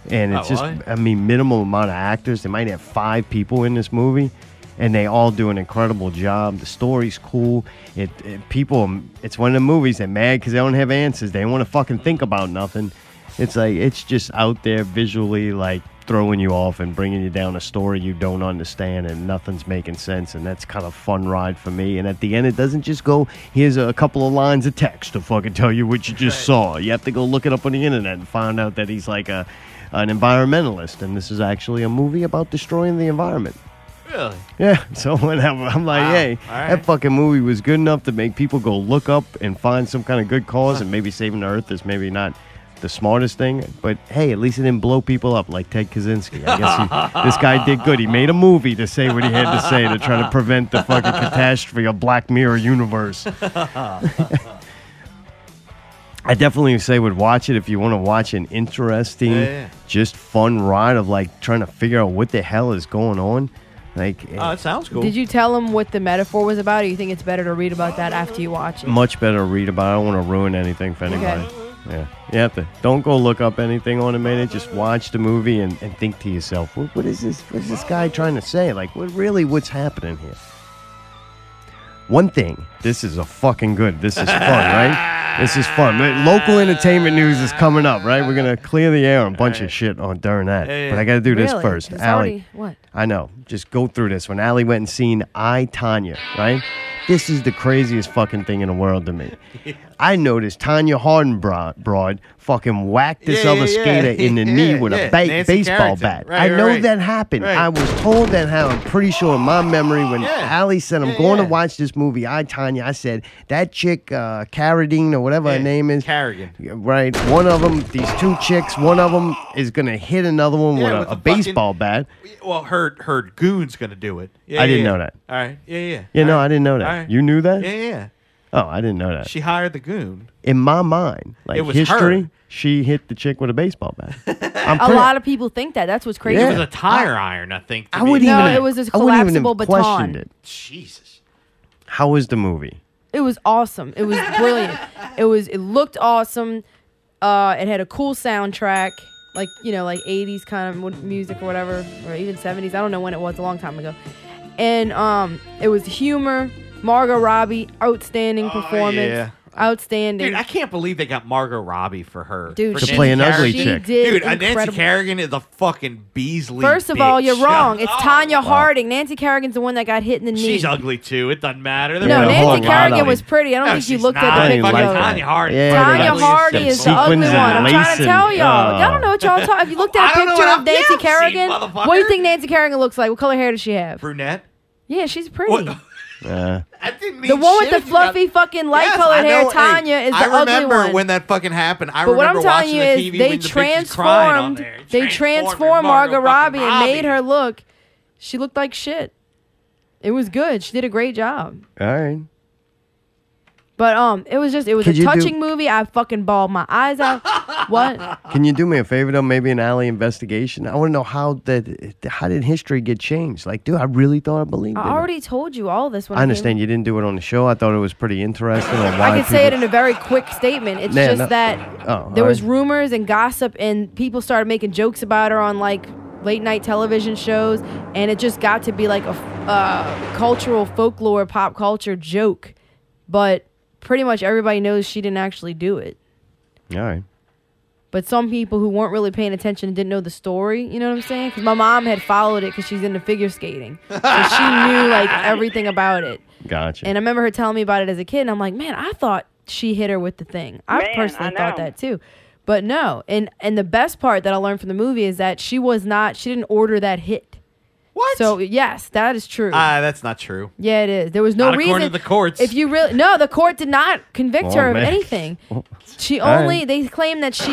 And it's minimal amount of actors. They might have 5 people in this movie. And they all do an incredible job. The story's cool. It's one of the movies that mad because they don't have answers. They don't want to fucking think about nothing. It's like, it's just out there visually, like, throwing you off and bringing you down a story you don't understand and nothing's making sense. And that's kind of fun ride for me. And at the end, it doesn't just go, here's a couple of lines of text to fucking tell you what you just saw. You have to go look it up on the internet and find out that he's like an environmentalist. And this is actually a movie about destroying the environment. Really? Yeah. So whenever I'm like, hey, that fucking movie was good enough to make people go look up and find some kind of good cause, and maybe saving the earth is maybe not the smartest thing, but hey, at least it didn't blow people up like Ted Kaczynski. I guess this guy did good. He made a movie to say what he had to say to try to prevent the fucking catastrophe of Black Mirror universe. I definitely say would watch it if you want to watch an interesting, just fun ride of like trying to figure out what the hell is going on. Like, it sounds cool. Did you tell him what the metaphor was about, or you think it's better to read about that after you watch it? Much better to read about it. I don't want to ruin anything for anybody. Okay. Yeah, you have to. Don't go look up anything on it, man. Just watch the movie and think to yourself, what is this? What is this guy trying to say? Like, what's happening here? One thing, this is a fucking good. This is fun, right? This is fun. Local entertainment news is coming up, right? We're going to clear the air on a bunch of shit during that. But I got to do this first. It's Allie, already, what? I know. Just go through this. When Allie went and seen I, Tonya, right? This is the craziest fucking thing in the world to me. I noticed Tonya Harding broad fucking whacked this other skater in the knee with a baseball bat. Right, I know that happened. Right. I was told that happened. I'm pretty sure in my memory when Allie said, I'm going to watch this movie, I, Tonya, I said, that chick, Carradine or whatever her name is. Carrigan. Right. One of them, these two chicks, one of them is going to hit another one with a baseball bat. Well, her goon's going to do it. I didn't know that. All right. Yeah. No, I didn't know that. Right. You knew that? Yeah. Oh, I didn't know that. She hired the goon. In my mind, like It was history, her. she hit the chick with a baseball bat. A lot of people think that. That's what's crazy. It was a tire iron, I think. I wouldn't No, even. it was a I wouldn't even collapsible have questioned baton. it. Jesus. How was the movie? It was awesome. It was brilliant. It looked awesome. It had a cool soundtrack, like 80s kind of music or whatever, or even 70s. I don't know when it was, a long time ago. And it was humor. Margot Robbie, outstanding performance. Yeah. Outstanding. Dude, I can't believe they got Margot Robbie for her. Dude, To play an ugly chick. Did Dude, Nancy Kerrigan is a fucking Beasley. First of all, you're bitch. wrong. It's Tonya Harding. Nancy Kerrigan's the one that got hit in the knee. She's ugly too. It doesn't matter. No, Yeah, hold Nancy on, Kerrigan Lottie. was pretty. I don't think you she's looked not. at the I didn't picture. like Fucking that. Tonya Harding. Yeah, Tonya the Harding sequins is the ugly and one. I'm trying to lacing. tell y'all. Y'all don't know what y'all talking. If you looked at a I don't know picture what of Nancy I've seen, Kerrigan, motherfucker. what do you think Nancy Kerrigan looks like? What color hair does she have? Brunette. Yeah, she's pretty. What? Uh, That didn't mean The one with shit. the fluffy fucking light-colored hair, Tonya, is the ugly one. I remember when that fucking happened. I But what I'm remember telling watching you the is TV they when the bitch was crying on transformed. there. They transformed Margot Robbie and made her look. She looked like shit. It was good. She did a great job. all right. But it was a Could you touching movie. I fucking bawled my eyes out. What? Can you do me a favor though? Maybe an Alley investigation. I want to know how did history get changed? Like, dude, I really thought I believed. I in it. already told you all this. When I understand you didn't do it on the show. I thought it was pretty interesting. On why I could say it people- in a very quick statement. It's Nah, just no. that Oh, there all was right. rumors and gossip, and people started making jokes about her on like late night television shows, and it just got to be like a cultural folklore, pop culture joke. But pretty much everybody knows she didn't actually do it. All right. But some people who weren't really paying attention and didn't know the story, you know what I'm saying? Because my mom had followed it because she's into figure skating. So she knew like everything about it. Gotcha. And I remember her telling me about it as a kid, and I'm like, man, I thought she hit her with the thing. I personally thought that too. But no. And the best part that I learned from the movie is that she didn't order that hit. What? So yes, that is true. That's not true. Yeah, it is. There was no Not reason. according to the courts. If you really the court did not convict Oh, her of man. anything. She All only right. they claim that she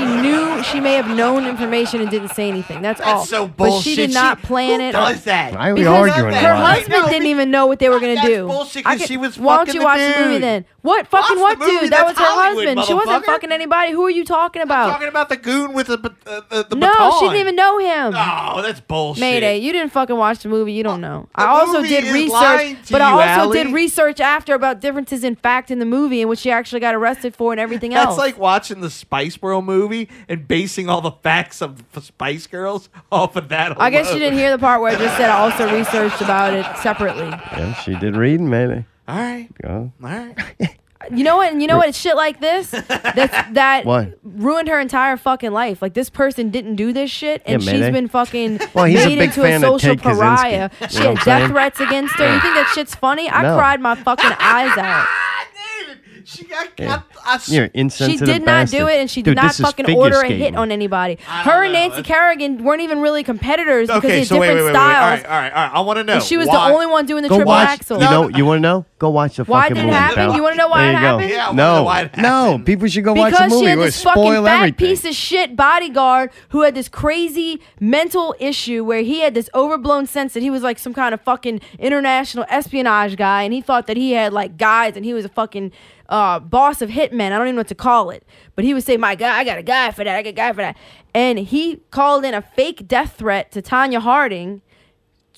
may have known information and didn't say anything. That's all. so But she did bullshit. not plan Who it. does that? Why are we Because arguing her about it? husband didn't even know what they were gonna That's do. bullshit, 'cause she was Why don't fucking you the watch the movie dude. then? What fucking Watch what the movie, dude? That that's was her Hollywood, husband. She wasn't motherfucker. fucking anybody. Who are you talking I'm about? talking about the goon with the No, baton. she didn't even know him. Oh, that's bullshit. Mayday, you didn't fucking watch the movie. You don't know. The I also movie did is research, lying to but I you, also Allie. did research after about differences in fact in the movie and what she actually got arrested for and everything else. That's like watching the Spice World movie and basing all the facts of the Spice Girls off of that. I guess you alone. didn't hear the part where I just said I also researched about it separately. Yeah, she did reading, maybe. All right. Go. All right. You know what? And you know what? It's shit like this that What? ruined her entire fucking life. Like this person didn't do this shit, and Yeah, she's Mayday. been fucking Well, he's a made big into fan a of social Ted Kaczynski. pariah. You She know had what I'm death saying? threats against her. You think that shit's funny? I No. cried my fucking eyes out. She got. Yeah. I You're an She insensitive did not bastard. do it, and she Dude, did not this is fucking figure order a skating. hit on anybody. I don't Her and know. Nancy Kerrigan weren't even really competitors because they Okay, had so wait. different All styles. right. I want to know. And she was why. the only one doing the Go triple watch. axel. You know. You want to know? Go watch the Why fucking did it movie. happen? pal. You wanna know why there it you happened? Yeah, I wanna No, know why it no. happened. People should go watch the Because movie. she had We'll this fucking spoil fat everything. piece of shit bodyguard who had this crazy mental issue where he had this overblown sense that he was like some kind of fucking international espionage guy, and he thought that he had like guys and he was a fucking boss of hitmen. I don't even know what to call it. But he would say, my God, I got a guy for that. I got a guy for that. And he called in a fake death threat to Tonya Harding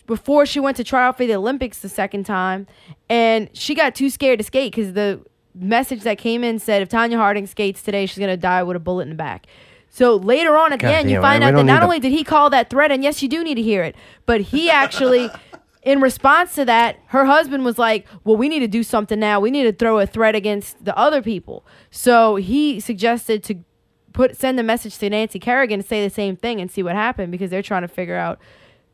before she went to try out for the Olympics the second time. And she got too scared to skate because the message that came in said if Tonya Harding skates today, she's going to die with a bullet in the back. So later on at the end, you find out that not only did he call that threat, and yes, you do need to hear it, but he actually in response to that, her husband was like, well, we need to do something now. We need to throw a threat against the other people. So he suggested to send a message to Nancy Kerrigan to say the same thing and see what happened, because they're trying to figure out.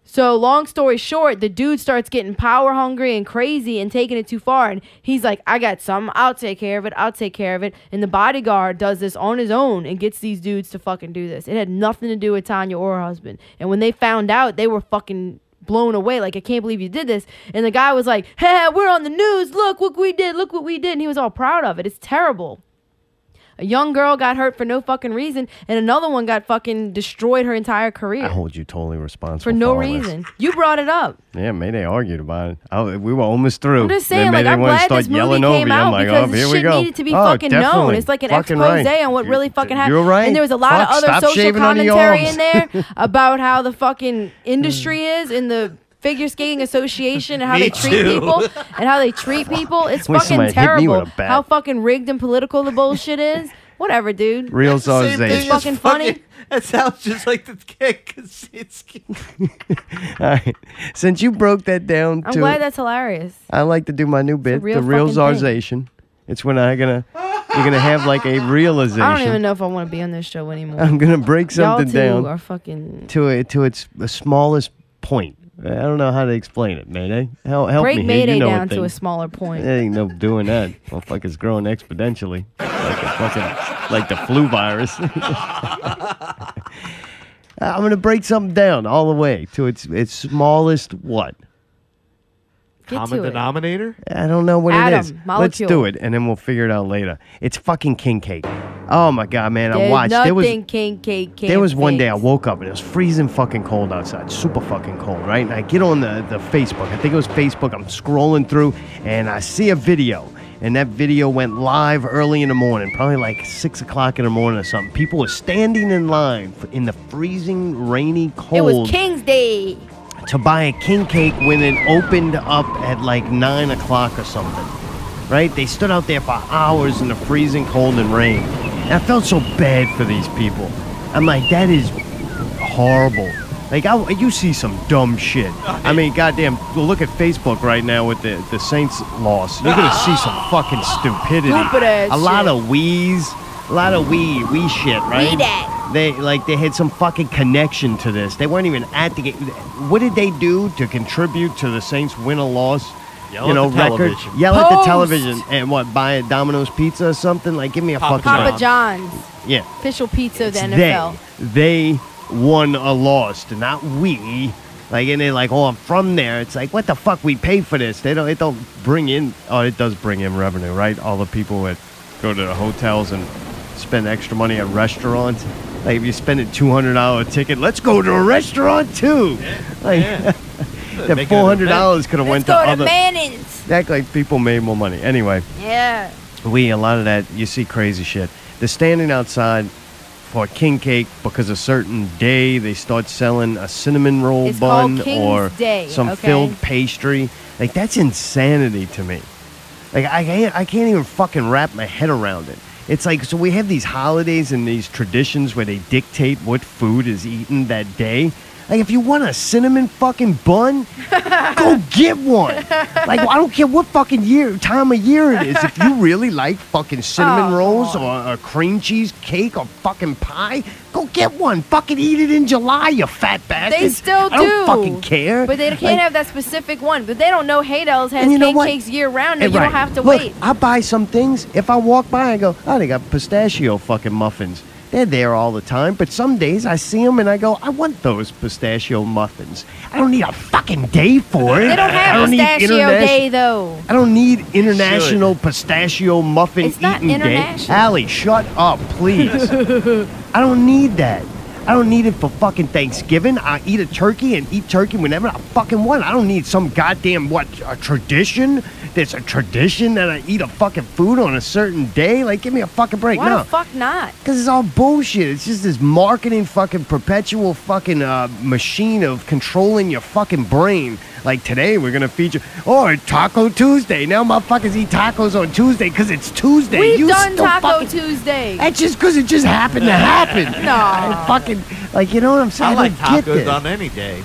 So long story short, the dude starts getting power hungry and crazy and taking it too far. And he's like, I got something. I'll take care of it. I'll take care of it. And the bodyguard does this on his own and gets these dudes to fucking do this. It had nothing to do with Tonya or her husband. And when they found out, they were fucking blown away. Like, I can't believe you did this. And the guy was like, hey, we're on the news. Look what we did. Look what we did. And he was all proud of it. It's terrible. A young girl got hurt for no fucking reason, and another one got fucking destroyed her entire career. I hold you totally responsible for no all reason. This. You brought it up. Yeah, Mayday argued about it. We were almost through. I'm just saying, like, I'm glad this movie came out because this shit needed to be fucking known. It's like an expose on what really fucking happened. You're right. And there was a lot of other social commentary in there about how the fucking industry is in the Figure Skating Association and how they treat people and how they treat people. It's fucking terrible. How fucking rigged and political the bullshit is. Whatever, dude. Real Zarzation. It's fucking funny. That sounds just like the kick. All right. Since you broke that down, I'm glad that's hilarious. I like to do my new bit, the real Zarzation. It's when you're gonna have like a realization. I don't even know if I want to be on this show anymore. I'm gonna break something Y'all down. Are fucking to its the smallest point. I don't know how to explain it, Mayday. Help break me. Mayday you know down to a smaller point. There ain't no doing that. Motherfucker's growing exponentially, like the flu virus. I'm gonna break something down all the way to its smallest what? Common denominator? I don't know what it is. Molecule. Let's do it, and then we'll figure it out later. It's fucking king cake. Oh my god, man! There's I watched. Nothing king cake. There was one day I woke up and it was freezing fucking cold outside, super fucking cold, right? And I get on the Facebook. I think it was Facebook. I'm scrolling through, and I see a video. And that video went live early in the morning, probably like 6 o'clock in the morning or something. People were standing in line in the freezing, rainy, cold. It was King's Day. To buy a king cake when it opened up at like 9 o'clock or something, right? They stood out there for hours in the freezing cold and rain. And I felt so bad for these people. I'm like, that is horrible. Like, you see some dumb shit. I mean, goddamn, look at Facebook right now with the Saints loss. You're going to see some fucking stupidity. A lot of wee shit, right? Wee that. They had some fucking connection to this. They weren't even at the game. What did they do to contribute to the Saints win or loss? Yell at the television. Yell at the television and what? Buy a Domino's pizza or something? Like, give me a fucking Papa John's. Yeah. Official pizza of the NFL. They won or lost, not we. Like, and they're like, oh, I'm from there. It's like, what the fuck? We pay for this. It don't bring in. Oh, it does bring in revenue, right? All the people that go to the hotels and spend extra money at restaurants. Like, if you spend a $200 ticket, let's go to a restaurant too. That $400 could have went to other. Manning's. Act like people made more money. Anyway. Yeah. A lot of that, you see crazy shit. They're standing outside for king cake because a certain day they start selling a cinnamon roll bun or some filled pastry. Like, that's insanity to me. Like, I can't even fucking wrap my head around it. It's like, so we have these holidays and these traditions where they dictate what food is eaten that day. Like, if you want a cinnamon fucking bun, go get one. Like, I don't care what fucking time of year it is. If you really like fucking cinnamon rolls or a cream cheese cake or fucking pie, go get one. Fucking eat it in July, you fat bastard. They still do. I don't fucking care. But they can't have that specific one. But they don't know Haydell's has cakes year round and you don't have to wait. I buy some things. If I walk by, I go, oh, they got pistachio fucking muffins. They're there all the time, but some days I see them and I go, I want those pistachio muffins. I don't need a fucking day for it. They don't have pistachio day, though. I don't need international pistachio muffin eating day. It's not international. Allie, shut up, please. I don't need that. I don't need it for fucking Thanksgiving. I eat a turkey and eat turkey whenever I fucking want. I don't need some goddamn, a tradition? There's a tradition that I eat a fucking food on a certain day? Like, give me a fucking break. Why no. the fuck not? Because it's all bullshit. It's just this marketing fucking perpetual fucking machine of controlling your fucking brain. Like, today we're going to feature, Taco Tuesday. Now motherfuckers eat tacos on Tuesday because it's Tuesday. We've done Taco Tuesday. That's just because it just happened to happen. No. Like, you know what I'm saying? I like don't get tacos this. on any day.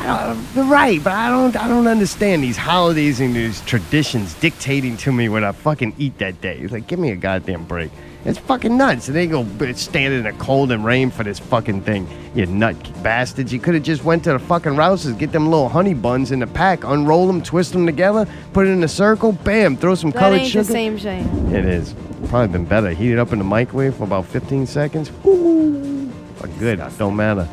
Right, but I don't understand these holidays and these traditions dictating to me what I fucking eat that day. It's like, give me a goddamn break. It's fucking nuts. And they go stand in the cold and rain for this fucking thing. You nut bastards. You could have just went to the fucking Rouse's, get them little honey buns in the pack, unroll them, twist them together, put it in a circle, bam, throw some That colored ain't sugar. the same shame. It is. Probably been better. Heat it up in the microwave for about 15 seconds. Ooh, but good. Don't matter.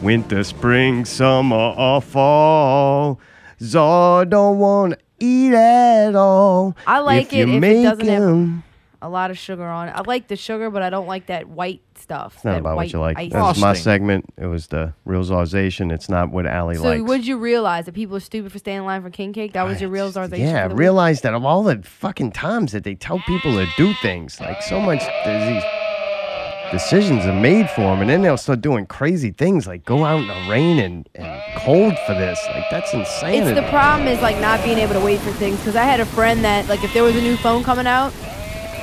Winter, spring, summer, or fall. Zor don't want to eat at all. I like it if it doesn't have 'em. a lot of sugar on it. I like the sugar, but I don't like that white stuff. It's not that about white what you like. ice. That's my segment. It was the real Zarzation. It's not what Allie So likes. what did you realize? That people are stupid for staying in line for king cake? That was your real Zarzation? Yeah, I for the week? realized that of all the fucking times that they tell people to do things, like so much, there's these decisions are made for them, and then they'll start doing crazy things like go out in the rain and cold for this. Like, that's insane. It's the problem is like not being able to wait for things. Because I had a friend that like if there was a new phone coming out,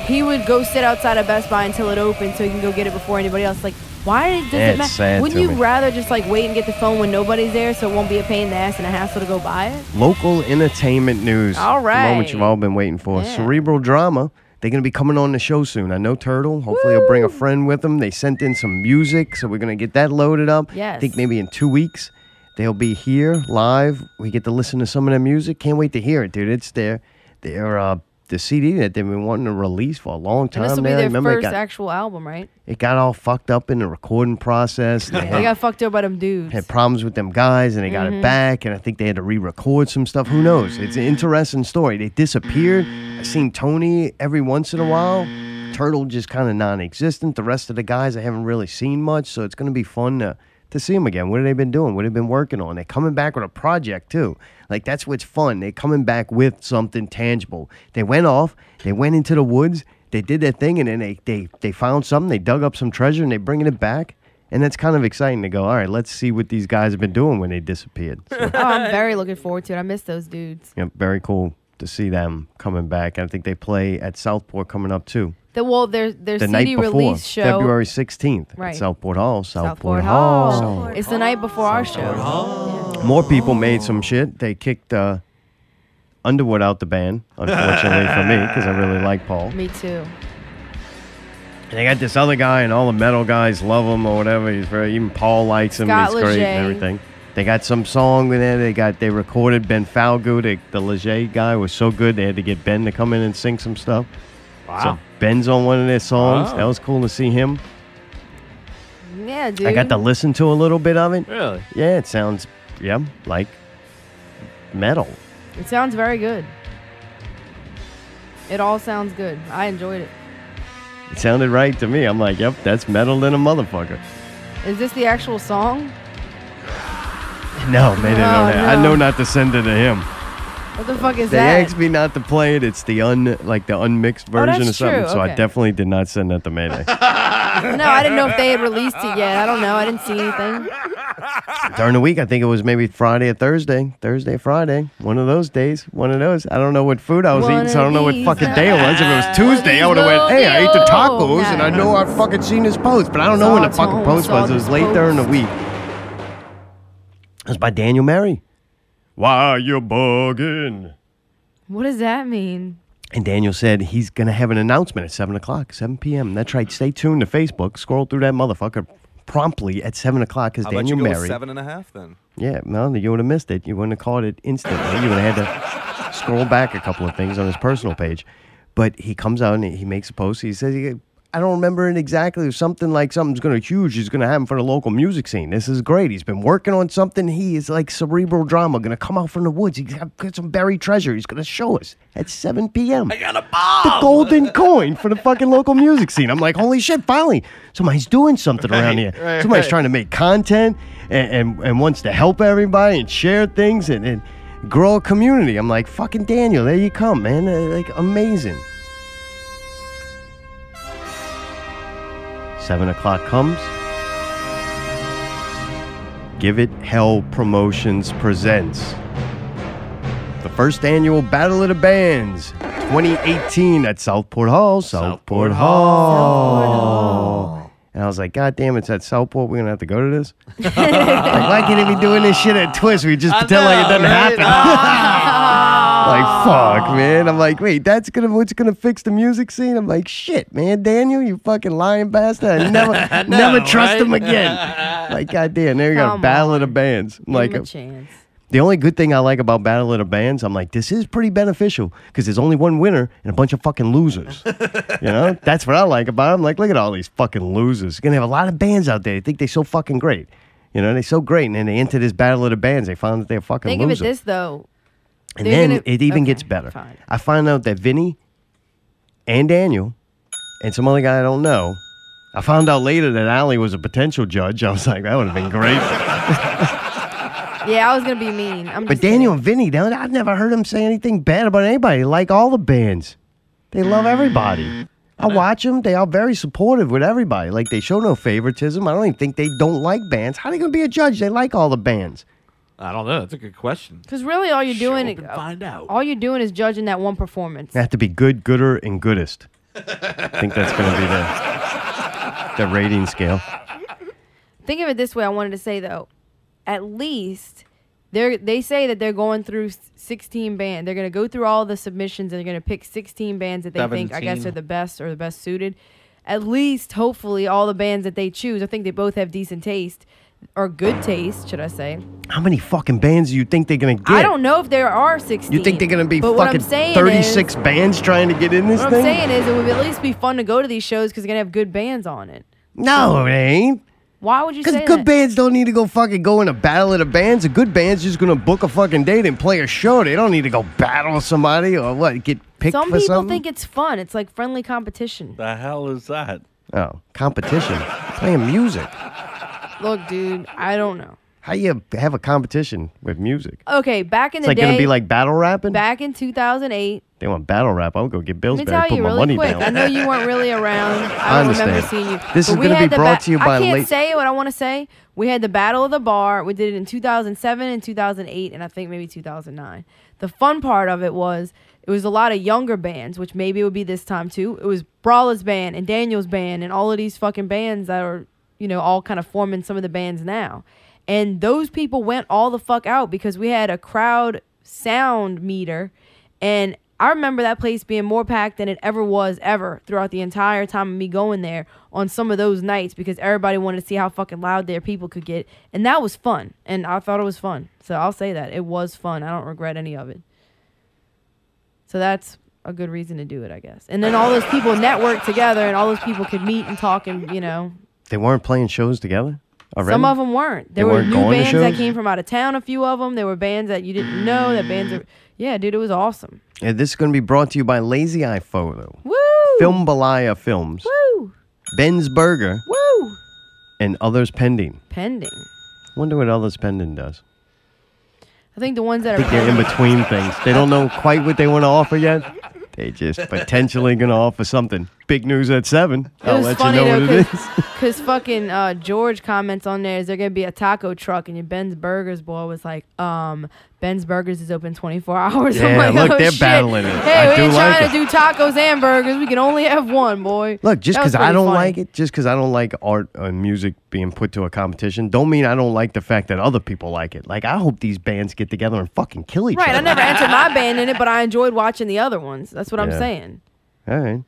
he would go sit outside of Best Buy until it opened so he can go get it before anybody else. Like, why does it matter? sad Wouldn't to you me. rather just like wait and get the phone when nobody's there so it won't be a pain in the ass and a hassle to go buy it? Local entertainment news. All right. The moment you've all been waiting for. Yeah. Cerebral Drama. They're going to be coming on the show soon. I know Turtle. Hopefully he'll bring a friend with him. They sent in some music, so we're going to get that loaded up. Yes. I think maybe in 2 weeks. They'll be here live. We get to listen to some of their music. Can't wait to hear it, dude. It's the CD that they've been wanting to release for a long time And this will be now. their Remember, first actual album, right? it got all fucked up in the recording process. They They got fucked up by them dudes. had problems with them guys, and they got it back, and I think they had to re-record some stuff. Who knows? It's an interesting story. They disappeared. I seen Tony every once in a while. Turtle just kind of non-existent. The rest of the guys I haven't really seen much, so it's going to be fun to see them again. What have they been doing? What have they been working on? They're coming back with a project, too. Like, that's what's fun. They're coming back with something tangible. They went off. They went into the woods. They did their thing, and then they found something. They dug up some treasure, and they're bringing it back. And that's kind of exciting to go, all right, let's see what these guys have been doing when they disappeared. So, Oh, I'm very looking forward to it. I miss those dudes. yeah, very cool to see them coming back. I think they play at Southport coming up, too. Their The night CD before, release show. February 16th, Right. at Southport Hall. Southport Hall. It's the night before our show. More people made some shit. They kicked Underwood out the band, unfortunately for me, because I really like Paul. Me too. And they got this other guy, and all the metal guys love him or whatever. He's very, even Paul likes him. Scott He's great Leger. and everything. They got some song with it. They recorded Ben Falgood, the Leger guy was so good they had to get Ben to come in and sing some stuff. Wow. So Ben's on one of their songs. Wow. That was cool to see him. Yeah, dude. I got to listen to a little bit of it. Really? Yeah, it sounds like metal. It sounds very good. It all sounds good. I enjoyed it. It sounded right to me. I'm like, yep, that's metal than a motherfucker. Is this the actual song? No, they didn't know that. I know not to send it to him. What the fuck is They that? asked me not to play it. It's the unmixed version that's or something. true. So I Okay. definitely did not send that to Mayday. No, I didn't know if they had released it yet. I don't know. I didn't see anything. During the week, I think it was maybe Friday or Thursday. Thursday, Friday. One of those days. One of those. I don't know what food I was One eating, so I don't know what of fucking these day it was. If it was Tuesday, I would have went, hey, I ate the tacos, and I know I've fucking seen this post, but I don't know when the fucking post was. It was late during the week. It was by Daniel Merry. Why you bugging? What does that mean? And Daniel said he's going to have an announcement at 7 o'clock, 7 p.m. That's right. Stay tuned to Facebook. Scroll through that motherfucker promptly at 7 o'clock because How about Daniel you go Merry. 7.5 then? Yeah, no, you would have missed it. You wouldn't have caught it instantly. You would have had to scroll back a couple of things on his personal page. But he comes out and he makes a post. He says, I don't remember it exactly. It was something like something's going to huge is going to happen for the local music scene. This is great. He's been working on something. He is like cerebral drama, going to come out from the woods. He's got some buried treasure. He's going to show us at 7 p.m. I got a bomb! The golden coin for the fucking local music scene. I'm like, holy shit, finally. Somebody's doing something around here. Somebody's trying to make content and wants to help everybody and share things and grow a community. I'm like, fucking Daniel, there you come, man. Like, amazing. 7 o'clock comes. Give It Hell Promotions presents the first annual Battle of the Bands 2018 at Southport Hall. Southport Hall. And I was like, God damn, it's at Southport. We're going to have to go to this? Like, why can't he be doing this shit at Twist? We just pretend like it doesn't happen. Like, fuck, man. I'm like, wait, what's gonna fix the music scene? I'm like, shit, man. Daniel, you fucking lying bastard. I never trust him again. Like, goddamn, there you go. Battle of the Bands. I'm like, Give him a chance. the only good thing I like about Battle of the Bands, I'm like, this is pretty beneficial because there's only one winner and a bunch of fucking losers. You know, that's what I like about it. I'm like, look at all these fucking losers. You're gonna have a lot of bands out there. They think they're so fucking great. You know, they're so great, and then they enter this Battle of the Bands. They found that they're fucking Think loser. of it this though. And then it even gets better. Fine. I find out that Vinny and Daniel and some other guy I don't know, I found out later that Allie was a potential judge. I was like, that would have been great. Yeah, I was going to be mean. But Daniel and Vinny, I've never heard them say anything bad about anybody. They like all the bands. They love everybody. I watch them. They are very supportive with everybody. Like, they show no favoritism. I don't even think they don't like bands. How are they going to be a judge? They like all the bands. I don't know. That's a good question. Because really all you're doing find out. All you're doing is judging that one performance. They have to be good, gooder, and goodest. I think that's going to be the rating scale. Think of it this way. I wanted to say, though. At least they say that they're going through 16 bands. They're going to go through all the submissions and they're going to pick 16 bands that they think, I guess, are the best or the best suited. At least, hopefully, all the bands that they choose, I think they both have decent taste. Or good taste, should I say. How many fucking bands do you think they're going to get? I don't know if there are 16. You think they're going to be but fucking 36 bands trying to get in this thing? What I'm saying is it would at least be fun to go to these shows because they're going to have good bands on it. No, it ain't. Why would you say that? Because good bands don't need to go in a battle of the bands. A good band's just going to book a fucking date and play a show. They don't need to go battle somebody or what, get picked for something. Some people think it's fun. It's like friendly competition. The hell is that? Oh, competition. Playing music. Look, dude, I don't know. How you have a competition with music? Okay, back in the day. It's like going to be like battle rapping? Back in 2008. They want battle rap. I'll go get Bill's Let me back, tell put you my really money quick. down. I know you weren't really around. I don't remember seeing you. This is going to be brought to you by I can't say what I want to say. We had the Battle of the Bar. We did it in 2007 and 2008, and I think maybe 2009. The fun part of it was a lot of younger bands, which maybe it would be this time too. It was Brawler's band and Daniel's band and all of these fucking bands that are, you know, all kind of forming some of the bands now. And those people went all the fuck out because we had a crowd sound meter. And I remember that place being more packed than it ever was throughout the entire time of me going there on some of those nights because everybody wanted to see how fucking loud their people could get. And that was fun. And I thought it was fun. So I'll say that. It was fun. I don't regret any of it. So that's a good reason to do it, I guess. And then all those people networked together and all those people could meet and talk and, you know. They weren't playing shows together already? Some of them weren't. There were new bands that came from out of town, a few of them. There were bands that you didn't know. That bands are... Yeah, dude, it was awesome. And this is going to be brought to you by Lazy Eye Photo. Woo! Film Balaya Films. Woo! Ben's Burger. Woo! And Others Pending. Pending. Wonder what Others Pending does. I think the ones that I think they're in between things. They don't know quite what they want to offer yet. They just potentially going to offer something. Big news at 7. I'll let you know what it is. Because fucking George comments on there, is there going to be a taco truck? And your Ben's Burgers boy was like, Ben's Burgers is open 24 hours. Yeah, I'm like, look, oh, they're shit. battling it. Hey, we ain't like trying to do tacos and burgers. We can only have one, boy. Look, just That was because I pretty don't funny. like it, just because I don't like art and music being put to a competition, don't mean I don't like the fact that other people like it. Like, I hope these bands get together and fucking kill each Right, other. I never entered my band in it, but I enjoyed watching the other ones. That's what I'm Yeah. saying. All right.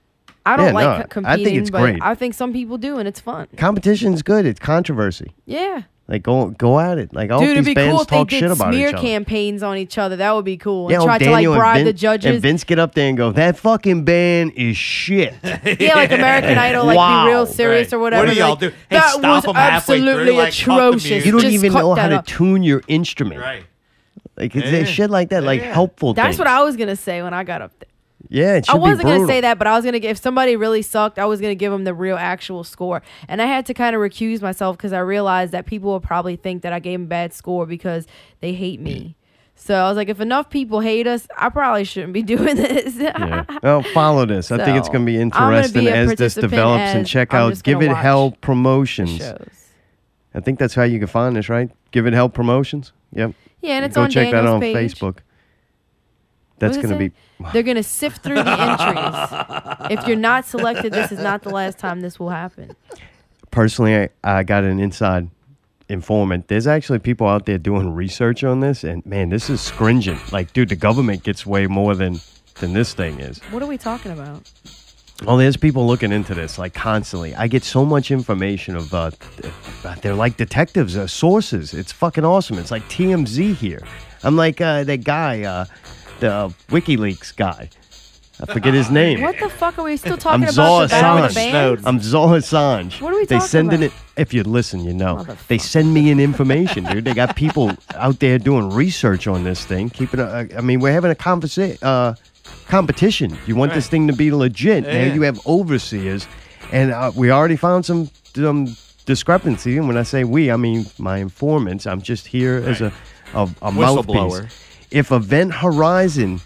I don't Yeah, like no, competing, I think it's but great. I think some people do, and it's fun. Competition's good. It's controversy. Yeah. Like, go at it. Like, I hope Dude, it'd these be cool bands if they talk did shit about smear each other. campaigns on each other. That would be cool. Yeah, And try to like Daniel bribe and the judges. And Vince get up there and go, that fucking band is shit. Yeah, like American Idol, like Wow. be real serious or whatever. What do y'all like, do? Hey, that stop was 'em halfway through, absolutely like, cut the atrocious. music. You don't Just even cut know that how to up. tune your instrument. Right. Like, it's shit like that, like helpful That's things. what I was gonna say when I got up there. Yeah, it should I wasn't be gonna brutal. say that, but I was gonna if somebody really sucked, I was gonna give them the real actual score, and I had to kind of recuse myself because I realized that people will probably think that I gave them a bad score because they hate me. So I was like, if enough people hate us, I probably shouldn't be doing this. Yeah. Well, follow this. I think it's going to be I'm gonna interesting be a as this participant develops and as check I'm out just gonna Give It watch Hell the Promotions. shows. I think that's how you can find this, right? Give It Hell Promotions. Yep. Yeah, and it's Go on check that Daniel's on page. Facebook. That's What does going to it be. say? They're going to sift through the entries. If you're not selected, this is not the last time this will happen. personally, I got an inside informant. There's actually people out there doing research on this, and man, this is stringent. Like, dude, the government gets way more than this thing is. What are we talking about? Well, there's people looking into this like constantly. I get so much information of they're like detectives, sources. It's fucking awesome. It's like TMZ here. I'm like that guy, the WikiLeaks guy. I forget his name. What the fuck are we still talking I'm about? Assange. I'm Zor Assange. What are we They talking sending about? it. If you listen, you know. They send me in information, dude. They got people out there doing research on this thing. Keeping. I mean, we're having a competition. You want this thing to be legit. Yeah. Now you have overseers, and we already found some discrepancy. And when I say we, I mean my informants. I'm just here as a mouthpiece. If Event Horizon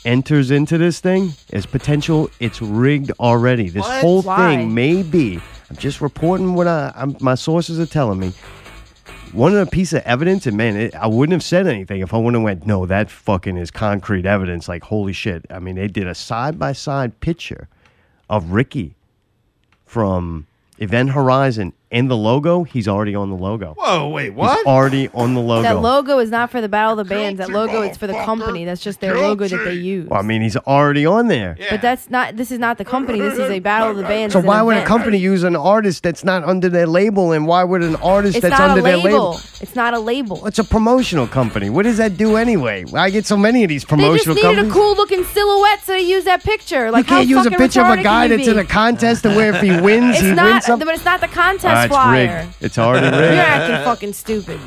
enters into this thing as potential, it's rigged already. This whole thing may be. I'm just reporting what my sources are telling me. One of the piece of evidence, and man, I wouldn't have said anything if I wouldn't have went, no, that fucking is concrete evidence. Like, holy shit. I mean, they did a side-by-side picture of Ricky from Event Horizon and the logo. He's already on the logo. Whoa, wait, what? He's already on the logo. That logo is not for the Battle of the Bands. That logo is for the company. That's just their logo that they use. Well, I mean, he's already on there. But that's not. This is not the company. This is a Battle of the Bands. So why would a company use an artist that's not under their label, and why would an artist that's under their label? It's not a label. It's a promotional company. What does that do anyway? I get so many of these promotional They just needed a cool looking silhouette, so they use that picture. Like, you can't use a picture of a guy that's in a contest and where if he wins, he wins something. But it's not the contest It's flyer. rigged. It's already rigged. You're acting fucking stupid.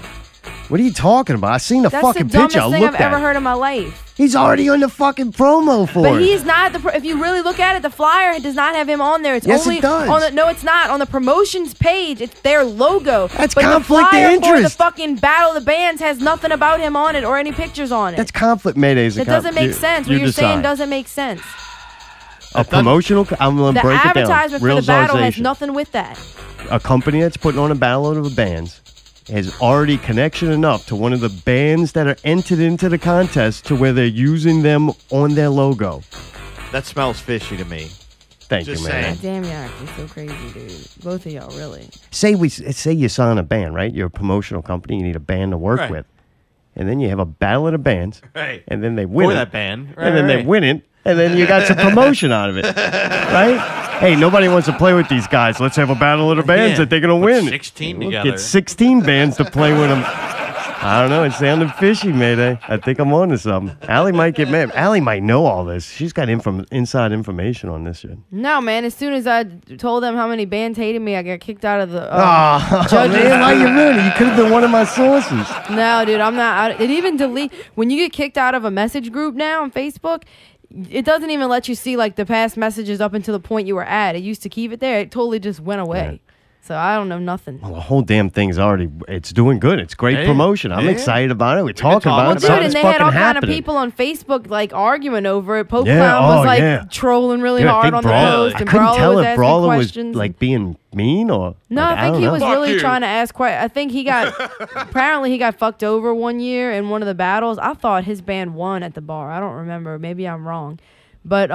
What are you talking about? I seen the fucking picture. That's the I dumbest thing looked I've ever at it. heard in my life. He's already on the fucking promo for But it. he's not if you really look at it, the flyer does not have him on there. It's Yes, only it does. on the, no, it's not. On the promotions page, it's their logo. That's but conflict of the flyer interest. for the fucking Battle of the Bands has nothing about him on it or any pictures on it. That's conflict. Mayday's a That doesn't make sense. What you're saying doesn't make sense. A promotional. I'm going The to break it down. advertisement for the battle has nothing with that. A company that's putting on a Battle of the Bands has already connection enough to one of the bands that are entered into the contest to where they're using them on their logo. That smells fishy to me. Thank you, man. God damn, you're acting so crazy, dude. Both of y'all, really. Say you sign a band, right? You're a promotional company. You need a band to work with. And then you have a Battle of the Bands. Right. And then they win For it. that band. And then they win it. And then you got some promotion out of it. Right? Hey, nobody wants to play with these guys. Let's have a Battle of the Bands that they're going to win. 16 We'll together. get 16 bands to play with them. I don't know. It sounded fishy, Mayday. I think I'm on to something. Allie might get mad. Allie might know all this. She's got inside information on this shit. No, man. As soon as I told them how many bands hated me, I got kicked out of the judges. Man, why you ruining? You could have been one of my sources. No, dude, I'm not. It even delete when you get kicked out of a message group now on Facebook. It doesn't even let you see like the past messages up until the point you were at. It used to keep it there. It totally just went away. Right. So I don't know nothing. Well, the whole damn thing's it's doing good. It's great promotion. I'm excited about it. We're talking about it. Dude, and Something's they had all fucking kind of happening. people on Facebook like arguing over it. Pope Yeah, Clown was like trolling really Dude, I hard think on the Brawler- post, I and couldn't Brawler tell was if asking Brawler was questions. like being mean or. No, like, I think he was Fuck really you. trying to ask I think he got apparently he got fucked over one year in one of the battles. I thought his band won at the bar. I don't remember. Maybe I'm wrong. But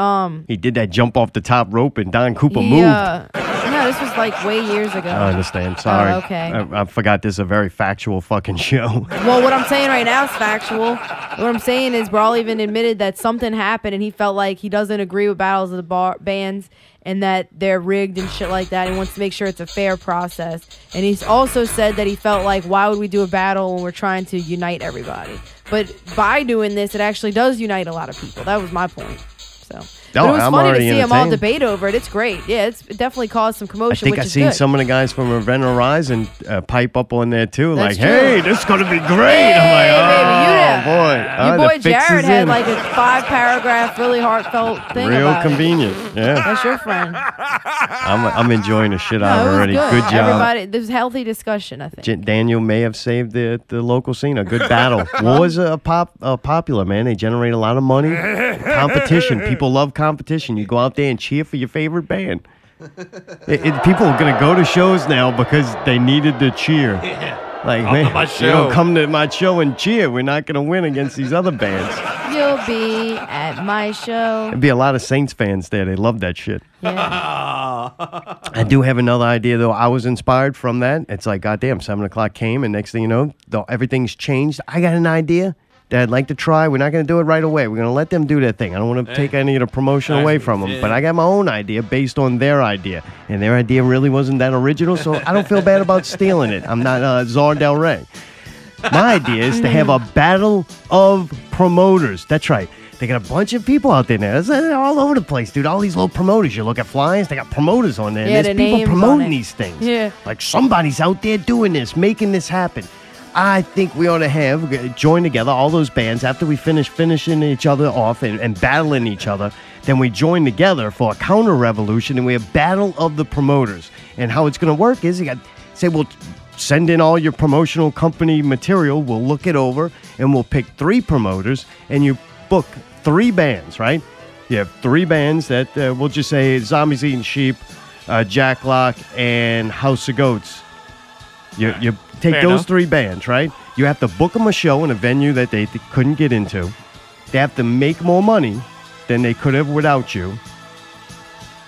he did that jump off the top rope and Don Cooper moved. No, this was like way years ago. I understand. Sorry. Oh, okay. I forgot this is a very factual fucking show. Well, what I'm saying right now is factual. What I'm saying is Brawl even admitted that something happened and he felt like he doesn't agree with battles of the bands and that they're rigged and shit like that. He wants to make sure it's a fair process. And he's also said that he felt like, why would we do a battle when we're trying to unite everybody? But by doing this, it actually does unite a lot of people. That was my point. So. But it was funny to see them all debate over it. It's great. Yeah, it definitely caused some commotion. I think I've seen some of the guys from Event Horizon pipe up on there too. That's like, hey, this is going to be great. Hey, I'm like, baby, boy. Your boy Jared had like a 5-paragraph, really heartfelt thing real about convenient. Yeah. That's your friend. I'm enjoying the shit out No, of it it was already. good. Good job. Everybody, there's healthy discussion, I think. Daniel may have saved the local scene. A good battle. Wars are popular, man. They generate a lot of money. Competition. People love competition. You go out there and cheer for your favorite band. People are going to go to shows now because they needed to cheer. Yeah. Like, Come man, to my you show. don't come to my show and cheer. We're not going to win against these other bands. You'll be at my show. There'd be a lot of Saints fans there. They love that shit. Yeah. I do have another idea, though. I was inspired from that. It's like, goddamn, 7 o'clock came, and next thing you know, everything's changed. I got an idea that I'd like to try. We're not going to do it right away. We're going to let them do their thing. I don't want to take any of the promotion away from them, but I got my own idea based on their idea, and their idea really wasn't that original, so I don't feel bad about stealing it. I'm not Czar Del Rey. My idea is to have a battle of promoters. That's right. They got a bunch of people out there now. They're all over the place, dude. All these little promoters. You look at flyers, they got promoters on there. Yeah, and there's people promoting these things. Yeah. Like somebody's out there doing this, making this happen. I think we ought to join together all those bands after we finishing each other off and battling each other. Then we join together for a counter revolution, and we have battle of the promoters. And how it's going to work is we'll send in all your promotional company material. We'll look it over, and we'll pick 3 promoters, and you book 3 bands, right? You have 3 bands that we'll just say Zombies Eating Sheep, Jack Lock, and House of Goats. You take Fair those enough. 3 bands, right? You have to book them a show in a venue that they couldn't get into. They have to make more money than they could have without you.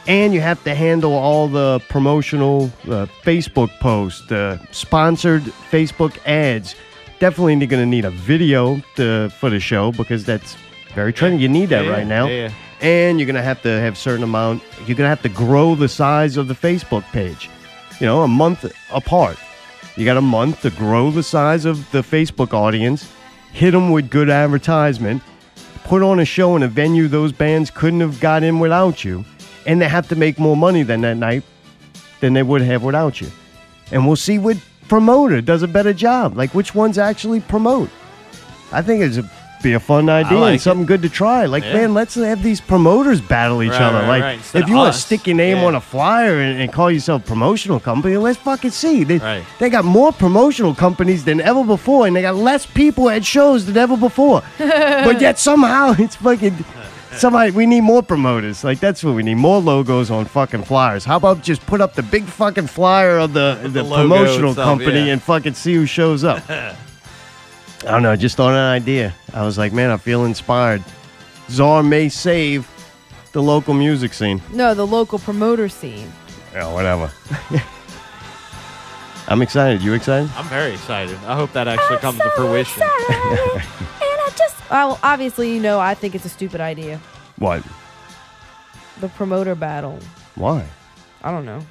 And you have to handle all the promotional Facebook posts, sponsored Facebook ads. Definitely you're going to need a video for the show because that's very trendy. You need that right now. Yeah. And you're going to have certain amount. You're going to have to grow the size of the Facebook page. A month apart. You got a month to grow the size of the Facebook audience, hit them with good advertisement, put on a show in a venue those bands couldn't have got in without you, and they have to make more money than that night than they would have without you. And we'll see what promoter does a better job. Like, which ones actually promote. I think it'd be a fun idea and something good to try. Like, man, let's have these promoters battle each other. Like, if you want to stick your name on a flyer and call yourself a promotional company, let's fucking see. They got more promotional companies than ever before, and they got less people at shows than ever before. But yet somehow it's fucking... we need more promoters. Like, that's what we need. More logos on fucking flyers. How about just put up the big fucking flyer of the promotional company and fucking see who shows up? I don't know. I just thought of an idea. I was like, man, I feel inspired. Czar may save the local music scene. No, the local promoter scene. Yeah, whatever. I'm excited. You excited? I'm very excited. I hope that actually comes to fruition. Well, obviously, I think it's a stupid idea. What? The promoter battle. Why? I don't know.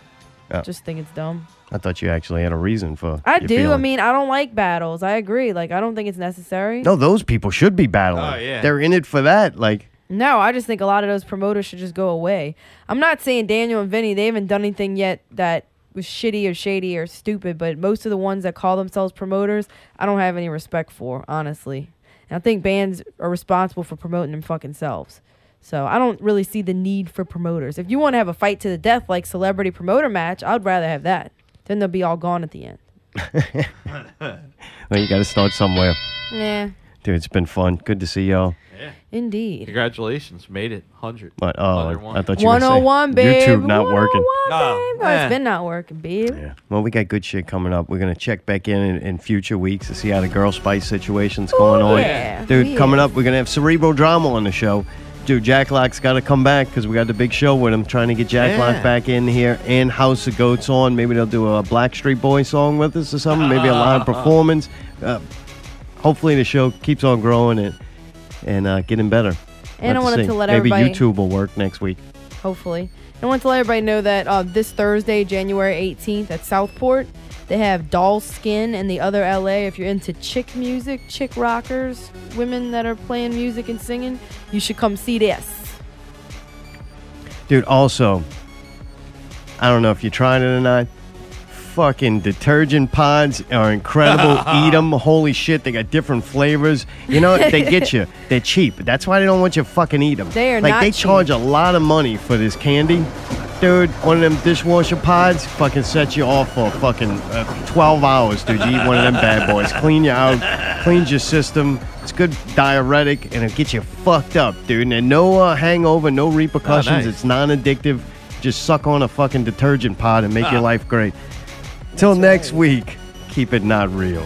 Oh. Just think it's dumb. I thought you actually had a reason for I your do. feeling. I mean, I don't like battles. I agree. Like, I don't think it's necessary. No, those people should be battling. Oh, yeah. They're in it for that. Like, No, I just think a lot of those promoters should just go away. I'm not saying Daniel and Vinny, they haven't done anything yet that was shitty or shady or stupid, but most of the ones that call themselves promoters, I don't have any respect for, honestly. And I think bands are responsible for promoting them fucking selves. So I don't really see the need for promoters. If you want to have a fight to the death like celebrity promoter match, I'd rather have that. Then they'll be all gone at the end. well, you got to start somewhere. Yeah. Dude, it's been fun. Good to see y'all. Yeah. Indeed. Congratulations. Made it. 100. What? Oh, I thought you 101, were saying babe. YouTube not working. 101, babe. Oh, it's been not working, babe. Yeah. Well, we got good shit coming up. We're going to check back in future weeks to see how the Girl Spice situation's going on. Yeah. Dude, coming up, we're going to have Cerebral Drama on the show. Dude, Jack Lock's got to come back because we got the big show with him, trying to get Jack Lock back in here and House of Goats on. Maybe they'll do a Blackstreet Boy song with us or something. Maybe a live performance. Hopefully the show keeps on growing and getting better. And I wanted to let Maybe everybody... YouTube will work next week. Hopefully. I want to let everybody know that this Thursday, January 18th at Southport, they have Doll Skin and the Other LA. If you're into chick music, chick rockers, women that are playing music and singing, you should come see this. Dude, also, I don't know if you tried it or not. Fucking detergent pods are incredible. Eat them. Holy shit, they got different flavors. You know, they get you. They're cheap. That's why they don't want you to fucking eat them. They are like, not they cheap. charge a lot of money for this candy. Dude, one of them dishwasher pods fucking sets you off for fucking 12 hours, dude. You eat one of them bad boys. Clean you out. Cleans your system. It's good diuretic, and it'll get you fucked up, dude. And no hangover, no repercussions. Oh, nice. It's non-addictive. Just suck on a fucking detergent pod and make your life great. Till next week, keep it not real.